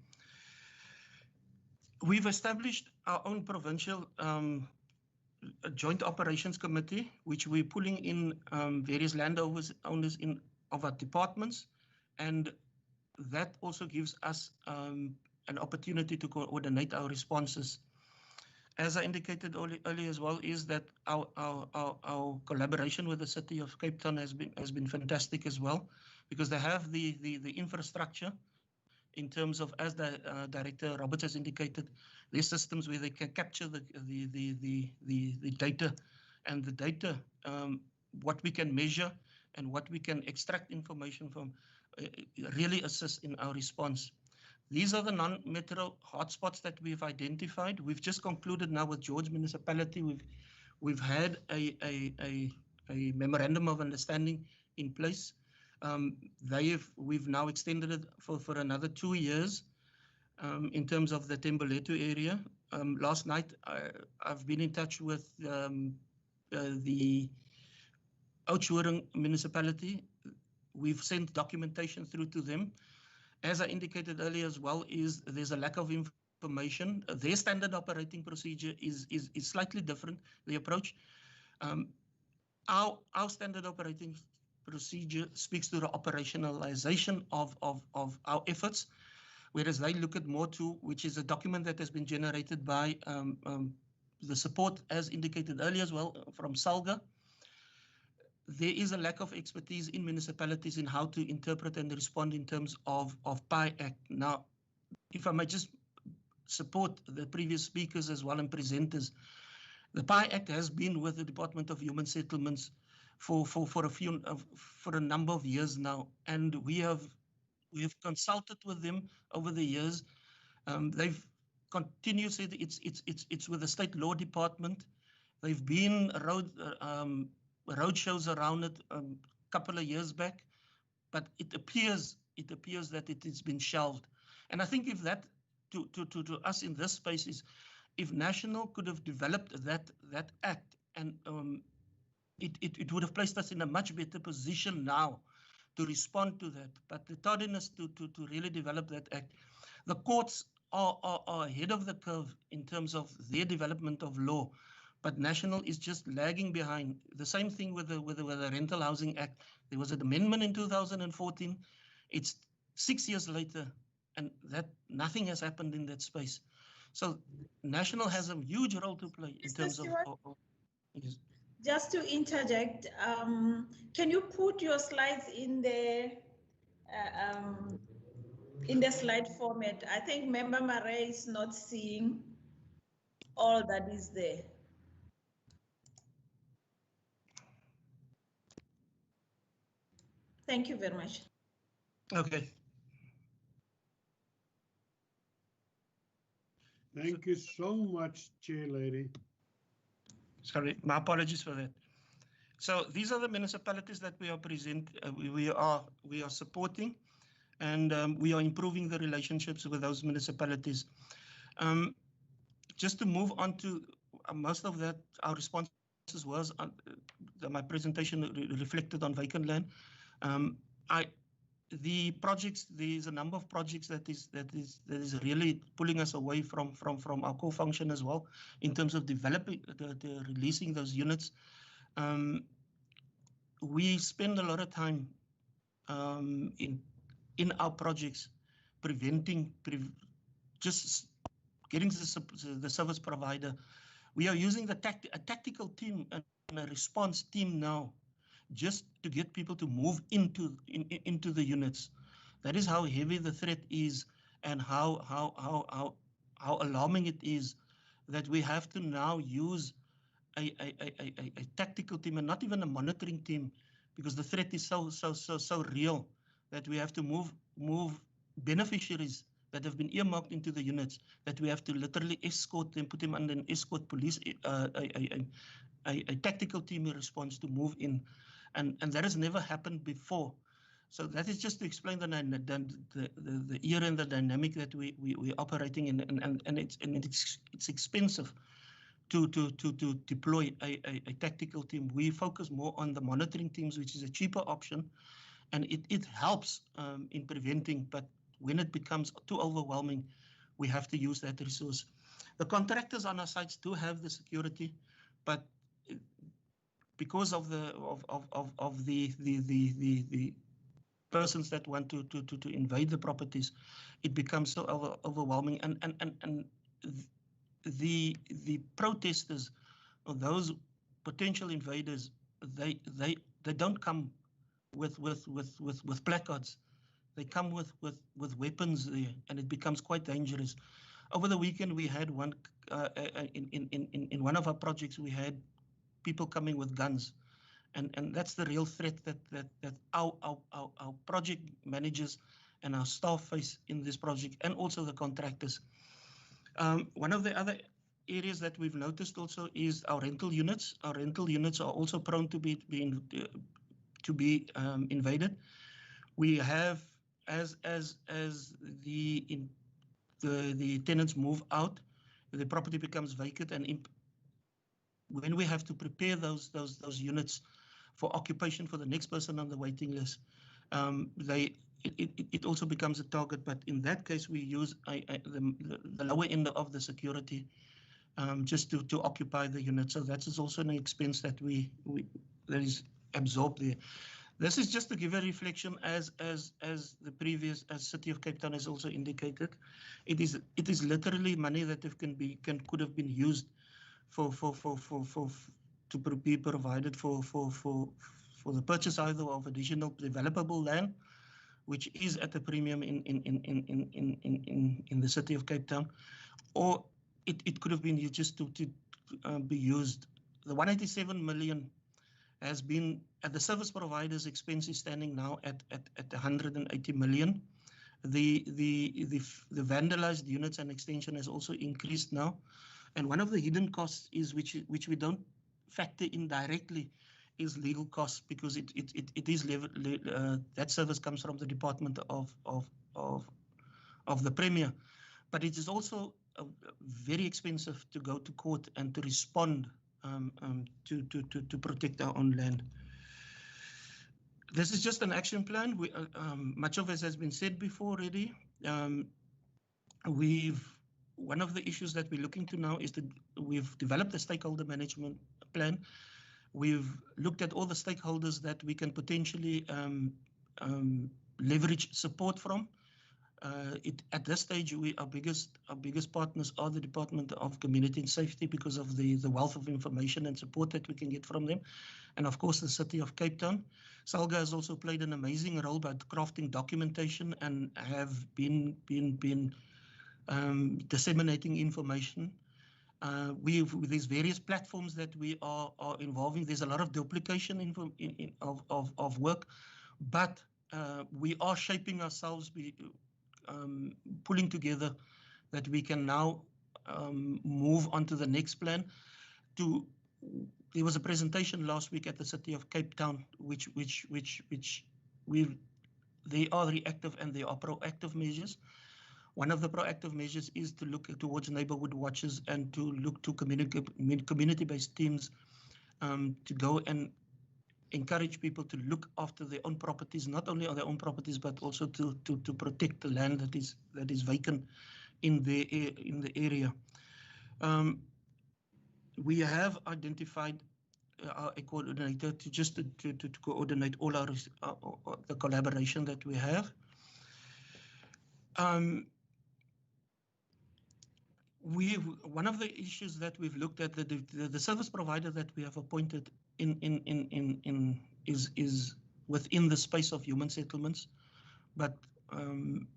We've established our own provincial joint operations committee, which we're pulling in various landowners of our departments, and that also gives us an opportunity to coordinate our responses. As I indicated earlier as well, is that our collaboration with the City of Cape Town has been fantastic as well, because they have the infrastructure in terms of, as the Director Roberts has indicated, their systems where they can capture the data, and the data, what we can measure and what we can extract information from, really assist in our response. These are the non-metro hotspots that we've identified. We've just concluded now with George Municipality. We've had a memorandum of understanding in place. We've now extended it for another 2 years in terms of the Temboletu area. Last night, I've been in touch with the Oudtshoorn municipality, we've sent documentation through to them. As I indicated earlier as well, there's a lack of information. Their standard operating procedure is slightly different, the approach. Our standard operating procedure speaks to the operationalization of our efforts, whereas they look at more to, which is a document that has been generated by the support, as indicated earlier as well, from SALGA. There is a lack of expertise in municipalities in how to interpret and respond in terms of PI Act. Now, if I may just support the previous speakers as well and presenters, the PI Act has been with the Department of Human Settlements for a number of years now, and we have consulted with them over the years. They've continuously, it's with the State Law Department. They've been road shows around it a couple of years back, but it appears that it has been shelved. And I think if that to us in this space is, if National could have developed that act, and it would have placed us in a much better position now to respond to that. But the tardiness to really develop that act, the courts are ahead of the curve in terms of their development of law, but National is just lagging behind. The same thing with the Rental Housing Act. There was an amendment in 2014. It's 6 years later, and that nothing has happened in that space. So National has a huge role to play in terms of yes. Just to interject, can you put your slides in the slide format? I think Member Murray is not seeing all that is there. Thank you very much. Okay. Thank you so much, Chair Lady. Sorry, my apologies for that. So these are the municipalities that we are we are supporting, and we are improving the relationships with those municipalities. Just to move on to most of that, our responses was my presentation reflected on vacant land. The projects, there's a number of projects that is really pulling us away from our core function as well in terms of developing the releasing those units. We spend a lot of time in our projects preventing, just getting the service provider. We are using a tactical team and a response team now, just to get people to move into the units. That is how heavy the threat is, and how alarming it is that we have to now use a tactical team and not even a monitoring team, because the threat is so real that we have to move beneficiaries that have been earmarked into the units, that we have to literally escort them, put them under an escort police, a tactical team in response to move in. And that has never happened before. So that is just to explain the era and the dynamic that we're operating in, and it's expensive to deploy a tactical team. We focus more on the monitoring teams, which is a cheaper option, and it helps in preventing. But when it becomes too overwhelming, we have to use that resource. The contractors on our sites do have the security, but because of the persons that want to invade the properties, it becomes so overwhelming, and the protesters or those potential invaders, they don't come with placards. They come with weapons there, and it becomes quite dangerous. Over the weekend, we had one in one of our projects. We had people coming with guns, and that's the real threat that our project managers and our staff face in this project, and also the contractors. One of the other areas that we've noticed also is our rental units. Our rental units are also prone to be invaded. We have, as the tenants move out, the property becomes vacant, and when we have to prepare those units for occupation for the next person on the waiting list, it also becomes a target. But in that case, we use the lower end of the security just to occupy the unit. So that is also an expense that that is absorbed there. This is just to give a reflection, as City of Cape Town has also indicated. It is literally money that could have been used to be provided for the purchase either of additional developable land, which is at a premium in the City of Cape Town, or it could have been used just to be used. The 187 million has been at the service provider's expense is standing now at 180 million. The vandalized units and extension has also increased now, and one of the hidden costs is which we don't factor in directly is legal costs, because it is that service comes from the Department of the Premier, but it is also very expensive to go to court and to respond to protect our own land. This is just an action plan. Much of it has been said before already. One of the issues that we're looking to now is that we've developed a stakeholder management plan. We've looked at all the stakeholders that we can potentially leverage support from. At this stage, our biggest partners are the Department of Community and Safety, because of the wealth of information and support that we can get from them, and of course the City of Cape Town. Salga has also played an amazing role by crafting documentation and have been disseminating information. With these various platforms that we are involving, there's a lot of duplication of work, but we are shaping ourselves, pulling together, that we can now move on to the next plan. There was a presentation last week at the City of Cape Town, they are reactive and they are proactive measures. One of the proactive measures is to look towards neighborhood watches and to look to community-based teams to go and encourage people to look after their own properties, not only on their own properties, but also to protect the land that is vacant in the area. We have identified a coordinator to coordinate all the collaboration that we have. One of the issues that we've looked at, the service provider that we have appointed is within the space of human settlements, but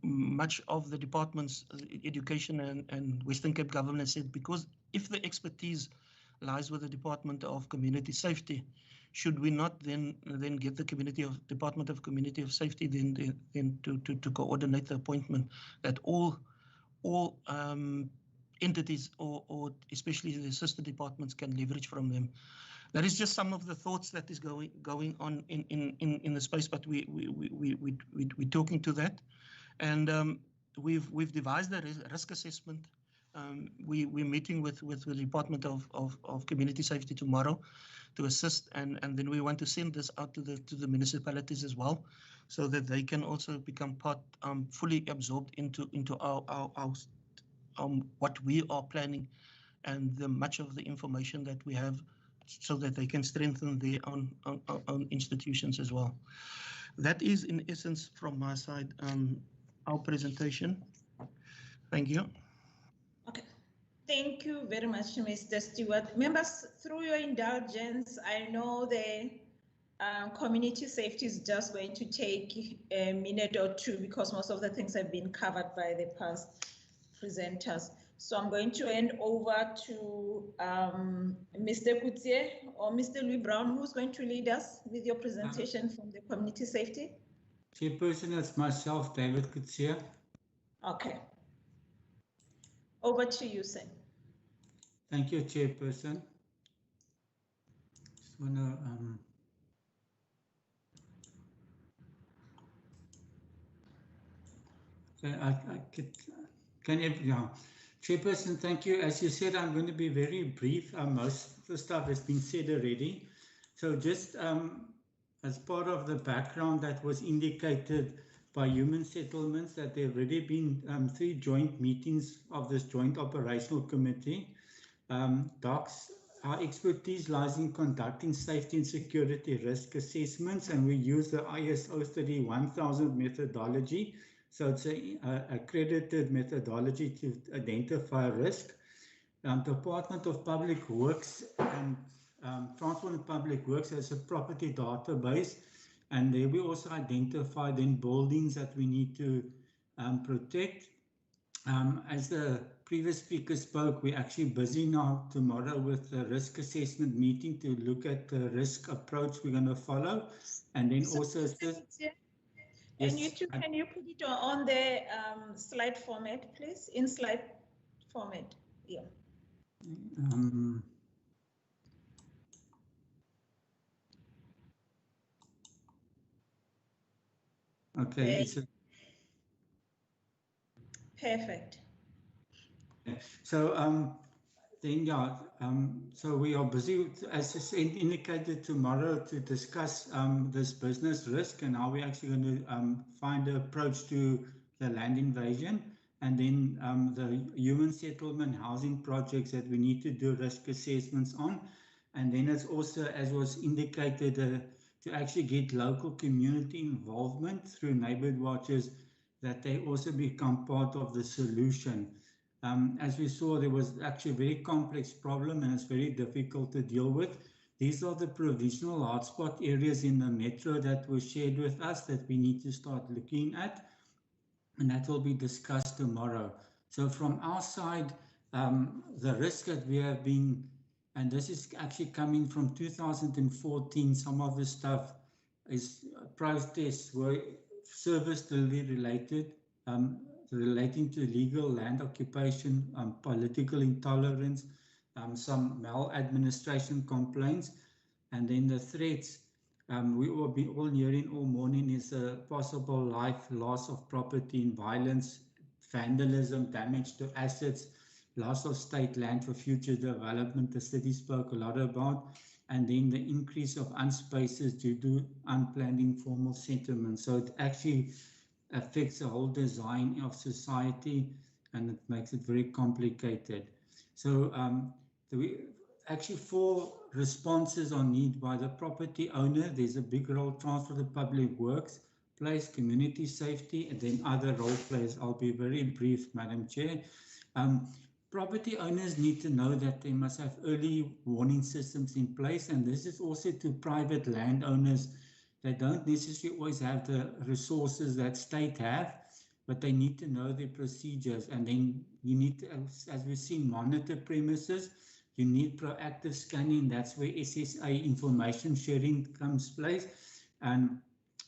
much of the departments, education and Western Cape government, said, because if the expertise lies with the Department of Community Safety, should we not then get the Department of Community of Safety then to coordinate the appointment, that all entities or especially the sister departments can leverage from them. That is just some of the thoughts that is going on in the space, but we're talking to that, and we've devised a risk assessment. We're meeting with the Department of Community Safety tomorrow to assist, and then we want to send this out to the municipalities as well, so that they can also become part, fully absorbed into our what we are planning and much of the information that we have, so that they can strengthen their own institutions as well. That is, in essence, from my side, our presentation. Thank you. Okay. Thank you very much, Mr. Stewart. Members, through your indulgence, I know the community safety is just going to take a minute or two, because most of the things have been covered by the past presenters. So I'm going to hand over to Mr. Kutsie or Mr. Louis Brown, who's going to lead us with your presentation from the community safety. Chairperson, it's myself, David Kutsie. Okay. Over to you, sir. Thank you, Chairperson. Just want to Chairperson, thank you. As you said, I'm going to be very brief. Most of the stuff has been said already. So just as part of the background that was indicated by Human Settlements, that there have already been 3 joint meetings of this Joint Operational Committee. Docs, our expertise lies in conducting safety and security risk assessments, and we use the ISO 31000 methodology. So it's an accredited methodology to identify risk. Department of Public Works and Transport and Public Works has a property database, and there we also identify then buildings that we need to protect. As the previous speaker spoke, we're actually busy now tomorrow with the risk assessment meeting to look at the risk approach we're going to follow, and then also And you too, can you put it on the slide format, please? In slide format, yeah. Okay. Perfect. So then so we are busy, as indicated, tomorrow to discuss this business risk and how we're actually going to find an approach to the land invasion, and then the human settlement housing projects that we need to do risk assessments on. And then it's also, as was indicated, to actually get local community involvement through neighborhood watches, that they also become part of the solution. As we saw, there was actually a very complex problem and it's very difficult to deal with. These are the provincial hotspot areas in the metro that were shared with us that we need to start looking at, and that will be discussed tomorrow. So from our side, the risk that we have been, and this is actually coming from 2014, some of the stuff is protests were service delivery related, relating to illegal land occupation, political intolerance, some maladministration complaints, and then the threats we will be all hearing all morning is a possible life loss of property and violence, vandalism, damage to assets, loss of state land for future development, the city spoke a lot about, and then the increase of unspaces due to unplanned informal settlements. So it actually affects the whole design of society and it makes it very complicated. So actually 4 responses are needed by the property owner. There's a big role transfer to public works, place, community safety, and then other role players. I'll be very brief, Madam Chair. Property owners need to know that they must have early warning systems in place, and this is also to private landowners. They don't necessarily always have the resources that state have, but they need to know their procedures, and then you need to, as we've seen, monitor premises. You need proactive scanning. That's where SSA information sharing comes place. And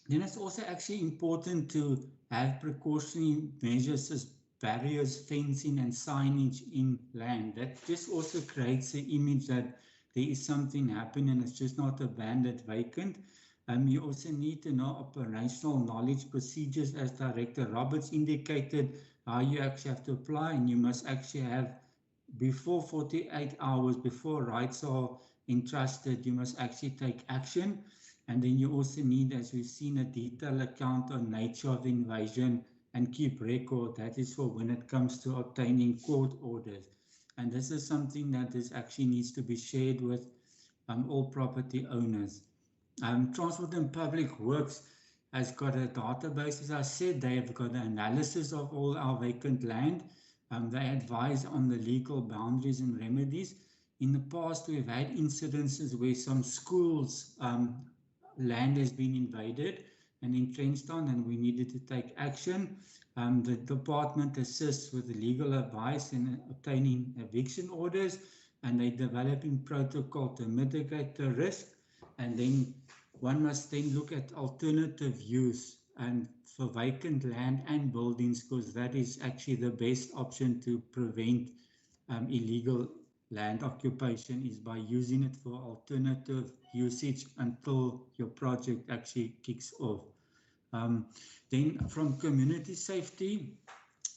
then it's also actually important to have precautionary measures as barriers, fencing and signage in land. That just also creates the image that there is something happening and it's just not abandoned, vacant. You also need to know operational knowledge procedures, as Director Roberts indicated, how you actually have to apply, and you must actually have, before 48 hours before rights are entrusted, you must actually take action. And then you also need, as we've seen, a detailed account on nature of the invasion and keep record. That is for when it comes to obtaining court orders. And this is something that is actually needs to be shared with all property owners. Transport and Public Works has got a database, as I said. They have got an analysis of all our vacant land. They advise on the legal boundaries and remedies. In the past, we've had incidences where some schools' land has been invaded and entrenched on, and we needed to take action. The department assists with the legal advice in obtaining eviction orders, and they're developing protocol to mitigate the risk. And then one must then look at alternative use and for vacant land and buildings, because that is actually the best option to prevent illegal land occupation, is by using it for alternative usage until your project actually kicks off. Then from community safety,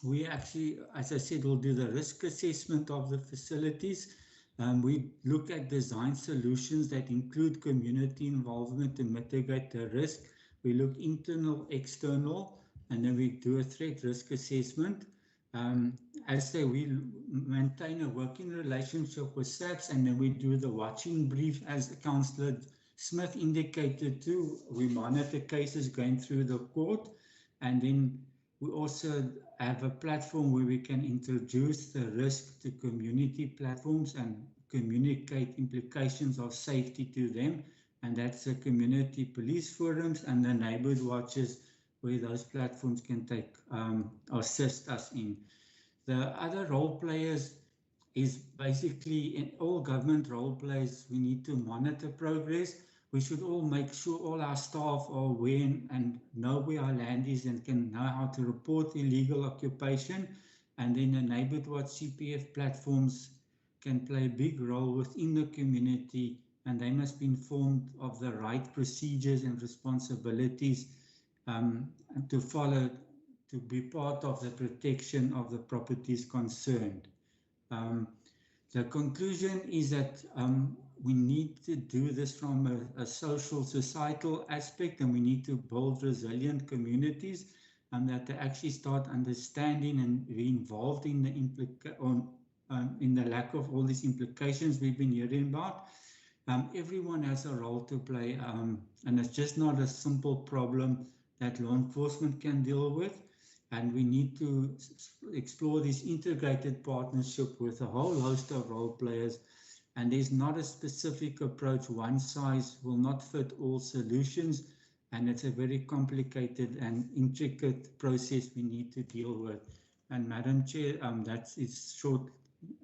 we actually, as I said, will do the risk assessment of the facilities. We look at design solutions that include community involvement to mitigate the risk. We look internal, external, and then we do a threat risk assessment. As I say, we maintain a working relationship with SAPS, and then we do the watching brief, as Councillor Smith indicated too. We monitor cases going through the court, and then we also have a platform where we can introduce the risk to community platforms and communicate implications of safety to them. And that's the community police forums and the neighborhood watches, where those platforms can take assist us in. The other role players is basically in all government role players, we need to monitor progress. We should all make sure all our staff are aware and know where our land is and can know how to report illegal occupation. And then the neighborhood watch CPF platforms can play a big role within the community, and they must be informed of the right procedures and responsibilities and to follow, to be part of the protection of the properties concerned. The conclusion is that we need to do this from a social, societal aspect, and we need to build resilient communities, and that they actually start understanding and be involved in the lack of all these implications we've been hearing about. Everyone has a role to play, and it's just not a simple problem that law enforcement can deal with. And we need to explore this integrated partnership with a whole host of role players. And there's not a specific approach. One size will not fit all solutions. And it's a very complicated and intricate process we need to deal with. And Madam Chair, that is short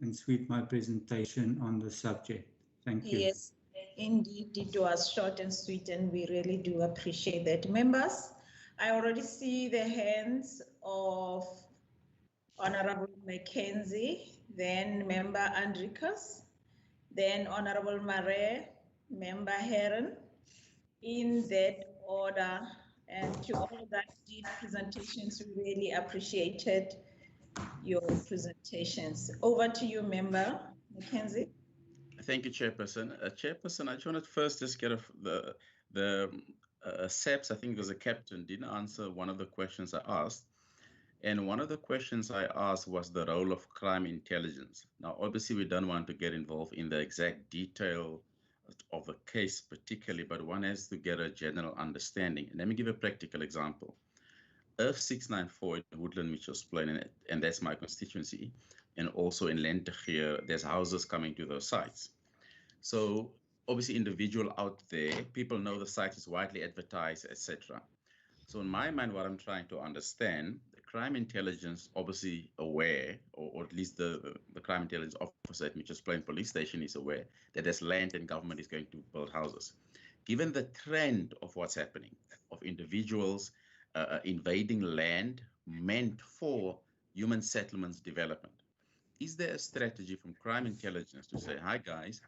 and sweet my presentation on the subject. Thank you. Yes, indeed, it was short and sweet, and we really do appreciate that. Members, I already see the hands of Honorable Mackenzie, then Member Andrikas, then Honorable Mare, Member Heron, in that order. And to all that did presentations, we really appreciated your presentations. Over to you, Member Mackenzie. Thank you, Chairperson. Chairperson, I just wanted first just get the SAPS, I think it was a captain, didn't answer one of the questions I asked. And one of the questions I asked was the role of crime intelligence. Now, obviously, we don't want to get involved in the exact detail of the case particularly, but one has to get a general understanding. And let me give a practical example. Earth 694 in Woodland Mitchell's Plain, and that's my constituency, and also in Lentegeur, there's houses coming to those sites. So obviously individual out there, people know the site is widely advertised, etc. So in my mind, what I'm trying to understand, the crime intelligence obviously aware, or at least the crime intelligence officer at Mitchell's Plain Police Station is aware that there's land and government is going to build houses. Given the trend of what's happening, of individuals invading land meant for human settlements development, is there a strategy from crime intelligence to say, hi guys,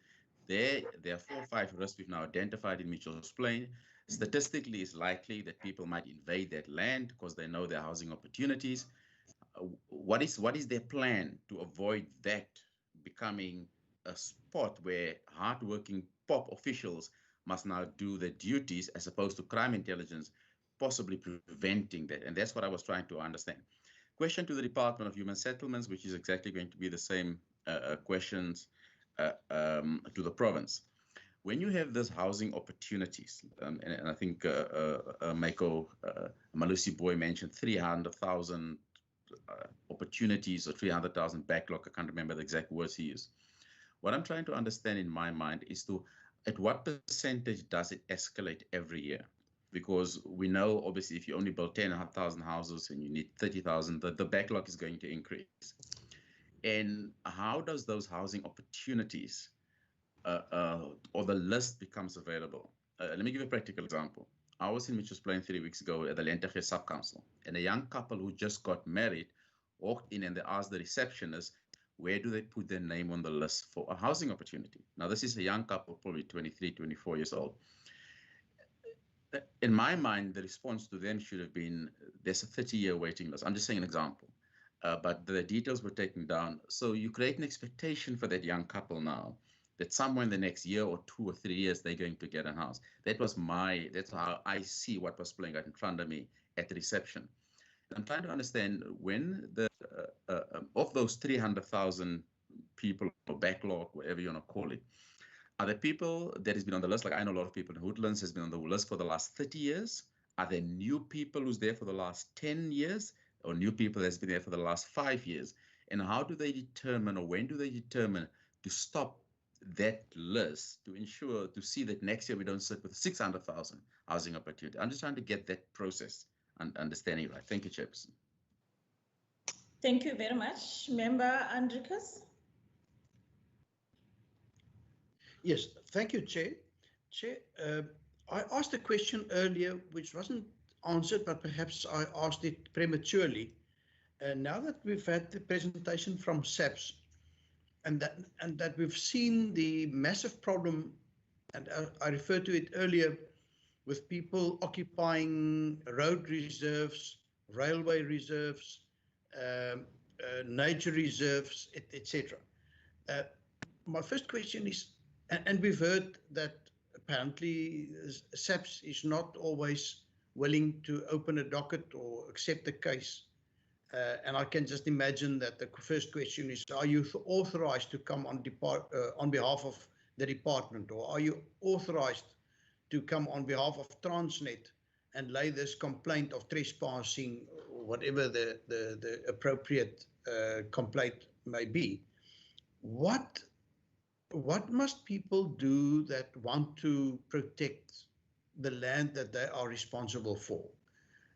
there are 4 or 5 risks we've now identified in Mitchell's Plain. Statistically, it's likely that people might invade that land because they know their housing opportunities. What is their plan to avoid that becoming a spot where hardworking POP officials must now do their duties as opposed to crime intelligence possibly preventing that? And that's what I was trying to understand. Question to the Department of Human Settlements, which is exactly going to be the same questions to the province. When you have these housing opportunities, and I think Mako Malusi Boy mentioned 300,000 opportunities or 300,000 backlog, I can't remember the exact words he used. What I'm trying to understand in my mind is at what percentage does it escalate every year? Because we know, obviously, if you only build 10,000 houses and you need 30,000, the backlog is going to increase. And how does those housing opportunities or the list becomes available? Let me give a practical example. I was in Mitchell's Plain 3 weeks ago at the Lentegeur Sub-Council, and a young couple who just got married walked in and they asked the receptionist, where do they put their name on the list for a housing opportunity? Now, this is a young couple, probably 23, 24 years old. In my mind, the response to them should have been, there's a 30-year waiting list. I'm just saying an example. but the details were taken down. So you create an expectation for that young couple now that somewhere in the next year or 2 or 3 years, they're going to get a house. That's how I see what was playing out in front of me at the reception. And I'm trying to understand when of those 300,000 people or backlog, whatever you want to call it, are there people that has been on the list? Like I know a lot of people in Woodlands has been on the list for the last 30 years. Are there new people who's there for the last 10 years or new people that's been there for the last 5 years? And how do they determine, or when do they determine to stop that list to ensure, to see that next year we don't sit with 600,000 housing opportunity? I'm just trying to get that process and understanding right. Thank you, Chairperson. Thank you very much. Member Andrikas. Yes, thank you, Chair. Chair, I asked a question earlier which wasn't answered, but perhaps I asked it prematurely. Now that we've had the presentation from SAPS and that we've seen the massive problem, and I referred to it earlier, with people occupying road reserves, railway reserves, nature reserves, etc. My first question is, and we've heard that apparently SAPS is not always willing to open a docket or accept a case. And I can just imagine that the first question is, are you authorized to come on behalf of the department, or are you authorized to come on behalf of Transnet and lay this complaint of trespassing, or whatever the appropriate complaint may be? What must people do that want to protect the land that they are responsible for?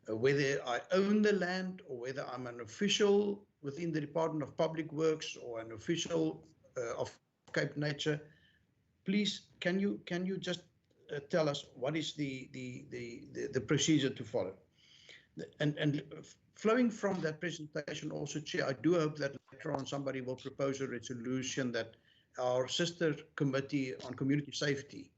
Whether I own the land or whether I'm an official within the Department of Public Works or an official of Cape Nature, please, can you just tell us what is the procedure to follow? And flowing from that presentation also, Chair, I do hope that later on somebody will propose a resolution that our sister committee on community safety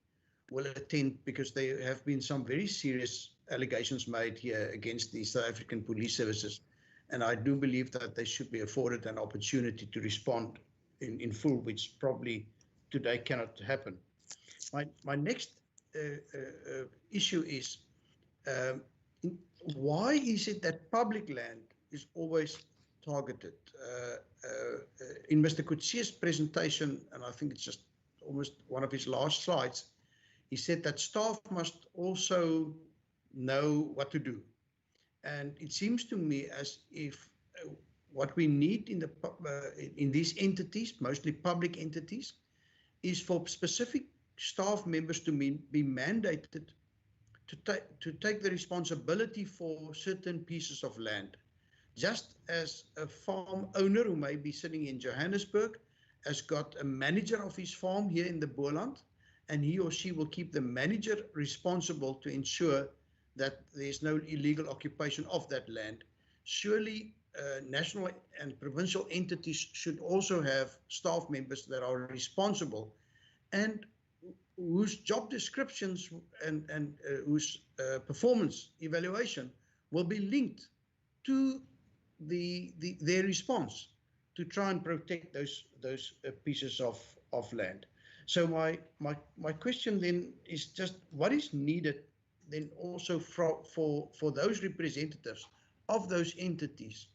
will attend, because there have been some very serious allegations made here against the South African police services. And I do believe that they should be afforded an opportunity to respond in full, which probably today cannot happen. My next issue is, why is it that public land is always targeted? In Mr. Coetzee's presentation, and I think it's just almost one of his last slides, he said that staff must also know what to do. And it seems to me as if what we need in these entities, mostly public entities, is for specific staff members to be mandated to take the responsibility for certain pieces of land. Just as a farm owner who may be sitting in Johannesburg has got a manager of his farm here in the Boland, and he or she will keep the manager responsible to ensure that there's no illegal occupation of that land. Surely national and provincial entities should also have staff members that are responsible and whose job descriptions and whose performance evaluation will be linked to their response to try and protect those pieces of land. So my question then is just, what is needed then also for those representatives of those entities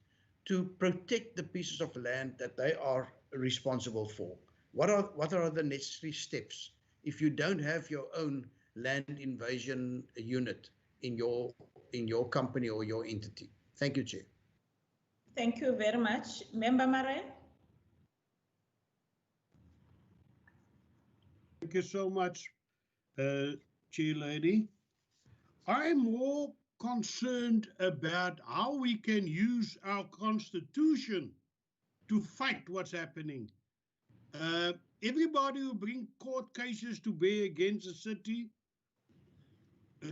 to protect the pieces of land that they are responsible for? What are the necessary steps if you don't have your own land invasion unit in your company or your entity? Thank you, Chair. Thank you very much. Member Murray. Thank you so much, Chair Lady. I'm more concerned about how we can use our constitution to fight what's happening. Everybody who brings court cases to bear against the city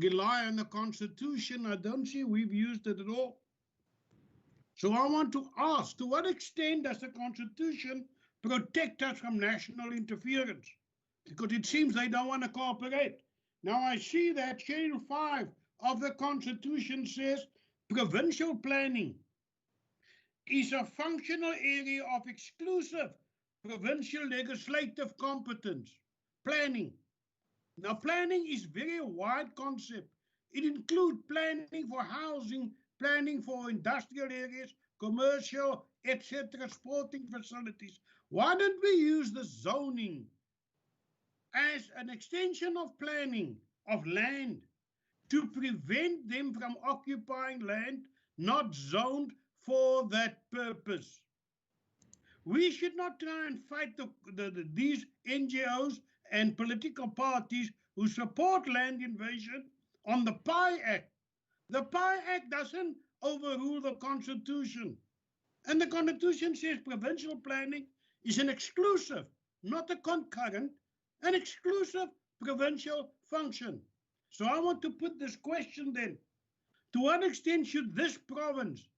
rely on the constitution. I don't see we've used it at all. So I want to ask, to what extent does the constitution protect us from national interference? Because it seems they don't want to cooperate. Now I see that Schedule 5 of the Constitution says provincial planning is a functional area of exclusive provincial legislative competence, planning. Now, planning is a very wide concept. It includes planning for housing, planning for industrial areas, commercial, etc., sporting facilities. Why don't we use the zoning as an extension of planning of land to prevent them from occupying land not zoned for that purpose? We should not try and fight these NGOs and political parties who support land invasion on the PI Act. The PI Act doesn't overrule the Constitution. And the Constitution says provincial planning is an exclusive, not a concurrent, an exclusive provincial function. So I want to put this question then. To what extent should this province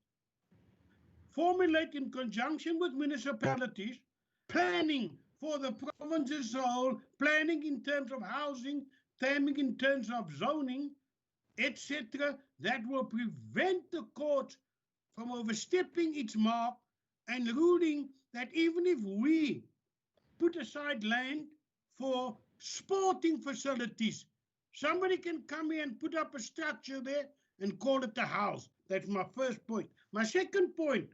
formulate in conjunction with municipalities planning for the province as a whole, planning in terms of housing, planning in terms of zoning, etc., that will prevent the court from overstepping its mark and ruling that even if we put aside land for sporting facilities, somebody can come here and put up a structure there and call it a house. That's my first point. My second point,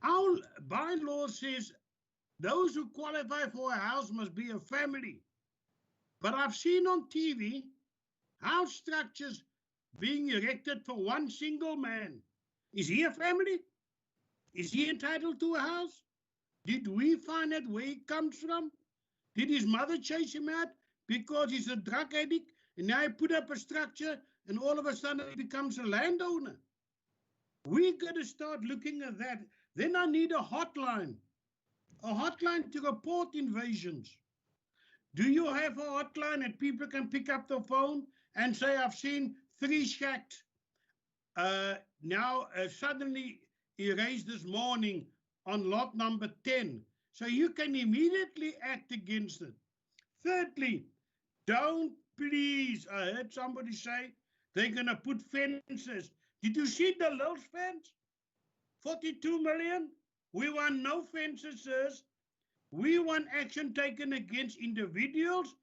our bylaw says those who qualify for a house must be a family. But I've seen on TV house structures being erected for one single man. Is he a family? Is he entitled to a house? Did we find out where he comes from? Did his mother chase him out because he's a drug addict and now he put up a structure and all of a sudden he becomes a landowner? We're going to start looking at that. Then I need a hotline to report invasions. Do you have a hotline that people can pick up the phone and say, I've seen 3 shacks suddenly erased this morning on lot number 10. So you can immediately act against it. Thirdly, don't please, I heard somebody say they're going to put fences. Did you see the Lils fence? 42 million? We want no fences, sirs. We want action taken against individuals.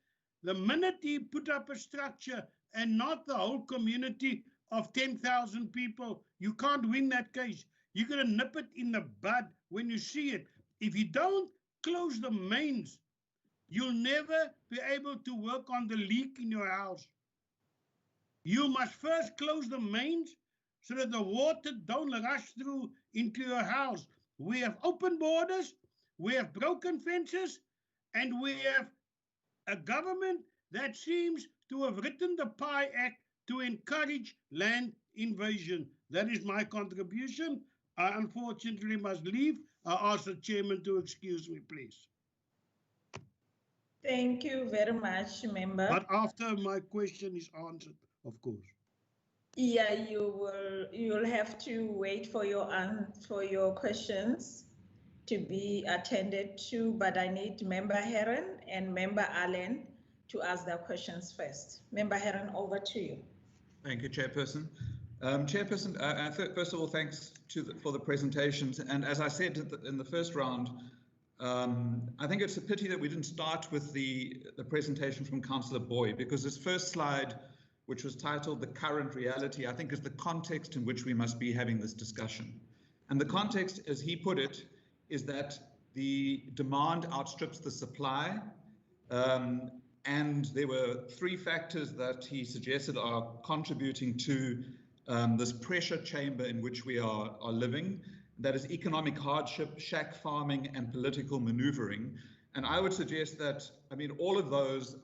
The minute he put up a structure and not the whole community of 10,000 people, you can't win that case. You're going to nip it in the bud when you see it. If you don't close the mains, you'll never be able to work on the leak in your house. You must first close the mains so that the water don't rush through into your house. We have open borders, we have broken fences, and we have a government that seems to have written the PI Act to encourage land invasion. That is my contribution. I unfortunately must leave. I ask the chairman to excuse me, please. Thank you very much, member. But after my question is answered, of course. Yeah, you'll have to wait for your questions to be attended to, but I need Member Heron and Member Allen to ask their questions first. Member Heron, over to you. Thank you, Chairperson. Chairperson, first of all, thanks for the presentations. And as I said in the first round, I think it's a pity that we didn't start with the presentation from Councillor Boy, because this first slide, which was titled The Current Reality, I think is the context in which we must be having this discussion. And the context, as he put it, is that the demand outstrips the supply. And there were 3 factors that he suggested are contributing to this pressure chamber in which we are living. That is economic hardship, shack farming, and political maneuvering. And I would suggest that, I mean, all of those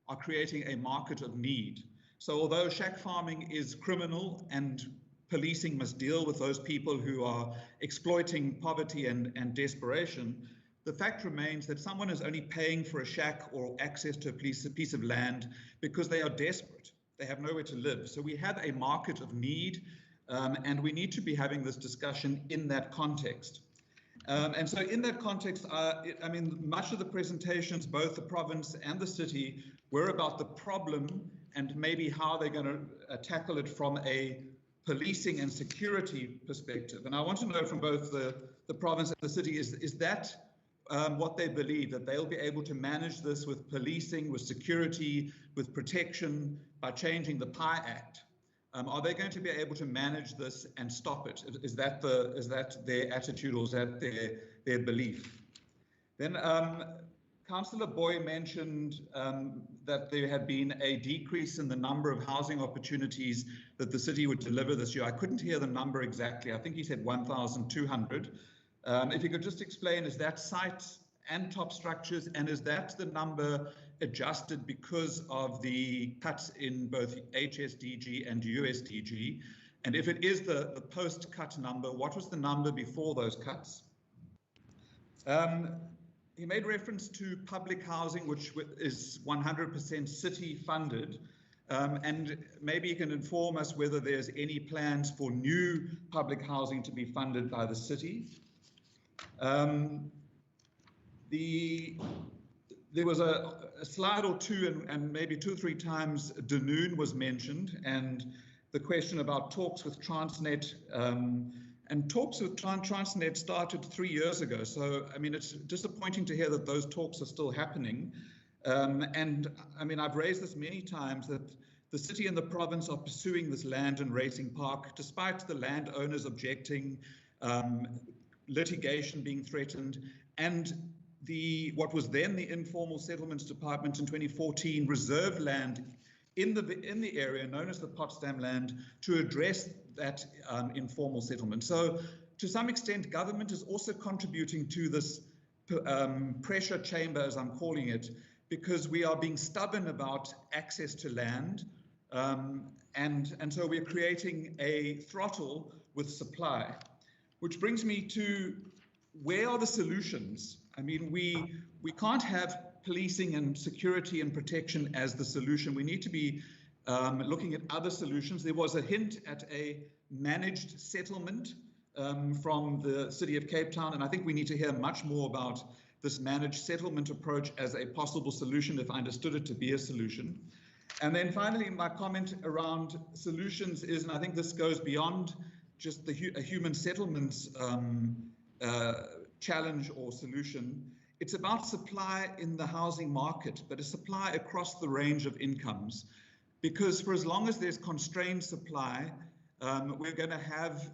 are creating a market of need. So although shack farming is criminal and policing must deal with those people who are exploiting poverty and desperation, the fact remains that someone is only paying for a shack or access to a piece of land because they are desperate. They have nowhere to live. So we have a market of need, and we need to be having this discussion in that context. And so in that context, I mean, much of the presentations, both the province and the city, were about the problem and maybe how they're going to tackle it from a policing and security perspective. And I want to know from both the province and the city, is that what they believe, that they'll be able to manage this with policing, with security, with protection by changing the PI Act? Are they going to be able to manage this and stop it? Is that their attitude, or is that their belief? Then Councillor Boy mentioned that there had been a decrease in the number of housing opportunities that the city would deliver this year. I couldn't hear the number exactly. I think he said 1,200. If you could just explain, is that sites and top structures, and is that the number adjusted because of the cuts in both HSDG and USDG? And if it is the post-cut number, what was the number before those cuts? He made reference to public housing, which is 100% city funded. And maybe you can inform us whether there's any plans for new public housing to be funded by the city. There was a slide or two, and maybe 2 or 3 times Dunoon was mentioned, and the question about talks with Transnet. And talks with Transnet started 3 years ago. So, I mean, it's disappointing to hear that those talks are still happening. And I mean, I've raised this many times, that the city and the province are pursuing this land and racing park, despite the landowners objecting, litigation being threatened, and what was then the Informal Settlements Department in 2014 reserved land in the area known as the Potsdam land to address that informal settlement. So to some extent, government is also contributing to this pressure chamber, as I'm calling it, because we are being stubborn about access to land. And so we're creating a throttle with supply, which brings me to, where are the solutions? I mean, we can't have policing and security and protection as the solution. We need to be looking at other solutions. There was a hint at a managed settlement from the City of Cape Town, and I think we need to hear much more about this managed settlement approach as a possible solution, if I understood it to be a solution. And then finally, my comment around solutions is, and I think this goes beyond just a human settlements challenge or solution, it's about supply in the housing market, but a supply across the range of incomes. Because for as long as there's constrained supply, we're going to have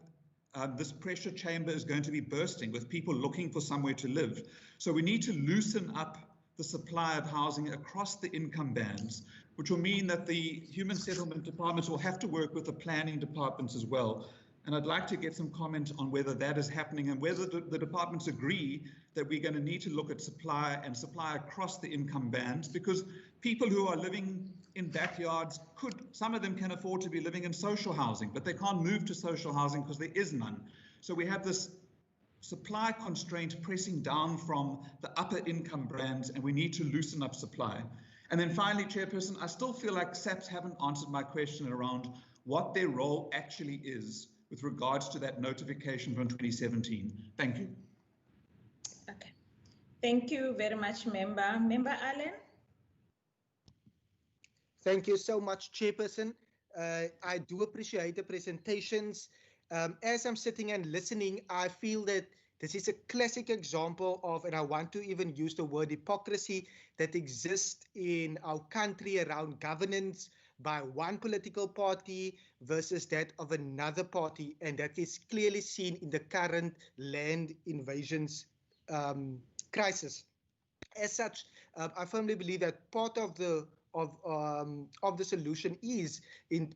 this pressure chamber is going to be bursting with people looking for somewhere to live. So we need to loosen up the supply of housing across the income bands, which will mean that the human settlement departments will have to work with the planning departments as well. And I'd like to get some comment on whether that is happening and whether the departments agree that we're going to need to look at supply across the income bands, because people who are living in backyards some of them can afford to be living in social housing, but they can't move to social housing because there is none. So we have this supply constraint pressing down from the upper income bands, and we need to loosen up supply. And then finally, Chairperson, I still feel like SAPS haven't answered my question around what their role actually is with regards to that notification from 2017. Thank you. Okay. Thank you very much, Member. Member Allen? Thank you so much, Chairperson. I do appreciate the presentations. As I'm sitting and listening, I feel that this is a classic example of, and I want to even use the word hypocrisy, that exists in our country around governance by one political party versus that of another party. And that is clearly seen in the current land invasions crisis. As such, I firmly believe that part of the solution is in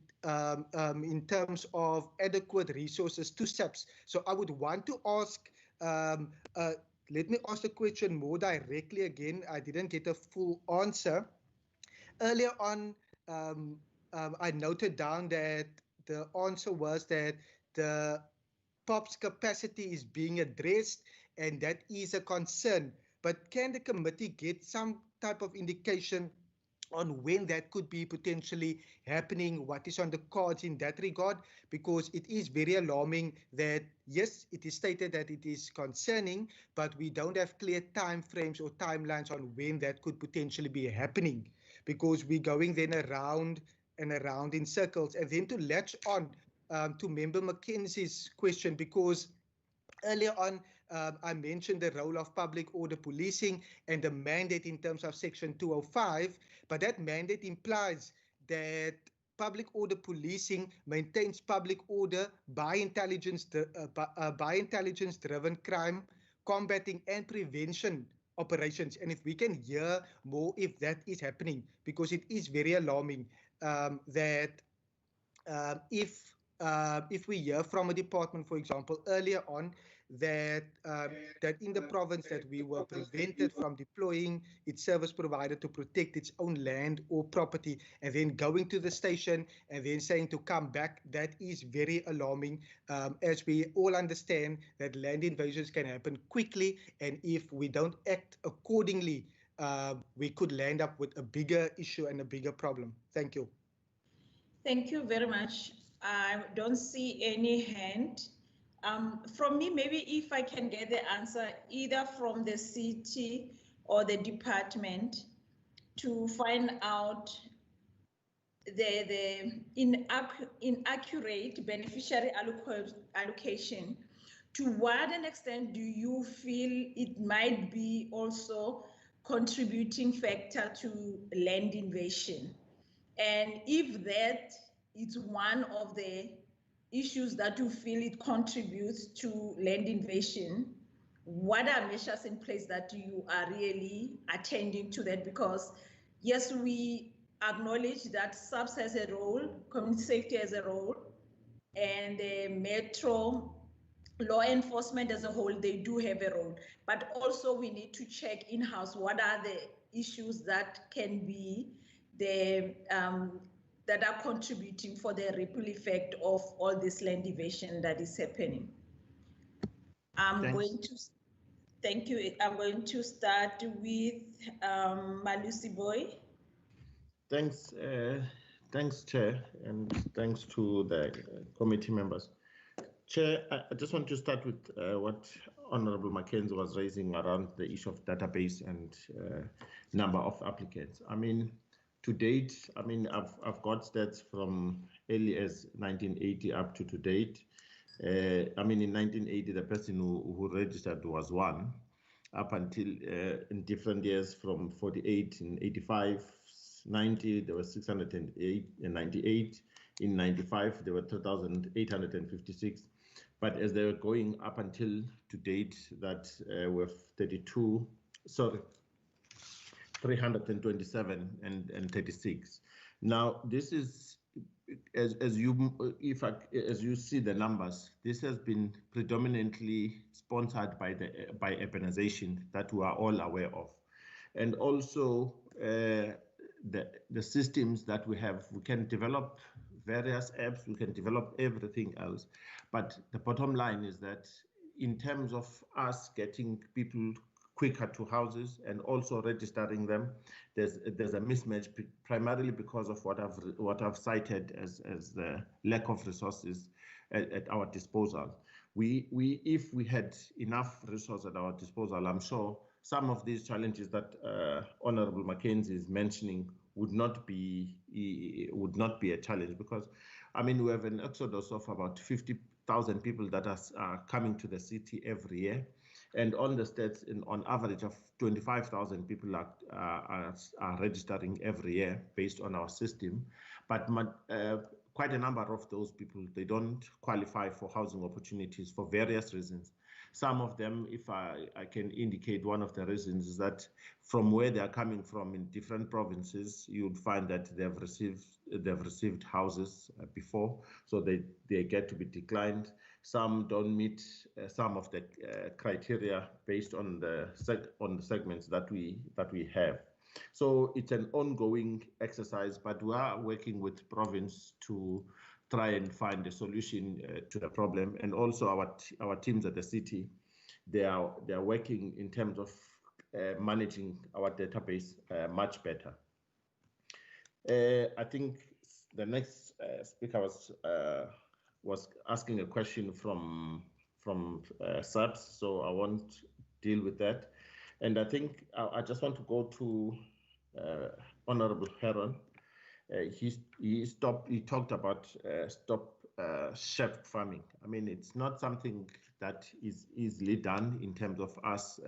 terms of adequate resources to SAPS. So I would want to ask, let me ask the question more directly again. I didn't get a full answer. Earlier on, I noted down that the answer was that the POP's capacity is being addressed, and that is a concern. But can the committee get some type of indication on when that could be potentially happening, what is on the cards in that regard? Because it is very alarming that, yes, it is stated that it is concerning, but we don't have clear time frames or timelines on when that could potentially be happening, because we're going then around and around in circles. And then to latch on to Member Mackenzie's question, because earlier on, I mentioned the role of public order policing and the mandate in terms of Section 205, but that mandate implies that public order policing maintains public order by intelligence-driven crime, combating and prevention operations. And if we can hear more if that is happening, because it is very alarming that if we hear from a department, for example, earlier on, that in the province that we were prevented from deploying its service provider to protect its own land or property, and then going to the station and then saying to come back, that is very alarming, as we all understand that land invasions can happen quickly, and if we don't act accordingly, we could land up with a bigger issue and a bigger problem. Thank you. Thank you very much. I don't see any hand. From me, maybe if I can get the answer either from the city or the department to find out the inaccurate beneficiary allocation. To what an extent do you feel it might be also contributing factor to land invasion? And if that is one of the issues that you feel it contributes to land invasion, what are measures in place that you are really attending to that? Because yes, we acknowledge that SAPS has a role, community safety has a role, and the metro law enforcement as a whole, they do have a role. But also we need to check in-house what are the issues that can be the that are contributing for the ripple effect of all this land invasion that is happening. Thank you. I'm going to start with Malusi Boy. Thanks, Chair, and thanks to the committee members. Chair, I just want to start with what Honorable Mackenzie was raising around the issue of database and number of applicants. I mean, to date, I mean, I've got stats from early as 1980 up to date. I mean, in 1980, the person who registered was one, up until in different years from 48 in 85, 90, there were 608 in 98. In 95, there were 3,856. But as they were going up until to date, that were 327 and 36. Now, this is, as you see the numbers, this has been predominantly sponsored by urbanization that we are all aware of, and also the systems that we have. We can develop various apps, we can develop everything else, but the bottom line is that in terms of us getting people quicker to houses and also registering them, there's a mismatch, primarily because of what I've cited as the lack of resources at our disposal. If we had enough resources at our disposal, I'm sure some of these challenges that Honorable Mackenzie is mentioning would not be a challenge, because I mean, we have an exodus of about 50,000 people that are coming to the city every year. And on the stats, on average of 25,000 people are registering every year based on our system. But quite a number of those people, they don't qualify for housing opportunities for various reasons. Some of them, if I can indicate, one of the reasons is that from where they are coming from in different provinces, you would find that they've received houses before, so they get to be declined. Some don't meet some of the criteria based on the segments that we have. So it's an ongoing exercise, but we are working with province to try and find a solution to the problem, and also our teams at the city, they are working in terms of managing our database much better. I think the next speaker was asking a question from SAPS, so I won't deal with that. And I think I just want to go to Honorable Heron. He talked about stop shaft farming. I mean, it's not something that is easily done in terms of us,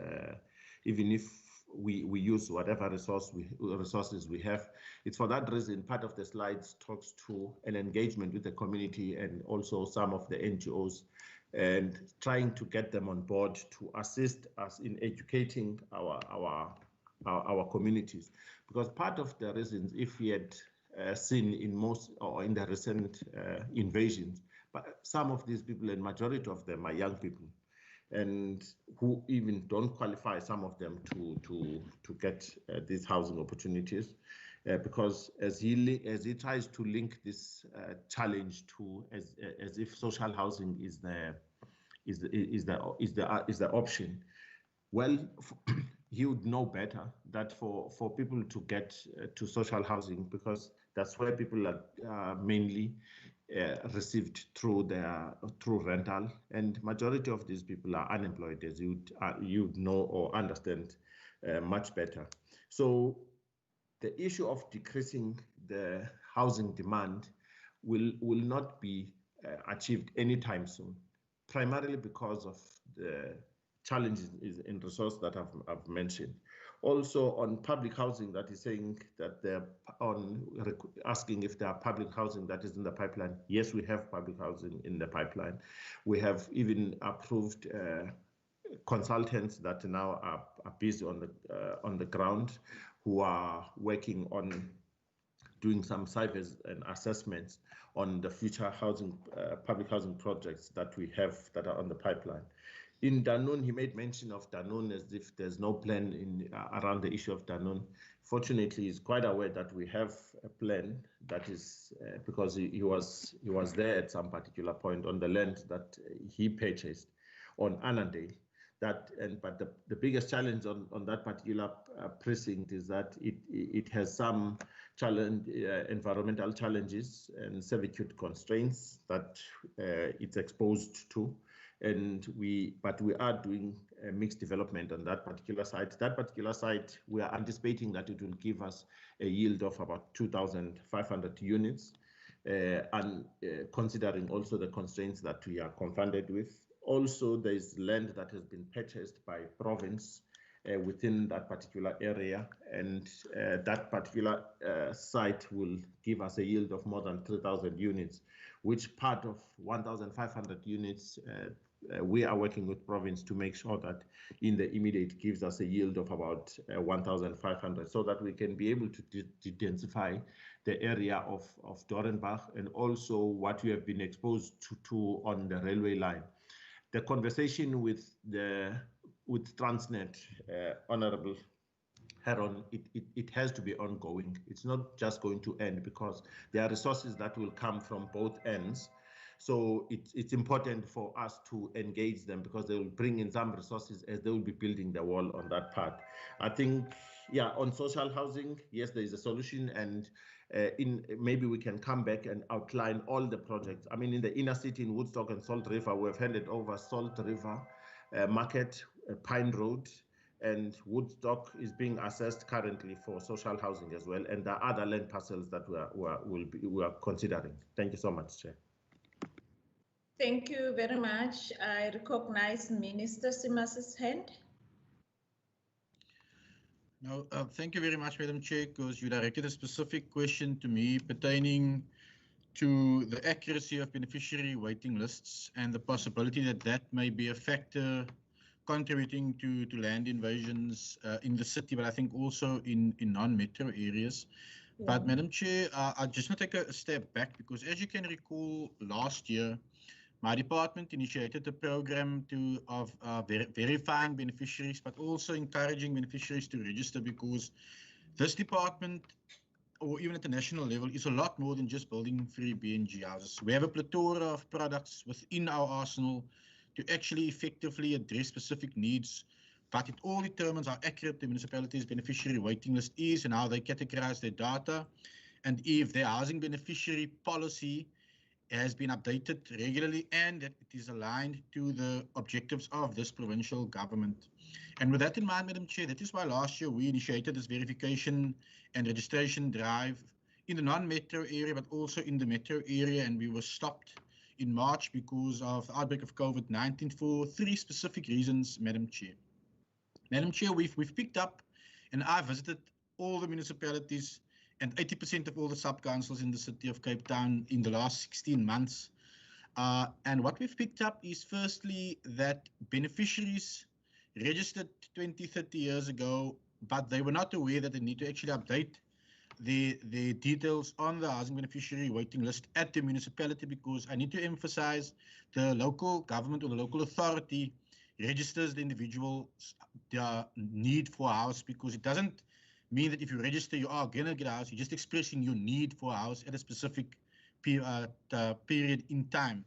even if we use whatever resources we have. It's for that reason part of the slides talks to an engagement with the community and also some of the NGOs, and trying to get them on board to assist us in educating our communities. Because part of the reasons, if we had seen in most or in the recent invasions, but some of these people, and majority of them are young people, and who even don't qualify, some of them, to get these housing opportunities, because as he tries to link this challenge to as if social housing is the option. Well, he would know better that for people to get to social housing, because that's where people are mainly received through rental, and majority of these people are unemployed, as you'd know or understand much better. So the issue of decreasing the housing demand will not be achieved anytime soon, primarily because of the challenges in resource that I've mentioned. Also on public housing, that is saying that they're asking if there are public housing that is in the pipeline. Yes, we have public housing in the pipeline. We have even approved consultants that now are busy on the ground, who are working on doing some surveys and assessments on the future housing, public housing projects that we have that are on the pipeline. In Danone, he made mention of Danone as if there's no plan around the issue of Danone. Fortunately, he's quite aware that we have a plan that is because he was there at some particular point on the land that he purchased on Annandale. But the biggest challenge on that particular precinct is that it has some environmental challenges and servitude constraints that it's exposed to. But we are doing a mixed development on that particular site. That particular site, we are anticipating that it will give us a yield of about 2,500 units, and considering also the constraints that we are confronted with. Also, there is land that has been purchased by province within that particular area, and that particular site will give us a yield of more than 3,000 units, which part of 1,500 units we are working with province to make sure that in the immediate gives us a yield of about 1,500, so that we can be able to densify the area of Dorenbach and also what we have been exposed to on the railway line. The conversation with Transnet, Honorable Heron, it has to be ongoing. It's not just going to end, because there are resources that will come from both ends. So it's important for us to engage them, because they will bring in some resources as they will be building the wall on that part. I think, yeah, on social housing, yes, there is a solution, and maybe we can come back and outline all the projects. I mean, in the inner city in Woodstock and Salt River, we've handed over Salt River Market, Pine Road, and Woodstock is being assessed currently for social housing as well. And there are other land parcels that we are considering. Thank you so much, Chair. Thank you very much. I recognize Minister Simas's hand. No, thank you very much, Madam Chair, because you directed a specific question to me pertaining to the accuracy of beneficiary waiting lists and the possibility that that may be a factor contributing to land invasions in the city, but I think also in non-metro areas. Yeah. But Madam Chair, I just want to take a step back, because as you can recall, last year, my department initiated a program of verifying beneficiaries, but also encouraging beneficiaries to register, because this department, or even at the national level, is a lot more than just building free BNG houses. We have a plethora of products within our arsenal to actually effectively address specific needs, but it all determines how accurate the municipality's beneficiary waiting list is and how they categorize their data, and if their housing beneficiary policy has been updated regularly and that it is aligned to the objectives of this provincial government. And with that in mind, Madam Chair, that is why last year we initiated this verification and registration drive in the non-metro area, but also in the metro area, and we were stopped in March because of the outbreak of COVID-19 for 3 specific reasons, Madam Chair. Madam Chair, we've picked up, and I visited all the municipalities and 80% of all the sub-councils in the city of Cape Town in the last 16 months. And what we've picked up is firstly that beneficiaries registered 20, 30 years ago, but they were not aware that they need to actually update the details on the housing beneficiary waiting list at the municipality, because I need to emphasize the local government or the local authority registers the individual's need for a house, because it doesn't mean that if you register you are going to get a house. You're just expressing your need for a house at a specific period in time.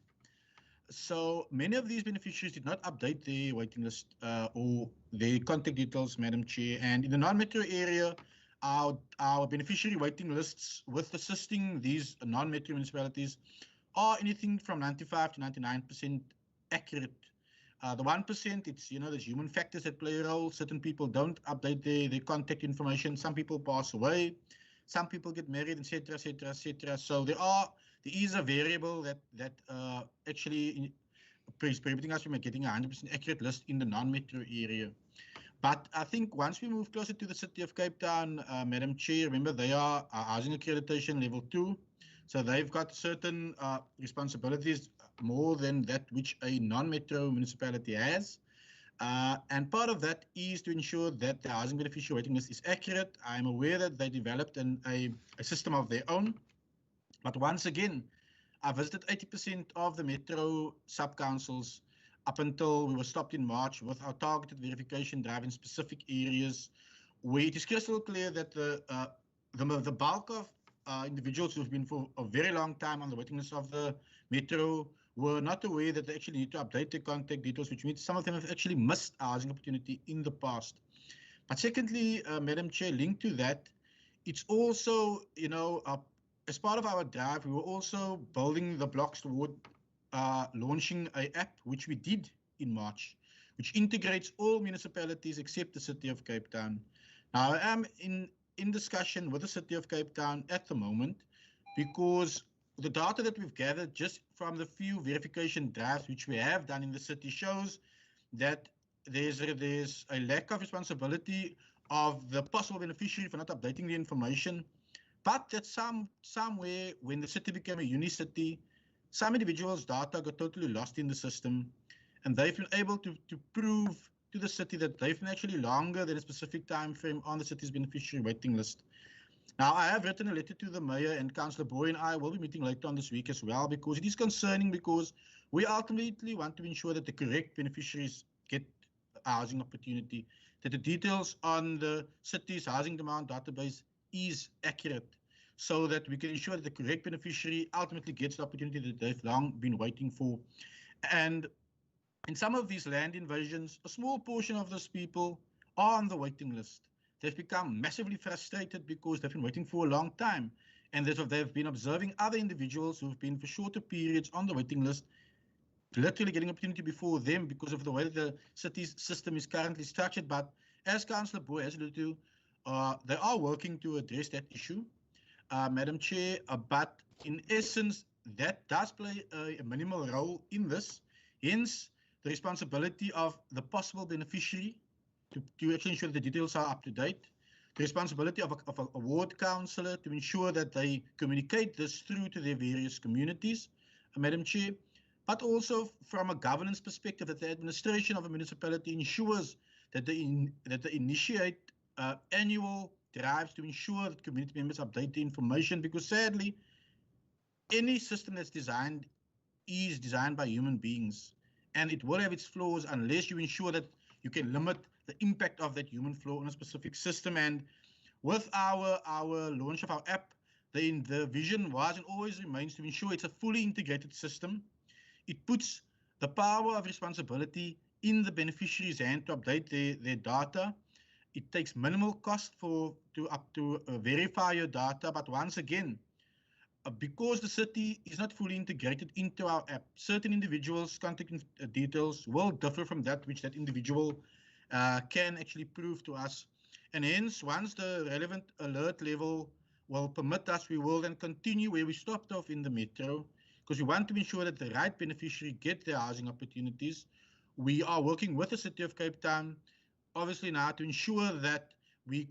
So many of these beneficiaries did not update their waiting list or their contact details, Madam Chair. And in the non-metro area, our beneficiary waiting lists with assisting these non-metro municipalities are anything from 95 to 99% accurate. The 1%, it's, there's human factors that play a role. Certain people don't update their contact information. Some people pass away. Some people get married, etc., etc., etc. So there is a variable that actually is preventing us from getting a 100% accurate list in the non-metro area. But I think once we move closer to the city of Cape Town, Madam Chair, remember they are housing accreditation level 2. So they've got certain responsibilities more than that which a non-metro municipality has. And part of that is to ensure that the housing beneficiary waiting list is accurate. I'm aware that they developed a system of their own. But once again, I visited 80% of the metro sub-councils up until we were stopped in March with our targeted verification drive in specific areas where it is crystal clear that the bulk of individuals who've been for a very long time on the waiting list of the metro were not aware that they actually need to update their contact details, which means some of them have actually missed a housing opportunity in the past. But secondly, Madam Chair, linked to that, it's also, as part of our drive, we were also building the blocks toward launching an app, which we did in March, which integrates all municipalities except the city of Cape Town. Now, I am in discussion with the city of Cape Town at the moment, because the data that we've gathered just from the few verification drives which we have done in the city shows that there's a lack of responsibility of the possible beneficiary for not updating the information, but that somewhere when the city became a unicity, some individuals' data got totally lost in the system, and they've been able to prove to the city that they've been actually longer than a specific time frame on the city's beneficiary waiting list. Now, I have written a letter to the mayor, and Councillor Boy and I will be meeting later on this week as well, because it is concerning, because we ultimately want to ensure that the correct beneficiaries get a housing opportunity, that the details on the city's housing demand database is accurate, so that we can ensure that the correct beneficiary ultimately gets the opportunity that they've long been waiting for. And in some of these land invasions, a small portion of those people are on the waiting list. They've become massively frustrated because they've been waiting for a long time, and they've been observing other individuals who've been for shorter periods on the waiting list, literally getting opportunity before them because of the way that the city's system is currently structured. But as Councillor Boy has alluded to, they are working to address that issue, Madam Chair, but in essence, that does play a minimal role in this. Hence, the responsibility of the possible beneficiary to actually ensure that the details are up to date, the responsibility of a ward councillor to ensure that they communicate this through to their various communities, Madam Chair, but also from a governance perspective, that the administration of a municipality ensures that they initiate annual drives to ensure that community members update the information, because sadly, any system that's designed is designed by human beings, and it will have its flaws unless you ensure that you can limit the impact of that human flaw on a specific system. And with our launch of our app, the vision was and always remains to ensure it's a fully integrated system. It puts the power of responsibility in the beneficiary's hand to update their data. It takes minimal cost to verify your data, but once again, because the city is not fully integrated into our app, certain individuals' contact details will differ from that which that individual can actually prove to us. And hence, once the relevant alert level will permit us, we will then continue where we stopped off in the metro, because we want to ensure that the right beneficiary get their housing opportunities. We are working with the City of Cape Town, obviously now, to ensure that we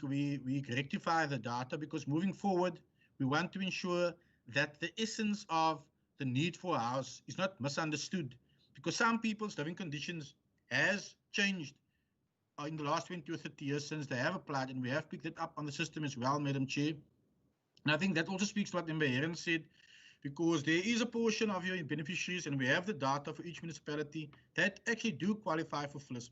rectify the data, because moving forward, we want to ensure that the essence of the need for a house is not misunderstood, because some people's living conditions has changed in the last 20 or 30 years since they have applied, and we have picked it up on the system as well, Madam Chair. And I think that also speaks to what Member Heron said, because there is a portion of your beneficiaries, and we have the data for each municipality, that actually do qualify for FLISP.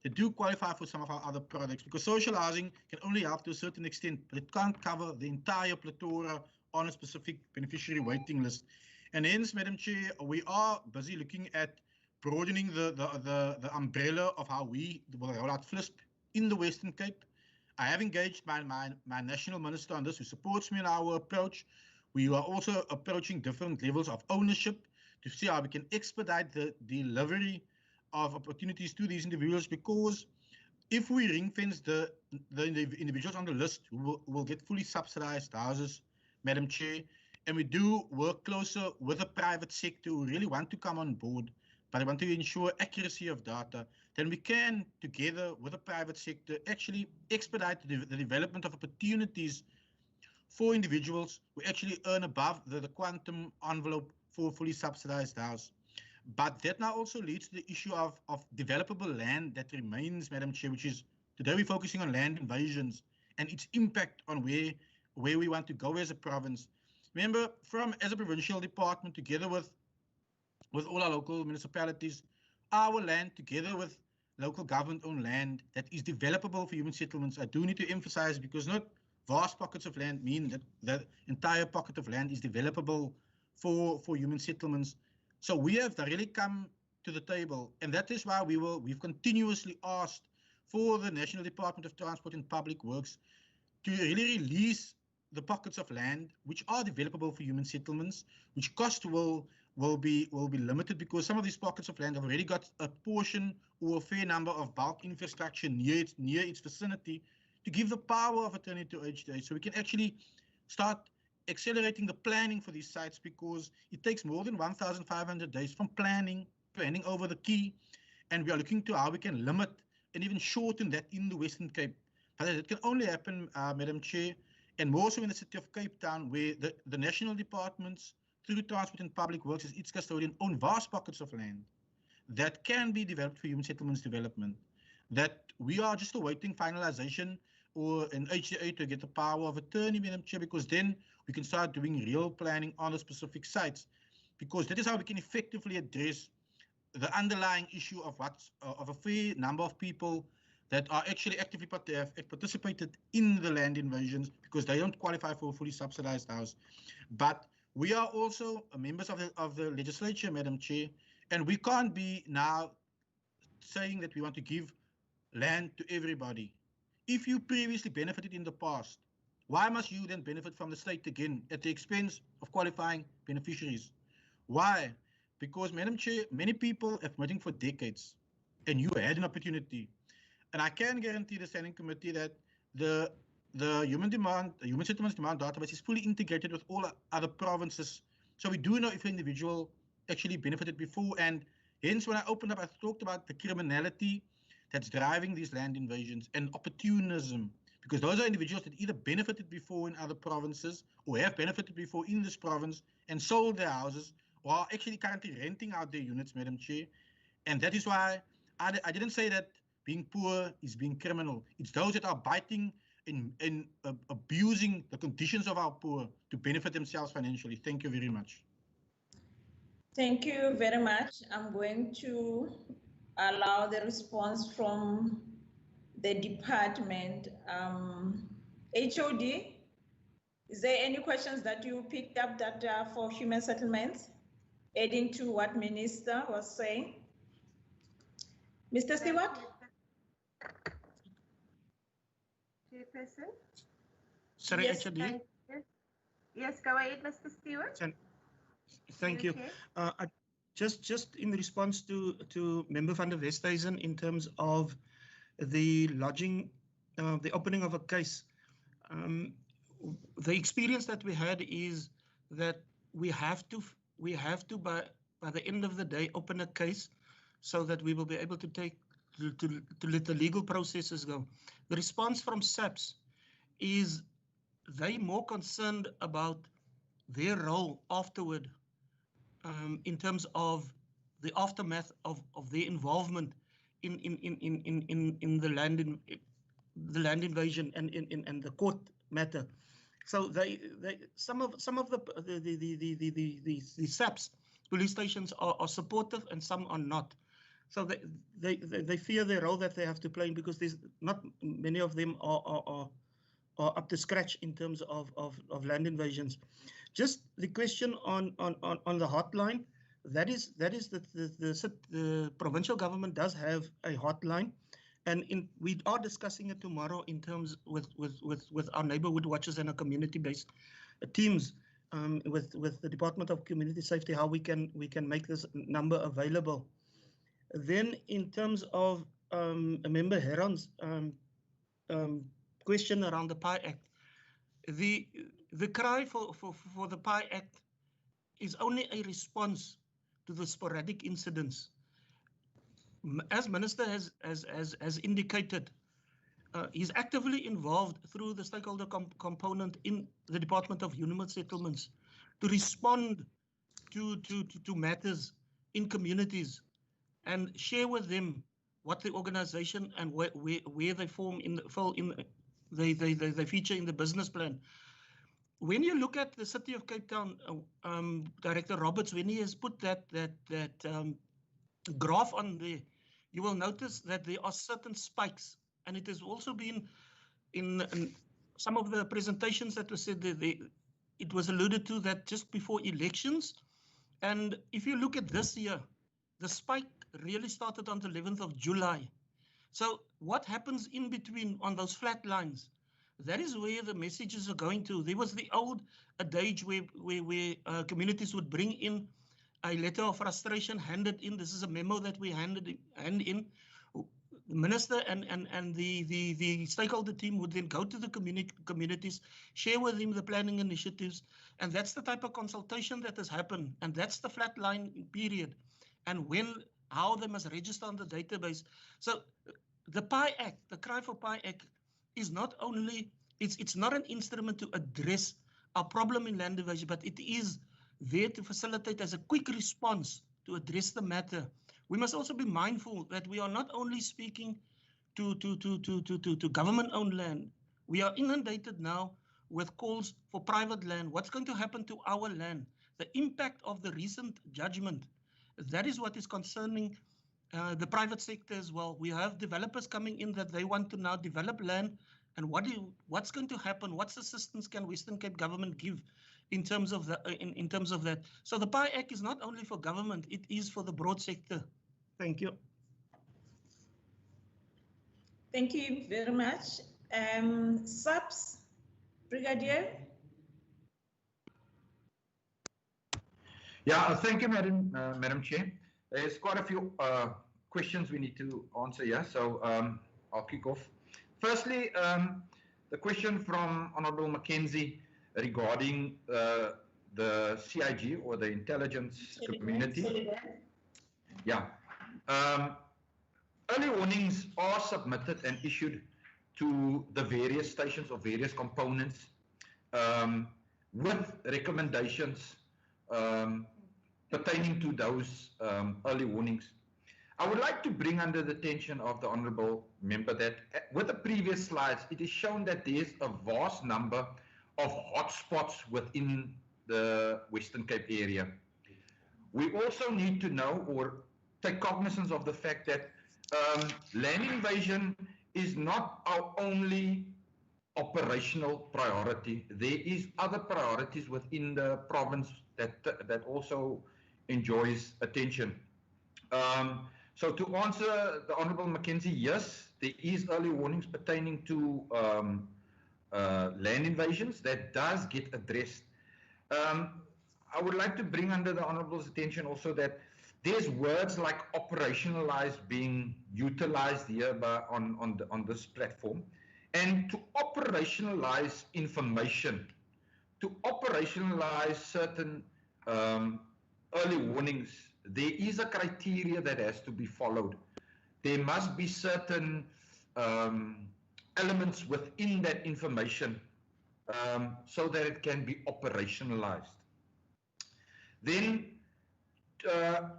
They do qualify for some of our other products, because social housing can only help to a certain extent, but it can't cover the entire plethora on a specific beneficiary waiting list. And hence, Madam Chair, we are busy looking at broadening the umbrella of how we will roll out FLISP in the Western Cape. I have engaged my national minister on this, who supports me in our approach. We are also approaching different levels of ownership to see how we can expedite the delivery of opportunities to these individuals, because if we ring fence the individuals on the list who will get fully subsidized houses, Madam Chair, and we do work closer with the private sector who really want to come on board, but I want to ensure accuracy of data, then we can, together with the private sector, actually expedite the development of opportunities for individuals who actually earn above the quantum envelope for fully subsidized house. But that now also leads to the issue of developable land that remains, Madam Chair, which is today we're focusing on land invasions and its impact on where we want to go as a province. Remember, as a provincial department, together with all our local municipalities, our land, together with local government-owned land that is developable for human settlements, I do need to emphasize, because not vast pockets of land mean that the entire pocket of land is developable for human settlements. So we have really come to the table, and that is why we've continuously asked for the National Department of Transport and Public Works to really release the pockets of land which are developable for human settlements, which cost will be limited, because some of these pockets of land have already got a portion or a fair number of bulk infrastructure near its vicinity to give the power of attorney to HDA, so we can actually start accelerating the planning for these sites, because it takes more than 1,500 days from planning over the key, and we are looking to how we can limit and even shorten that in the Western Cape. But it can only happen, Madam Chair, and more so in the City of Cape Town, where the national departments, through Transport and Public Works as its custodian, own vast pockets of land that can be developed for human settlements development, that we are just awaiting finalization or an HDA to get the power of attorney, Madam Chair, because then we can start doing real planning on the specific sites, because that is how we can effectively address the underlying issue of a fair number of people that are actually actively participated in the land invasions, because they don't qualify for a fully subsidized house. But we are also members of the legislature, Madam Chair, and we can't be now saying that we want to give land to everybody. If you previously benefited in the past, why must you then benefit from the state again at the expense of qualifying beneficiaries? Why? Because, Madam Chair, many people have been waiting for decades, and you had an opportunity. And I can guarantee the Standing Committee that the human settlements demand database is fully integrated with all other provinces. So we do know if an individual actually benefited before, and hence when I opened up, I talked about the criminality that's driving these land invasions and opportunism, because those are individuals that either benefited before in other provinces or have benefited before in this province and sold their houses, or are actually currently renting out their units, Madam Chair. And that is why I didn't say that being poor is being criminal. It's those that are biting and abusing the conditions of our poor to benefit themselves financially. Thank you very much. Thank you very much. I'm going to allow the response from the department. HOD, is there any questions that you picked up that are for human settlements, adding to what Minister was saying? Mr. Stewart? Chairperson? Sorry, Yes, HOD? Yes, go ahead, Mr. Stewart. Thank you. Just in response to Member van der Westhuizen in terms of the lodging, the opening of a case, the experience that we had is that we have to we have to, by the end of the day, open a case so that we will be able to let the legal processes go. The response from SAPS is they more concerned about their role afterward in terms of the aftermath of their involvement in the land invasion and the court matter. So some of the SAPS police stations are supportive and some are not. So they fear the role that they have to play because there's not many of them are up to scratch in terms of land invasions. Just the question on the hotline, that is the provincial government does have a hotline, and we are discussing it tomorrow in terms with our neighborhood watches and our community-based teams with the Department of Community Safety, how we can make this number available. Then in terms of Member Heron's question around the PI Act, the cry for the PI Act is only a response to the sporadic incidents. As Minister has indicated, he's actively involved through the stakeholder component in the Department of Human Settlements to respond to matters in communities and share with them what the organization and where they they feature in the business plan. When you look at the City of Cape Town, Director Roberts, when he has put that graph on there, you will notice that there are certain spikes, and it has also been in some of the presentations that was said there, it was alluded to that just before elections. And if you look at this year, the spike really started on the 11th of July. So what happens in between on those flat lines? That is where the messages are going to. There was the old adage where communities would bring in a letter of frustration, handed in. This is a memo that we hand in. The minister and the stakeholder team would then go to the communities, share with them the planning initiatives, and that's the type of consultation that has happened, and that's the flat line period, and how they must register on the database. So the PI Act, the Cry for PI Act, is not only, it's not an instrument to address our problem in land division, but it is there to facilitate as a quick response to address the matter. We must also be mindful that we are not only speaking to government-owned land. We are inundated now with calls for private land. What's going to happen to our land? The impact of the recent judgment, that is what is concerning the private sector as well. We have developers coming in that they want to now develop land, and what's going to happen? What assistance can Western Cape government give in terms of that? So the PI Act is not only for government, it is for the broad sector. Thank you. Thank you very much. SAPS, Brigadier. Yeah, thank you, Madam Chair. There's quite a few questions we need to answer here, so I'll kick off. Firstly, the question from Honourable Mackenzie regarding the CIG or the intelligence community. Yeah. Early warnings are submitted and issued to the various stations or various components with recommendations pertaining to those early warnings. I would like to bring under the attention of the Honourable Member that with the previous slides, it is shown that there is a vast number of hotspots within the Western Cape area. We also need to know or take cognizance of the fact that land invasion is not our only operational priority. There is other priorities within the province that also enjoys attention. So to answer the Honourable Mackenzie, yes, there is early warnings pertaining to land invasions that does get addressed. I would like to bring under the Honourable's attention also that there's words like operationalize being utilized here on this platform. And to operationalize information, to operationalize certain early warnings, there is a criteria that has to be followed. There must be certain elements within that information so that it can be operationalized. Then,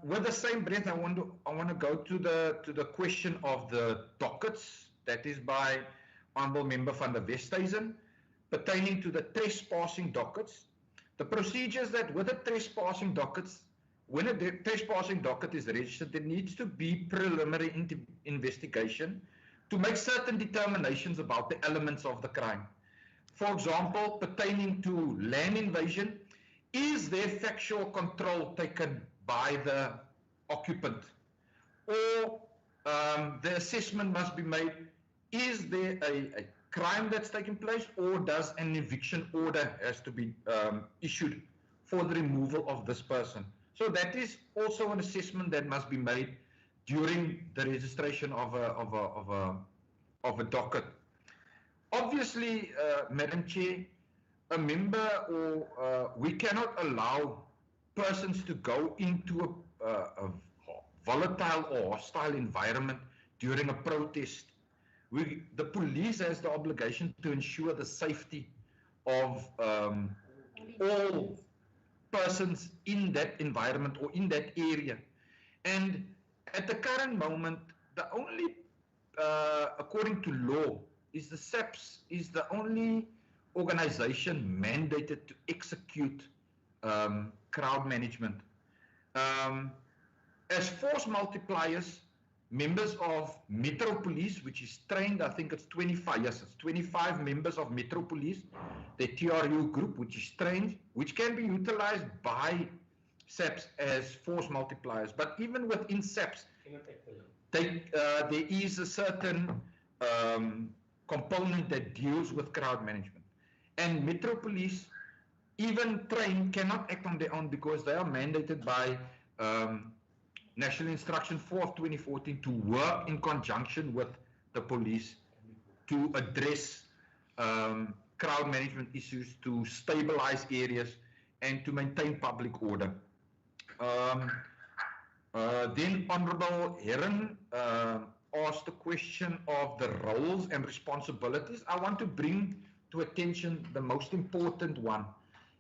with the same breath, I want to go to the question of the dockets. That is by Honourable Member van der Westhuizen, pertaining to the trespassing dockets. The procedures that with the trespassing dockets, when a trespassing docket is registered, there needs to be preliminary investigation to make certain determinations about the elements of the crime. For example, pertaining to land invasion, is there factual control taken by the occupant? Or the assessment must be made, is there a crime that's taking place, or does an eviction order has to be issued for the removal of this person? So that is also an assessment that must be made during the registration of a docket. Obviously, Madam Chair, a member or we cannot allow persons to go into a volatile or hostile environment during a protest. The police has the obligation to ensure the safety of all persons in that environment or in that area. And at the current moment, the only, according to law, is the SAPS is the only organization mandated to execute crowd management. As force multipliers, members of Metro Police, which is trained, I think it's 25, yes, it's 25 members of Metro Police, the TRU group, which is trained, which can be utilized by SAPS as force multipliers. But even within SAPS, there is a certain component that deals with crowd management. And Metro Police, even trained, cannot act on their own because they are mandated by National Instruction 4 of 2014 to work in conjunction with the police to address crowd management issues, to stabilize areas, and to maintain public order. Then Honourable Heron asked the question of the roles and responsibilities. I want to bring to attention the most important one,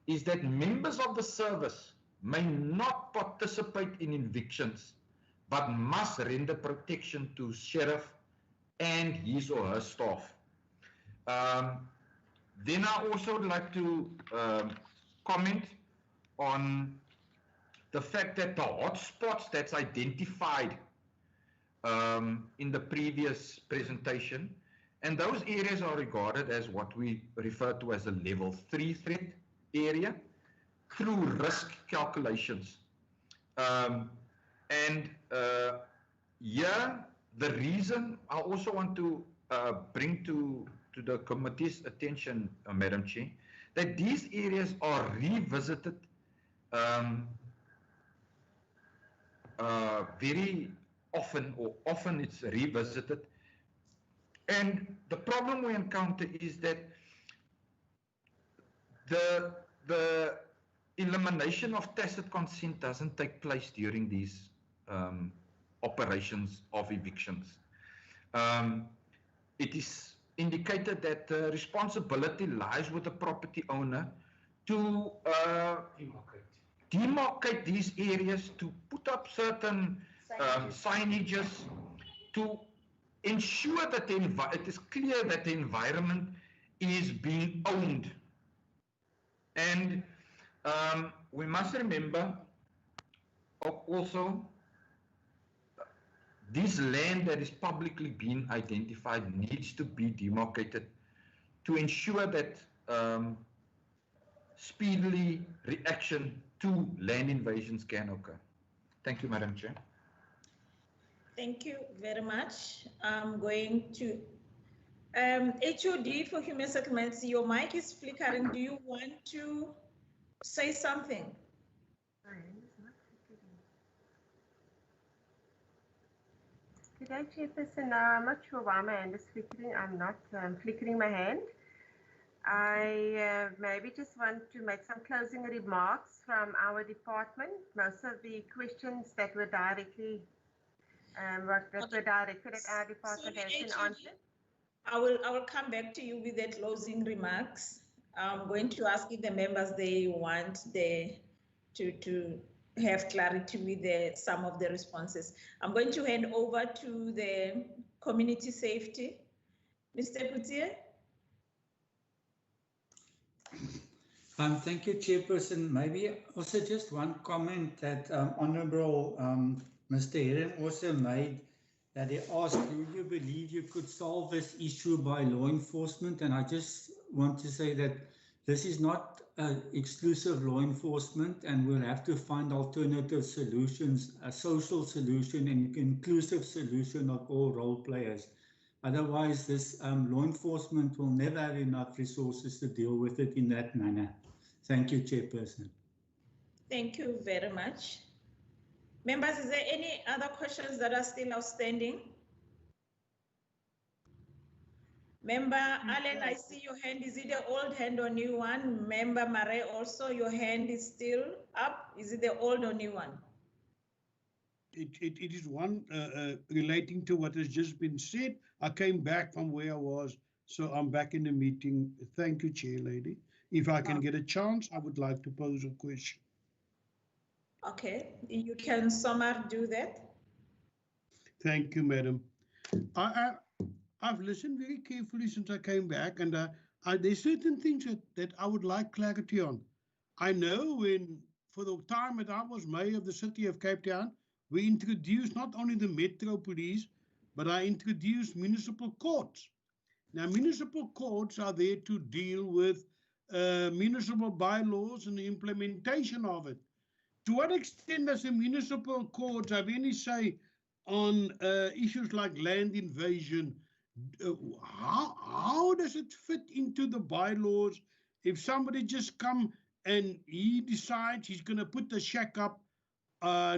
is that members of the service may not participate in evictions, but must render protection to sheriff and his or her staff. Then I also would like to comment on the fact that the hotspots that's identified in the previous presentation, and those areas are regarded as what we refer to as a level 3 threat area through risk calculations. Here, the reason I also want to bring to the committee's attention, Madam Chair, that these areas are revisited very often, or often it's revisited. And the problem we encounter is that the elimination of tacit consent doesn't take place during these operations of evictions. It is indicated that the responsibility lies with the property owner to demarcate these areas, to put up certain signages to ensure that it is clear that the environment is being owned. And we must remember also this land that is publicly being identified needs to be demarcated to ensure that speedily reaction to land invasions can occur. Thank you, Madam Chair. Thank you very much. I'm going to HOD for Human Settlements. Your mic is flickering. Do you want to say something? Good day, Chairperson. No, I'm not sure why my hand is flickering. I'm not flickering my hand. I maybe just want to make some closing remarks from our department. Most of the questions that were directly were directed at our department has been answered. I will come back to you with the closing remarks. I'm going to ask if the members they want to have clarity with some of the responses. I'm going to hand over to the community safety. Mr. Putier. Thank you, Chairperson. Maybe also just one comment that Honourable Mr. Heron also made, that he asked, do you believe you could solve this issue by law enforcement? And I just want to say that this is not exclusive law enforcement, and we'll have to find alternative solutions, a social solution and inclusive solution of all role players. Otherwise, this law enforcement will never have enough resources to deal with it in that manner. Thank you, Chairperson. Thank you very much. Members, is there any other questions that are still outstanding? Member Allen, I see your hand. Is it the old hand or new one? Member Mare, also your hand is still up. Is it the old or new one? It is one relating to what has just been said. I came back from where I was, so I'm back in the meeting. Thank you, Chair Lady. If I can get a chance, I would like to pose a question. Okay, you can Somar do that. Thank you, Madam. I've listened very carefully since I came back, and there's certain things that I would like clarity on. I know for the time that I was mayor of the city of Cape Town, we introduced not only the Metro Police, but I introduced municipal courts. Now, municipal courts are there to deal with municipal bylaws and the implementation of it. To what extent does the municipal courts have any say on issues like land invasion? How does it fit into the bylaws if somebody just come and he decides he's going to put the shack up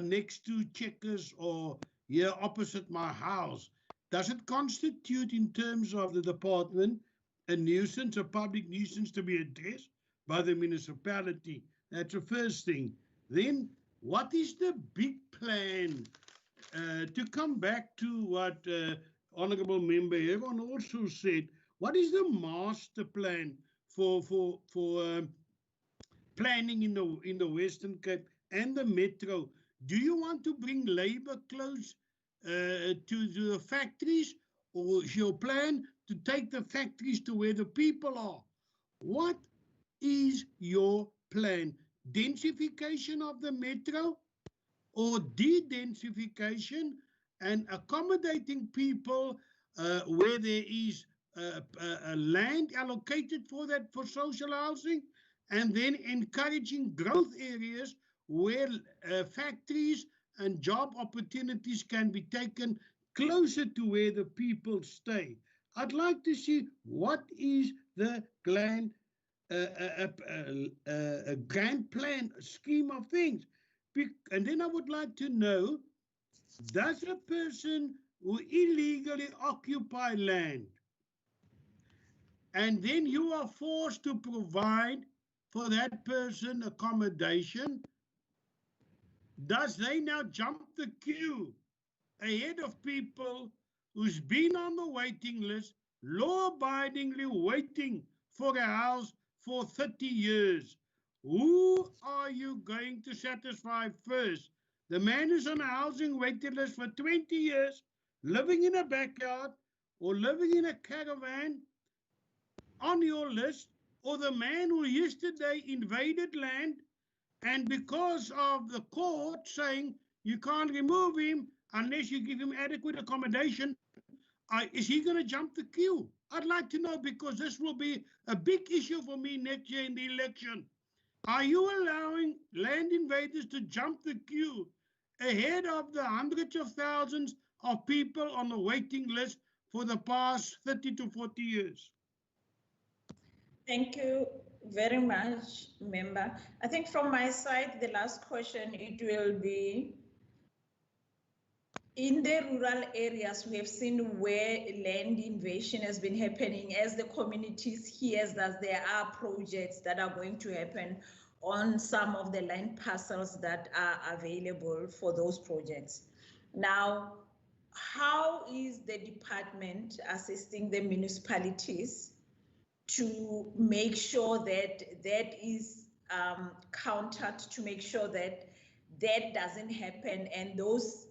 next to Checkers or here opposite my house? Does it constitute in terms of the department a nuisance, a public nuisance to be addressed by the municipality? That's the first thing. Then what is the big plan to come back to what Honourable Member Heron also said? What is the master plan for planning in the Western Cape and the Metro? Do you want to bring labour close to the factories, or is your plan to take the factories to where the people are? What is your plan? Densification of the Metro or de-densification and accommodating people where there is land allocated for that, for social housing, and then encouraging growth areas where factories and job opportunities can be taken closer to where the people stay. I'd like to see what is the grand plan, scheme of things. And then I would like to know, does a person who illegally occupy land and then you are forced to provide for that person accommodation, does they now jump the queue ahead of people who's been on the waiting list, law-abidingly waiting for a house for 30 years? Who are you going to satisfy first? The man who's on a housing waiting list for 20 years, living in a backyard or living in a caravan on your list, or the man who yesterday invaded land, and because of the court saying you can't remove him unless you give him adequate accommodation, is he going to jump the queue? I'd like to know, because this will be a big issue for me next year in the election. Are you allowing land invaders to jump the queue ahead of the hundreds of thousands of people on the waiting list for the past 30 to 40 years? Thank you very much, Member. I think from my side, the last question, it will be in the rural areas, we have seen where land invasion has been happening as the communities hears that there are projects that are going to happen on some of the land parcels that are available for those projects. Now, how is the department assisting the municipalities to make sure that that is countered, to make sure that that doesn't happen and those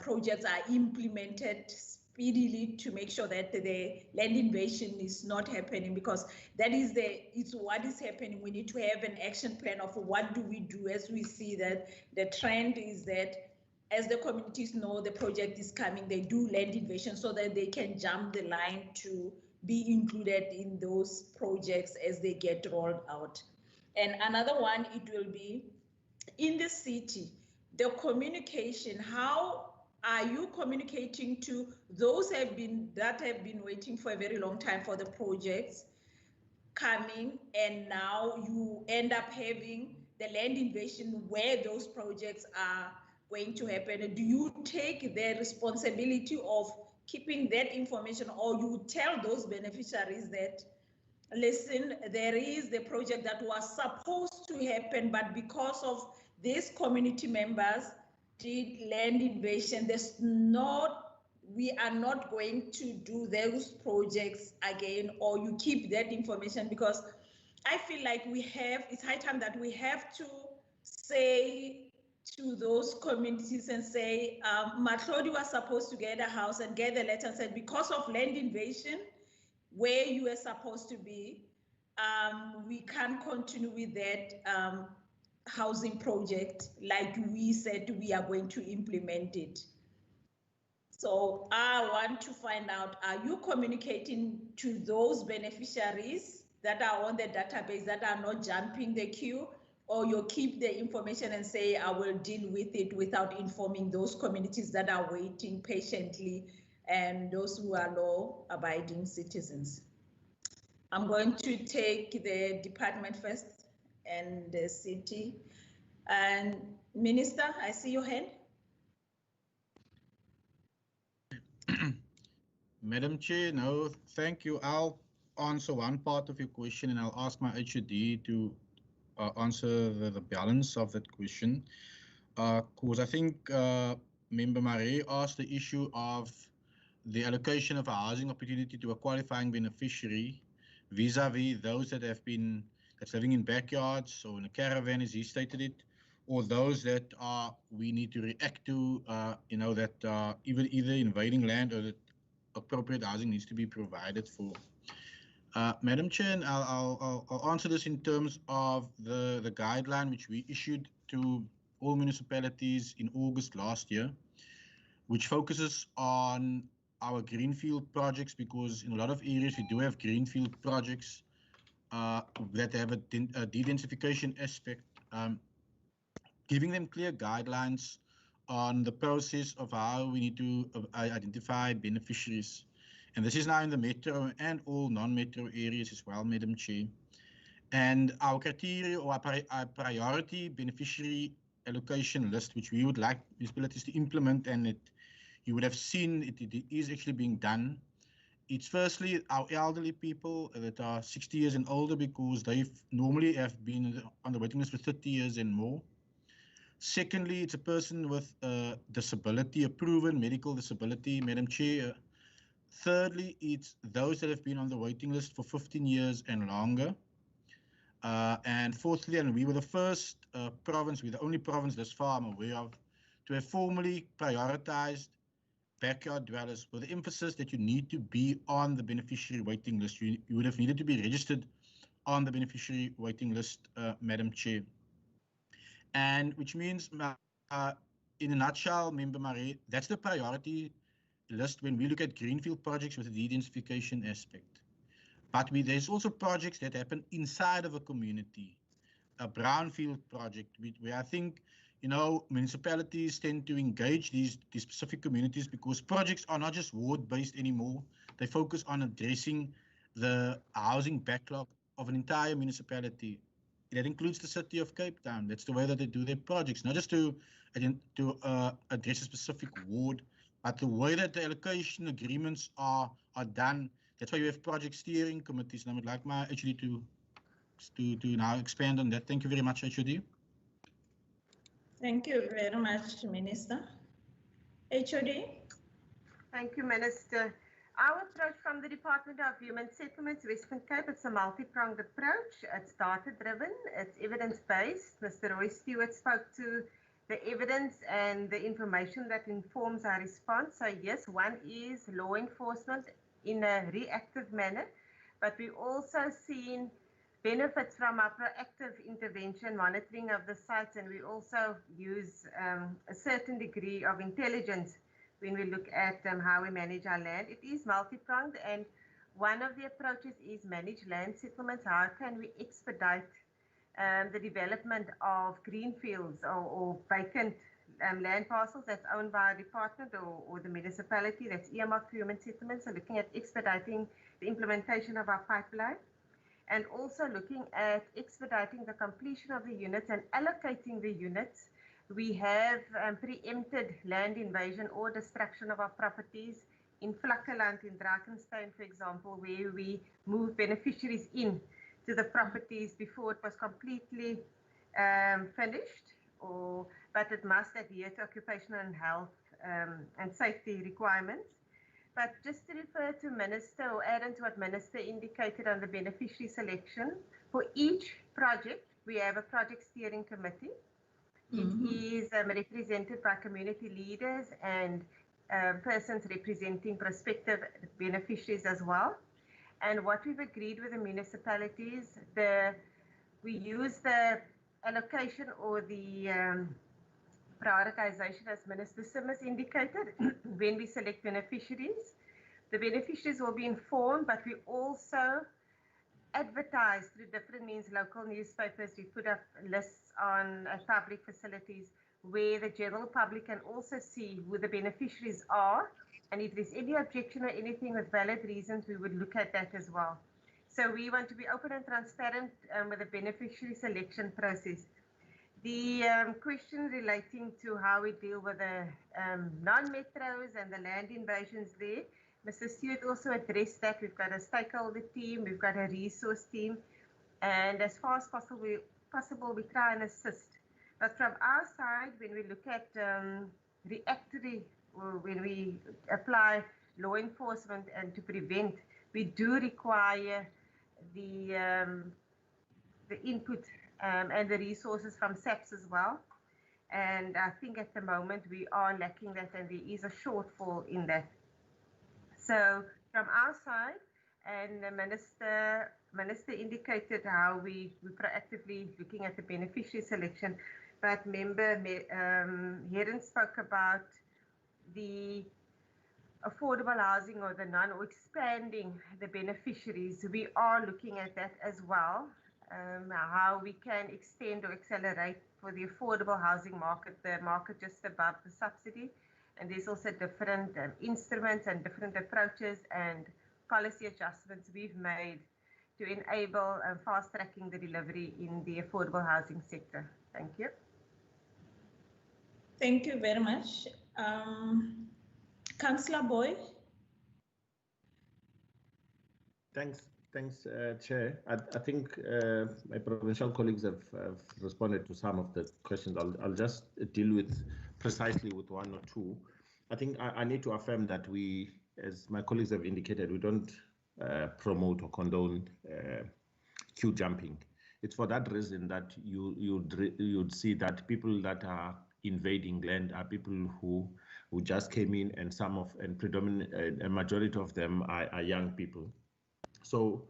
projects are implemented speedily to make sure that the land invasion is not happening, because that is it's what is happening. We need to have an action plan of what do we do as we see that the trend is that as the communities know the project is coming, they do land invasion so that they can jump the line to be included in those projects as they get rolled out. And another one, it will be in the city, the communication. How are you communicating to those that have been waiting for a very long time for the projects coming, and now you end up having the land invasion where those projects are going to happen? Do you take the responsibility of keeping that information, or you tell those beneficiaries that, listen, there is the project that was supposed to happen, but because of these community members did land invasion, we are not going to do those projects again, or you keep that information? Because I feel like it's high time that we have to say to those communities and say, Matlodi was supposed to get a house and get the letter and said, because of land invasion, where you were supposed to be, we can't continue with that housing project like we said we are going to implement it. So I want to find out, are you communicating to those beneficiaries that are on the database that are not jumping the queue, or you keep the information and say, I will deal with it without informing those communities that are waiting patiently and those who are law-abiding citizens? I'm going to take the department first and the city. And Minister, I see your hand. Madam Chair, no, thank you. I'll answer one part of your question and I'll ask my HOD to answer the balance of that question. Because I think Member Marie asked the issue of the allocation of a housing opportunity to a qualifying beneficiary vis-a-vis those that have been, that's living in backyards or in a caravan, as he stated it, or those that we need to react to, you know, that either invading land or that appropriate housing needs to be provided for. Madam Chair, and I'll answer this in terms of the guideline which we issued to all municipalities in August last year, which focuses on our greenfield projects, because in a lot of areas we do have greenfield projects that have a de-densification aspect, giving them clear guidelines on the process of how we need to identify beneficiaries. And this is now in the metro and all non-metro areas as well, Madam Chair. And our criteria or our priority beneficiary allocation list, which we would like municipalities to implement, and you would have seen it is actually being done. It's firstly our elderly people that are 60 years and older, because they normally have been on the waiting list for 30 years and more. Secondly, it's a person with a disability, a proven medical disability, Madam Chair. Thirdly, it's those that have been on the waiting list for 15 years and longer. And fourthly, and we were the first province, we're the only province thus far I'm aware of, to have formally prioritized backyard dwellers, with the emphasis that you need to be on the beneficiary waiting list. You would have needed to be registered on the beneficiary waiting list, Madam Chair. And which means, in a nutshell, Member Marie, that's the priority list when we look at greenfield projects with the de-densification aspect. But there's also projects that happen inside of a community, a brownfield project, where I think, you know, municipalities tend to engage these specific communities, because projects are not just ward-based anymore. They focus on addressing the housing backlog of an entire municipality. that includes the city of Cape Town. That's the way that they do their projects, not just to address a specific ward, but the way that the allocation agreements are done. That's why you have project steering committees. And I would like my HOD to now expand on that. Thank you very much, HOD. Thank you very much, Minister. HOD? Thank you, Minister. Our approach from the Department of Human Settlements, Western Cape, it's a multi-pronged approach. It's data-driven, it's evidence-based. Mr. Roy Stewart spoke to the evidence and the information that informs our response. So yes, one is law enforcement in a reactive manner, but we also seen benefits from our proactive intervention monitoring of the sites, and we also use a certain degree of intelligence when we look at how we manage our land. It is multi-pronged, and one of the approaches is manage land settlements. How can we expedite the development of greenfields or vacant land parcels that's owned by a department or the municipality that's earmarked for human settlements? So looking at expediting the implementation of our pipeline, and also looking at expediting the completion of the units and allocating the units. We have preempted land invasion or destruction of our properties in Vlakkeland in Drakenstein, for example, where we move beneficiaries in to the properties before it was completely finished, but it must adhere to occupational and health and safety requirements. But just to refer to Minister, or add on to what Minister indicated on the beneficiary selection, for each project, we have a project steering committee. It is represented by community leaders and persons representing prospective beneficiaries as well. And what we've agreed with the municipalities, we use the allocation or the prioritization, as Minister Simmons indicated, when we select beneficiaries. The beneficiaries will be informed, but we also advertise through different means, local newspapers. We put up lists on public facilities where the general public can also see who the beneficiaries are. And if there's any objection or anything with valid reasons, we would look at that as well. So we want to be open and transparent with the beneficiary selection process. The question relating to how we deal with the non-metros and the land invasions there, Mr. Stewart also addressed that. We've got a stakeholder team, we've got a resource team, and as far as possible we try and assist. But from our side, when we look at reactory, or when we apply law enforcement and to prevent, we do require the input and the resources from SAPS as well. And I think at the moment we are lacking that, and there is a shortfall in that. So from our side, and the Minister indicated how we proactively looking at the beneficiary selection, but Member Heron spoke about the affordable housing or the or expanding the beneficiaries. We are looking at that as well, how we can extend or accelerate for the affordable housing market, the market just above the subsidy. And there's also different instruments and different approaches and policy adjustments we've made to enable fast-tracking the delivery in the affordable housing sector. Thank you. Thank you very much. Councillor Boy. Thanks, Chair. I think my provincial colleagues have responded to some of the questions. I'll just deal with precisely with one or two. I think I need to affirm that we, as my colleagues have indicated, we don't promote or condone queue jumping. It's for that reason that you'd see that people that are invading land are people who just came in, and a majority of them are young people. So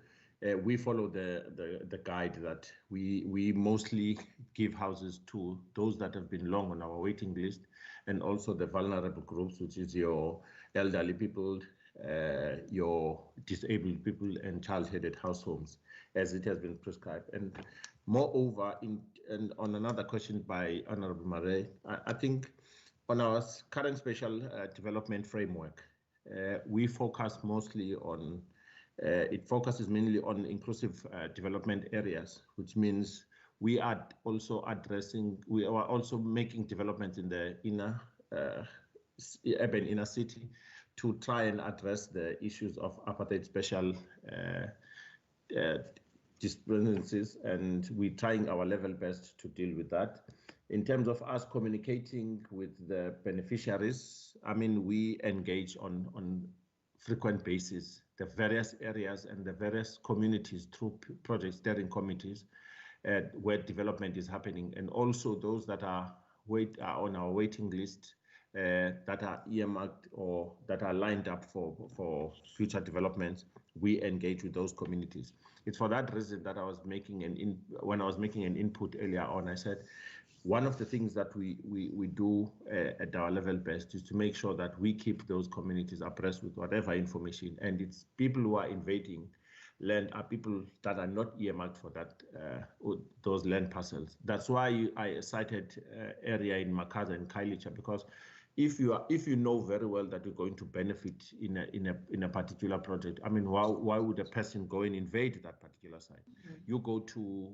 we follow the guide that we mostly give houses to those that have been long on our waiting list, and also the vulnerable groups, which is your elderly people, your disabled people, and child-headed households, as it has been prescribed. And moreover, and on another question by Honorable Marais, I think on our current special development framework, we focus mostly on it focuses mainly on inclusive development areas, which means We are also we are also making development in the urban inner city to try and address the issues of apartheid special disturbances, and we're trying our level best to deal with that. In terms of us communicating with the beneficiaries, I mean, we engage on frequent basis the various areas and the various communities through project steering committees where development is happening, and also those that are on our waiting list that are earmarked or that are lined up for future developments. We engage with those communities. It's for that reason that I was making when I was making an input earlier on, I said one of the things that we do at our level best is to make sure that we keep those communities abreast with whatever information, and it's people who are invading land are people that are not earmarked for that those land parcels. That's why I cited area in Makaza and Kailicha, because if you know very well that you're going to benefit in a particular project, I mean, why would a person go and invade that particular site? Mm-hmm. You go to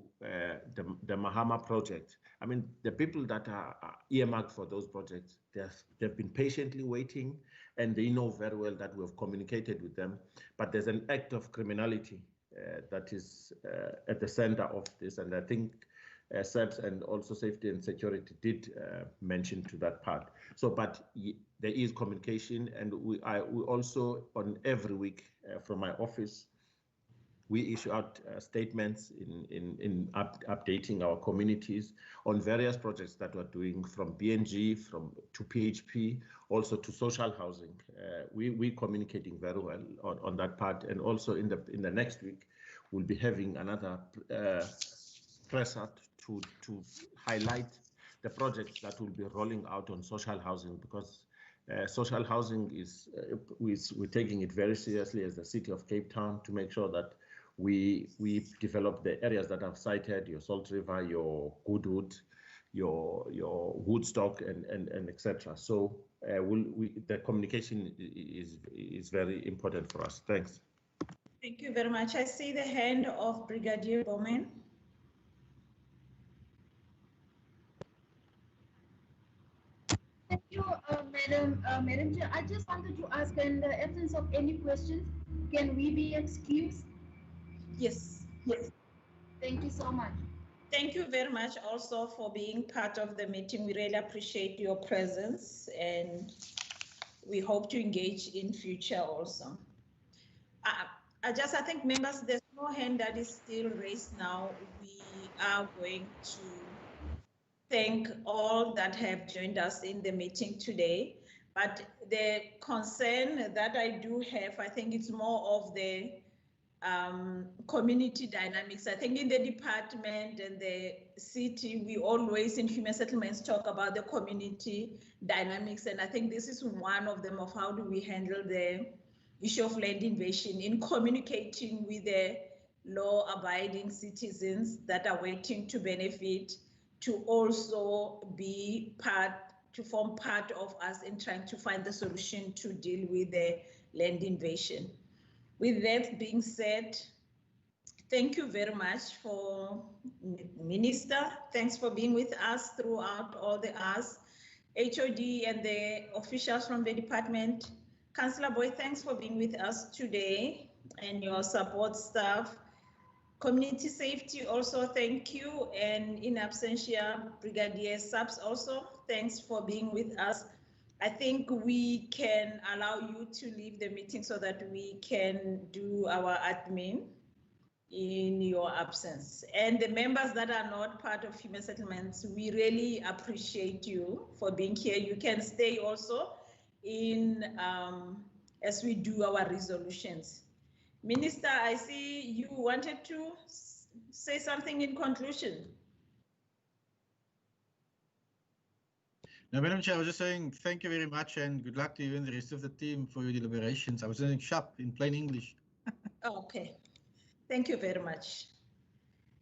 the Mahama project. I mean, the people that are earmarked for those projects, they've been patiently waiting, and they know very well that we have communicated with them. But there's an act of criminality that is at the center of this, and I think SAPS and also safety and security did mention to that part. So, but there is communication, and we also on every week from my office, we issue out statements in updating our communities on various projects that we're doing, from BNG, to PHP, also to social housing. We're communicating very well on that part, and also in the next week, we'll be having another press out to highlight the projects that will be rolling out on social housing, because social housing we're taking it very seriously as the city of Cape Town, to make sure that we develop the areas that I've cited, your Salt River, your Goodwood, your Woodstock, and etc. So the communication is very important for us. Thanks. Thank you very much. I see the hand of Brigadier Bowman. Thank you, Madam Chair. I just wanted to ask, in the absence of any questions, can we be excused? Yes. Thank you so much. Thank you very much also for being part of the meeting. We really appreciate your presence, and we hope to engage in future also. I think, members, there's no hand that is still raised now. We are going to thank all that have joined us in the meeting today. But the concern that I do have, I think it's more of the community dynamics. I think in the department and the city, we always in human settlements talk about the community dynamics. And I think this is one of them, of how do we handle the issue of land invasion in communicating with the law-abiding citizens that are waiting to benefit, to also be to form part of us in trying to find the solution to deal with the land invasion. With that being said, thank you very much for Minister. Thanks for being with us throughout all the hours. HOD and the officials from the department. Councillor Boy, thanks for being with us today, and your support staff. Community safety also, thank you. And in absentia, Brigadier Subs also, thanks for being with us. I think we can allow you to leave the meeting so that we can do our admin in your absence. And the members that are not part of Human Settlements, we really appreciate you for being here. You can stay also in as we do our resolutions. Minister, I see you wanted to say something in conclusion. No, Madam Chair, I was just saying thank you very much and good luck to you and the rest of the team for your deliberations. I was saying sharp in plain English. Okay, thank you very much.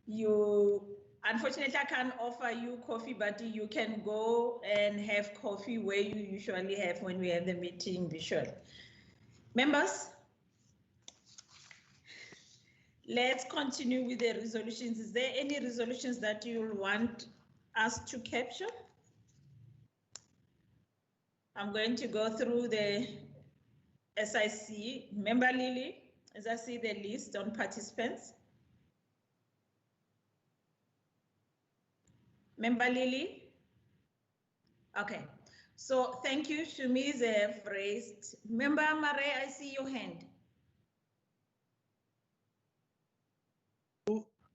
Unfortunately, I can't offer you coffee, but you can go and have coffee where you usually have when we have the meeting visual. Members, let's continue with the resolutions. Is there any resolutions that you want us to capture? I'm going to go through the SIC. Member Lily, as I see the list on participants. Member Lily? Okay, so thank you. Shumis have raised. Member Mare, I see your hand.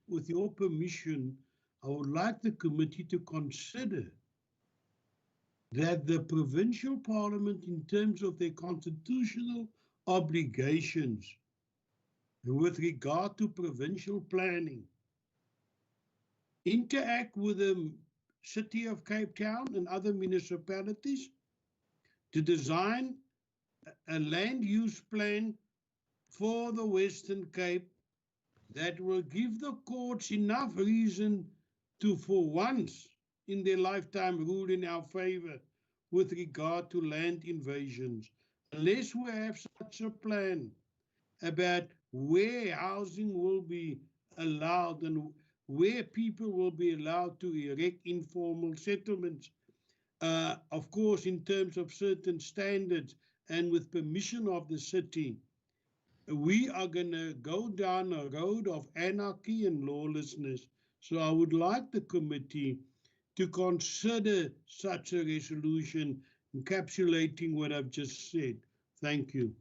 With your permission, I would like the committee to consider that the provincial parliament, in terms of their constitutional obligations with regard to provincial planning, interact with the City of Cape Town and other municipalities to design a land use plan for the Western Cape that will give the courts enough reason to, for once in their lifetime, rule in our favor with regard to land invasions. Unless we have such a plan about where housing will be allowed and where people will be allowed to erect informal settlements, of course, in terms of certain standards and with permission of the city, we are going to go down a road of anarchy and lawlessness. So I would like the committee to consider such a resolution encapsulating what I've just said. Thank you.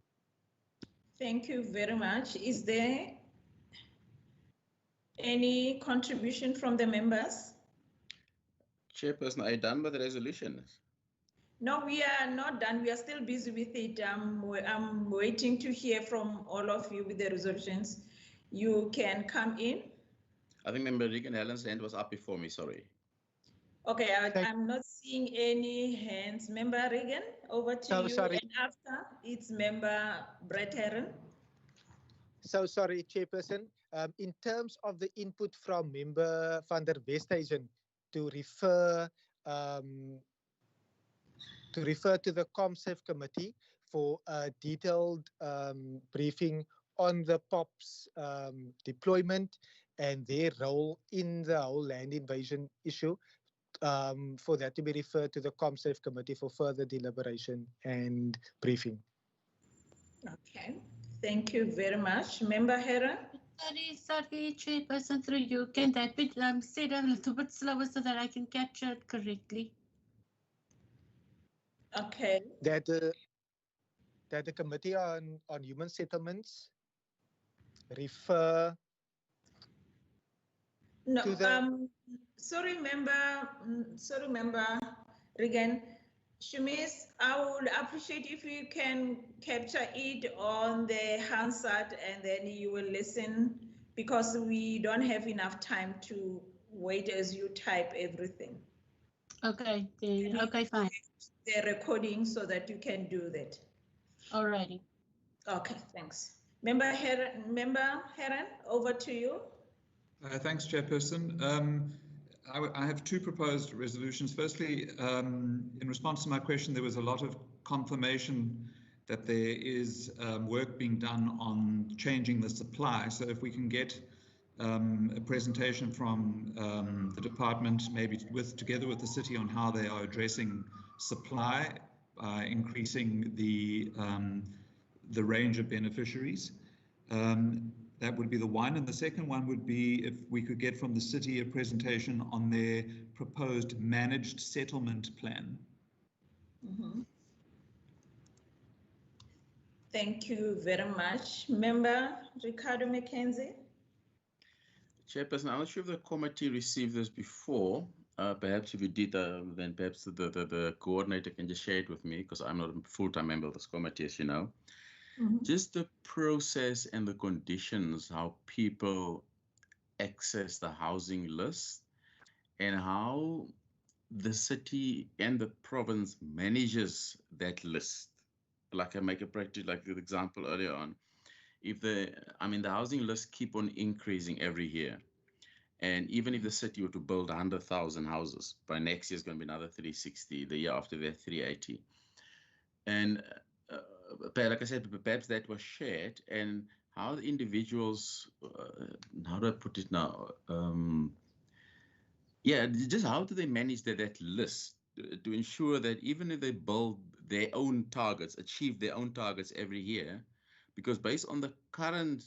Thank you very much. Is there any contribution from the members? Chairperson, are you done with the resolutions? No, we are not done. We are still busy with it. I'm waiting to hear from all of you with the resolutions. You can come in. I think Member Regan Allen's hand was up before me, sorry. Okay, I'm not seeing any hands. Member Regan, over to you. Sorry. And after, it's Member Brett Herron. So sorry, Chairperson. In terms of the input from Member van der Westhuizen to refer to the ComSafe committee for a detailed briefing on the POPs deployment and their role in the whole land invasion issue, for that to be referred to the ComSafe committee for further deliberation and briefing. Okay, thank you very much. Member Herron? Sorry, Chairperson, through you. Can that be said a little bit slower so that I can capture it correctly? Okay. That the Committee on Human Settlements refer no, to the... sorry, Member Regan. Shumis, I would appreciate if you can capture it on the Hansard and then you will listen, because we don't have enough time to wait as you type everything. Okay, okay, fine. The recording so that you can do that. Alrighty. Okay, thanks. Member Herron, over to you. Thanks, Chairperson. I have two proposed resolutions. Firstly, in response to my question, there was a lot of confirmation that there is work being done on changing the supply. So if we can get a presentation from the department, maybe together with the city, on how they are addressing supply, increasing the range of beneficiaries. That would be the one. And the second one would be if we could get from the city a presentation on their proposed managed settlement plan. Mm-hmm. Thank you very much. Member Ricardo McKenzie. Chairperson, I'm not sure if the committee received this before. Perhaps if you did, then perhaps the coordinator can just share it with me, because I'm not a full-time member of this committee, as you know. Mm-hmm. Just the process and the conditions, how people access the housing list and how the city and the province manages that list. Like I make a practice, like the example earlier on. If the housing lists keep on increasing every year. And even if the city were to build 100,000 houses, by next year it's going to be another 360, the year after that 380. And like I said, perhaps that was shared, and how the individuals, how do I put it now? Yeah, just how do they manage that list to ensure that even if they build their own targets, achieve their own targets every year, because based on the current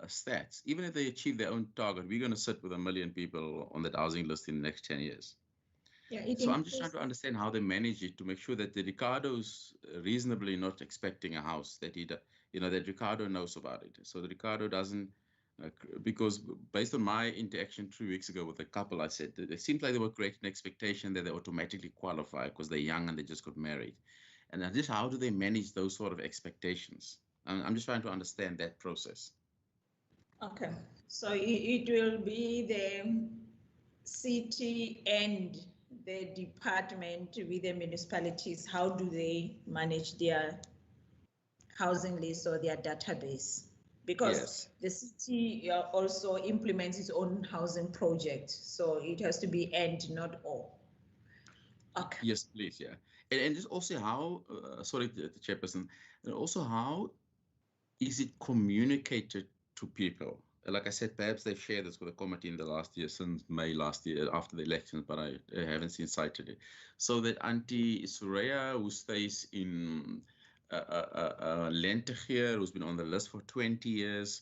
stats, even if they achieve their own target, we're going to sit with 1 million people on that housing list in the next 10 years. Yeah, so I'm just trying to understand how they manage it to make sure that the Ricardo's reasonably not expecting a house, that that Ricardo knows about it. So that Ricardo doesn't, because based on my interaction 3 weeks ago with a couple, I said that it seems like they were creating an expectation that they automatically qualify because they're young and they just got married. And just how do they manage those sort of expectations? I'm just trying to understand that process. Okay, so it will be the city and the department with the municipalities. How do they manage their housing list or their database? Because yes, the city also implements its own housing project, so it has to be and not all. Okay. Yes, please, yeah. And just also how, sorry, the chairperson, and also how is it communicated to people? Like I said, perhaps they shared this with the committee in the last year, since May last year, after the elections, but I haven't seen cited it. So that Auntie Soraya, who stays in Lentegeur, who's been on the list for 20 years,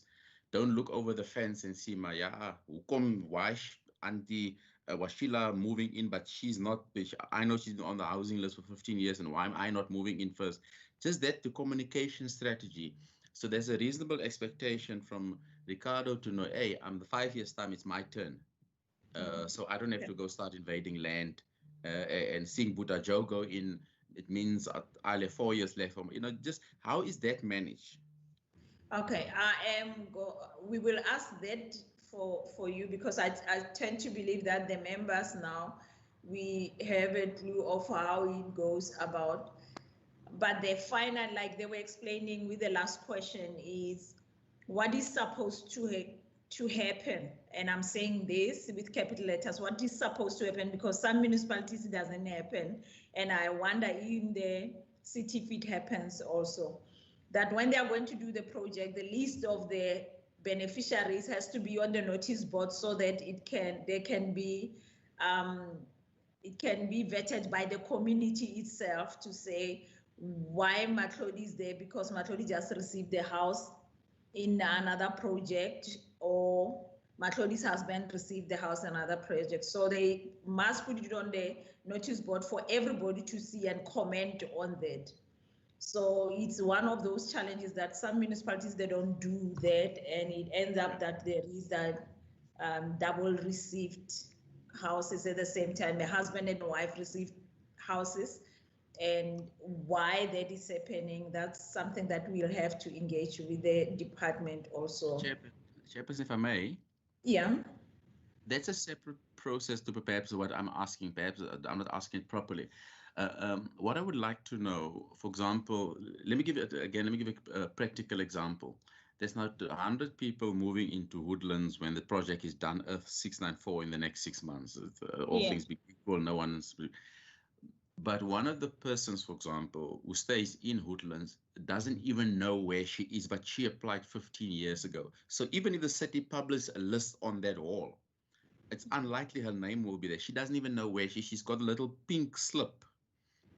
don't look over the fence and see, Maya, why Auntie Washila moving in, but she's not, I know she's been on the housing list for 15 years, and why am I not moving in first? Just that, the communication strategy. So there's a reasonable expectation from Ricardo to know, hey, I'm the 5 years time, it's my turn. So I don't have to go start invading land and seeing Buddha Joe go in. It means I'll have 4 years left. Just how is that managed? Okay, we will ask that for you, because I tend to believe that the members now, we have a clue of how it goes about. But the final, like they were explaining with the last question, is what is supposed to happen. And I'm saying this with capital letters, what is supposed to happen, because some municipalities it doesn't happen. And I wonder in the city if it happens also, that when they are going to do the project, the list of the beneficiaries has to be on the notice board so that it can be vetted by the community itself to say why Matlodi is there, because Matlodi just received the house in another project, or Matlodi's husband received the house in another project. So they must put it on the notice board for everybody to see and comment on that. So it's one of those challenges that some municipalities, they don't do that, and it ends up that there is that double received houses at the same time. The husband and wife received houses, and why that is happening, that's something that we'll have to engage with the department also. Chairperson, if I may. Yeah. That's a separate process to perhaps what I'm asking. Perhaps I'm not asking it properly. What I would like to know, for example, let me give a practical example. There's not 100 people moving into Woodlands when the project is done, Earth 694, in the next 6 months. All things being equal, no one's. But one of the persons, for example, who stays in Woodlands doesn't even know where she is, but she applied 15 years ago. So even if the city publishes a list on that wall, it's unlikely her name will be there. She doesn't even know where she's got a little pink slip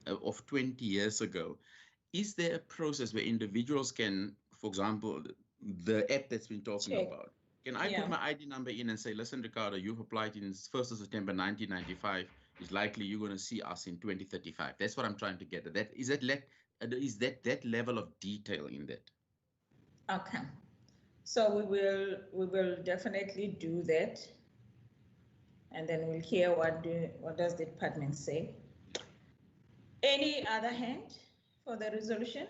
of 20 years ago. Is there a process where individuals can, for example, the app that's been talking about, can I put my ID number in and say, listen, Ricardo, you've applied in 1st of September 1995. It's likely you're going to see us in 2035. That's what I'm trying to get at. Is that level of detail in that? Okay, so we will definitely do that, and then we'll hear what does the department say. Any other hand for the resolution?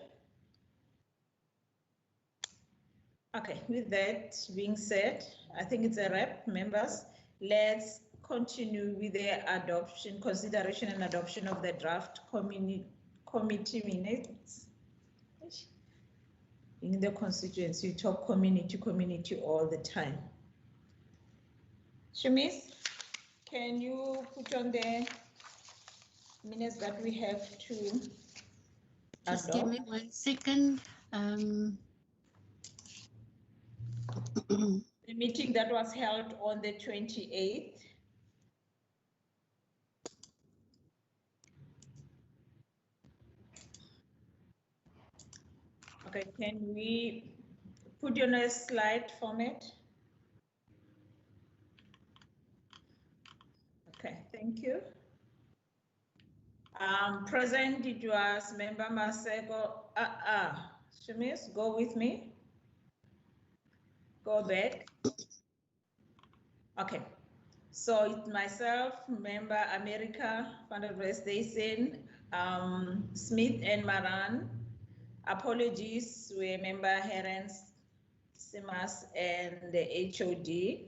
Okay, with that being said, I think it's a wrap, members. Let's continue with the adoption, consideration and adoption of the draft committee minutes. In the constituency, you talk community all the time. Shumis, can you put on the minutes that we have to Just adopt? give me 1 second. the meeting that was held on the 28th. Okay, can we put you on a slide format? Okay, thank you. Present, it was Member Masego. Shamis, go with me. Go back. Okay, so it's myself, Member America, Van der Westhuizen, Smith and Maran. Apologies, we Member Herens, Simas, and the HOD.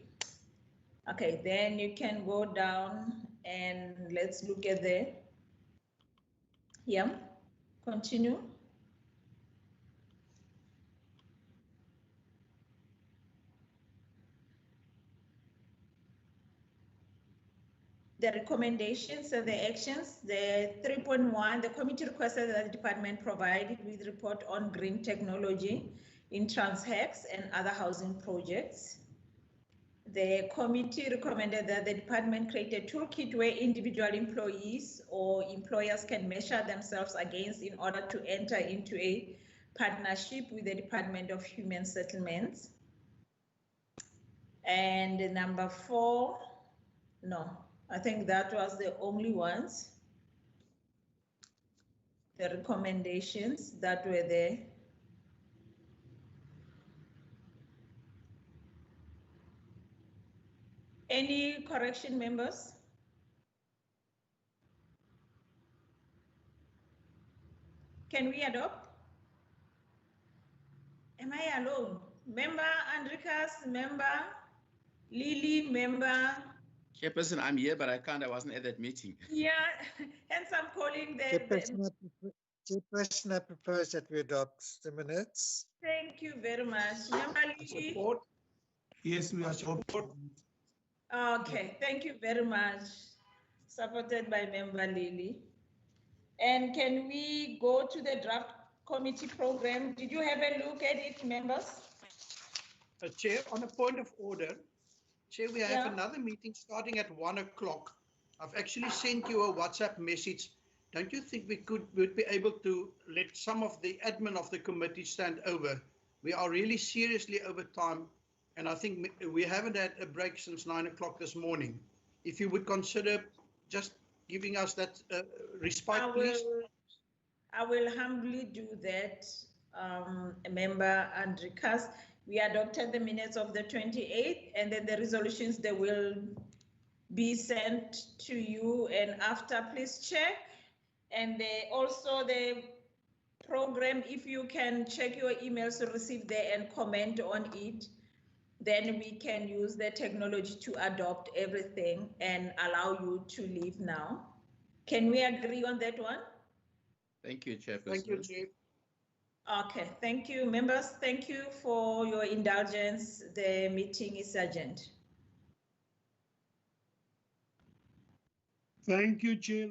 Okay, then you can go down and let's look at the, continue. The recommendations and the actions, the 3.1, the committee requested that the department provide with report on green technology in Transhex and other housing projects. The committee recommended that the department create a toolkit where individual employees or employers can measure themselves against in order to enter into a partnership with the Department of Human Settlements. And number 4, no, I think that was the only ones. The recommendations that were there. Any correction, members? Can we adopt? Am I alone? Member Andrikas, member Lily, member. Chairperson, I'm here, but I wasn't at that meeting. Yeah, hence I'm calling the. Chairperson, I propose that we adopt the minutes. Thank you very much. Member Lily. Support. Yes, we are support. Okay, thank you very much. Supported by Member Lily. And can we go to the draft committee program? Did you have a look at it, members? Chair, on a point of order, Chair, we have another meeting starting at 1 o'clock. I've actually sent you a WhatsApp message. Don't you think we would be able to let some of the admin of the committee stand over? We are really seriously over time, and I think we haven't had a break since 9 o'clock this morning. If you would consider just giving us that respite, please. I will humbly do that, Member Andrikas. We adopted the minutes of the 28th, and then the resolutions, they will be sent to you, and after, please check. And also the program, if you can check your emails to receive there and comment on it, then we can use the technology to adopt everything and allow you to leave now. Can we agree on that one? Thank you, Chairperson. Thank you, Chief. Okay, thank you, members. Thank you for your indulgence. The meeting is adjourned. Thank you, Chair.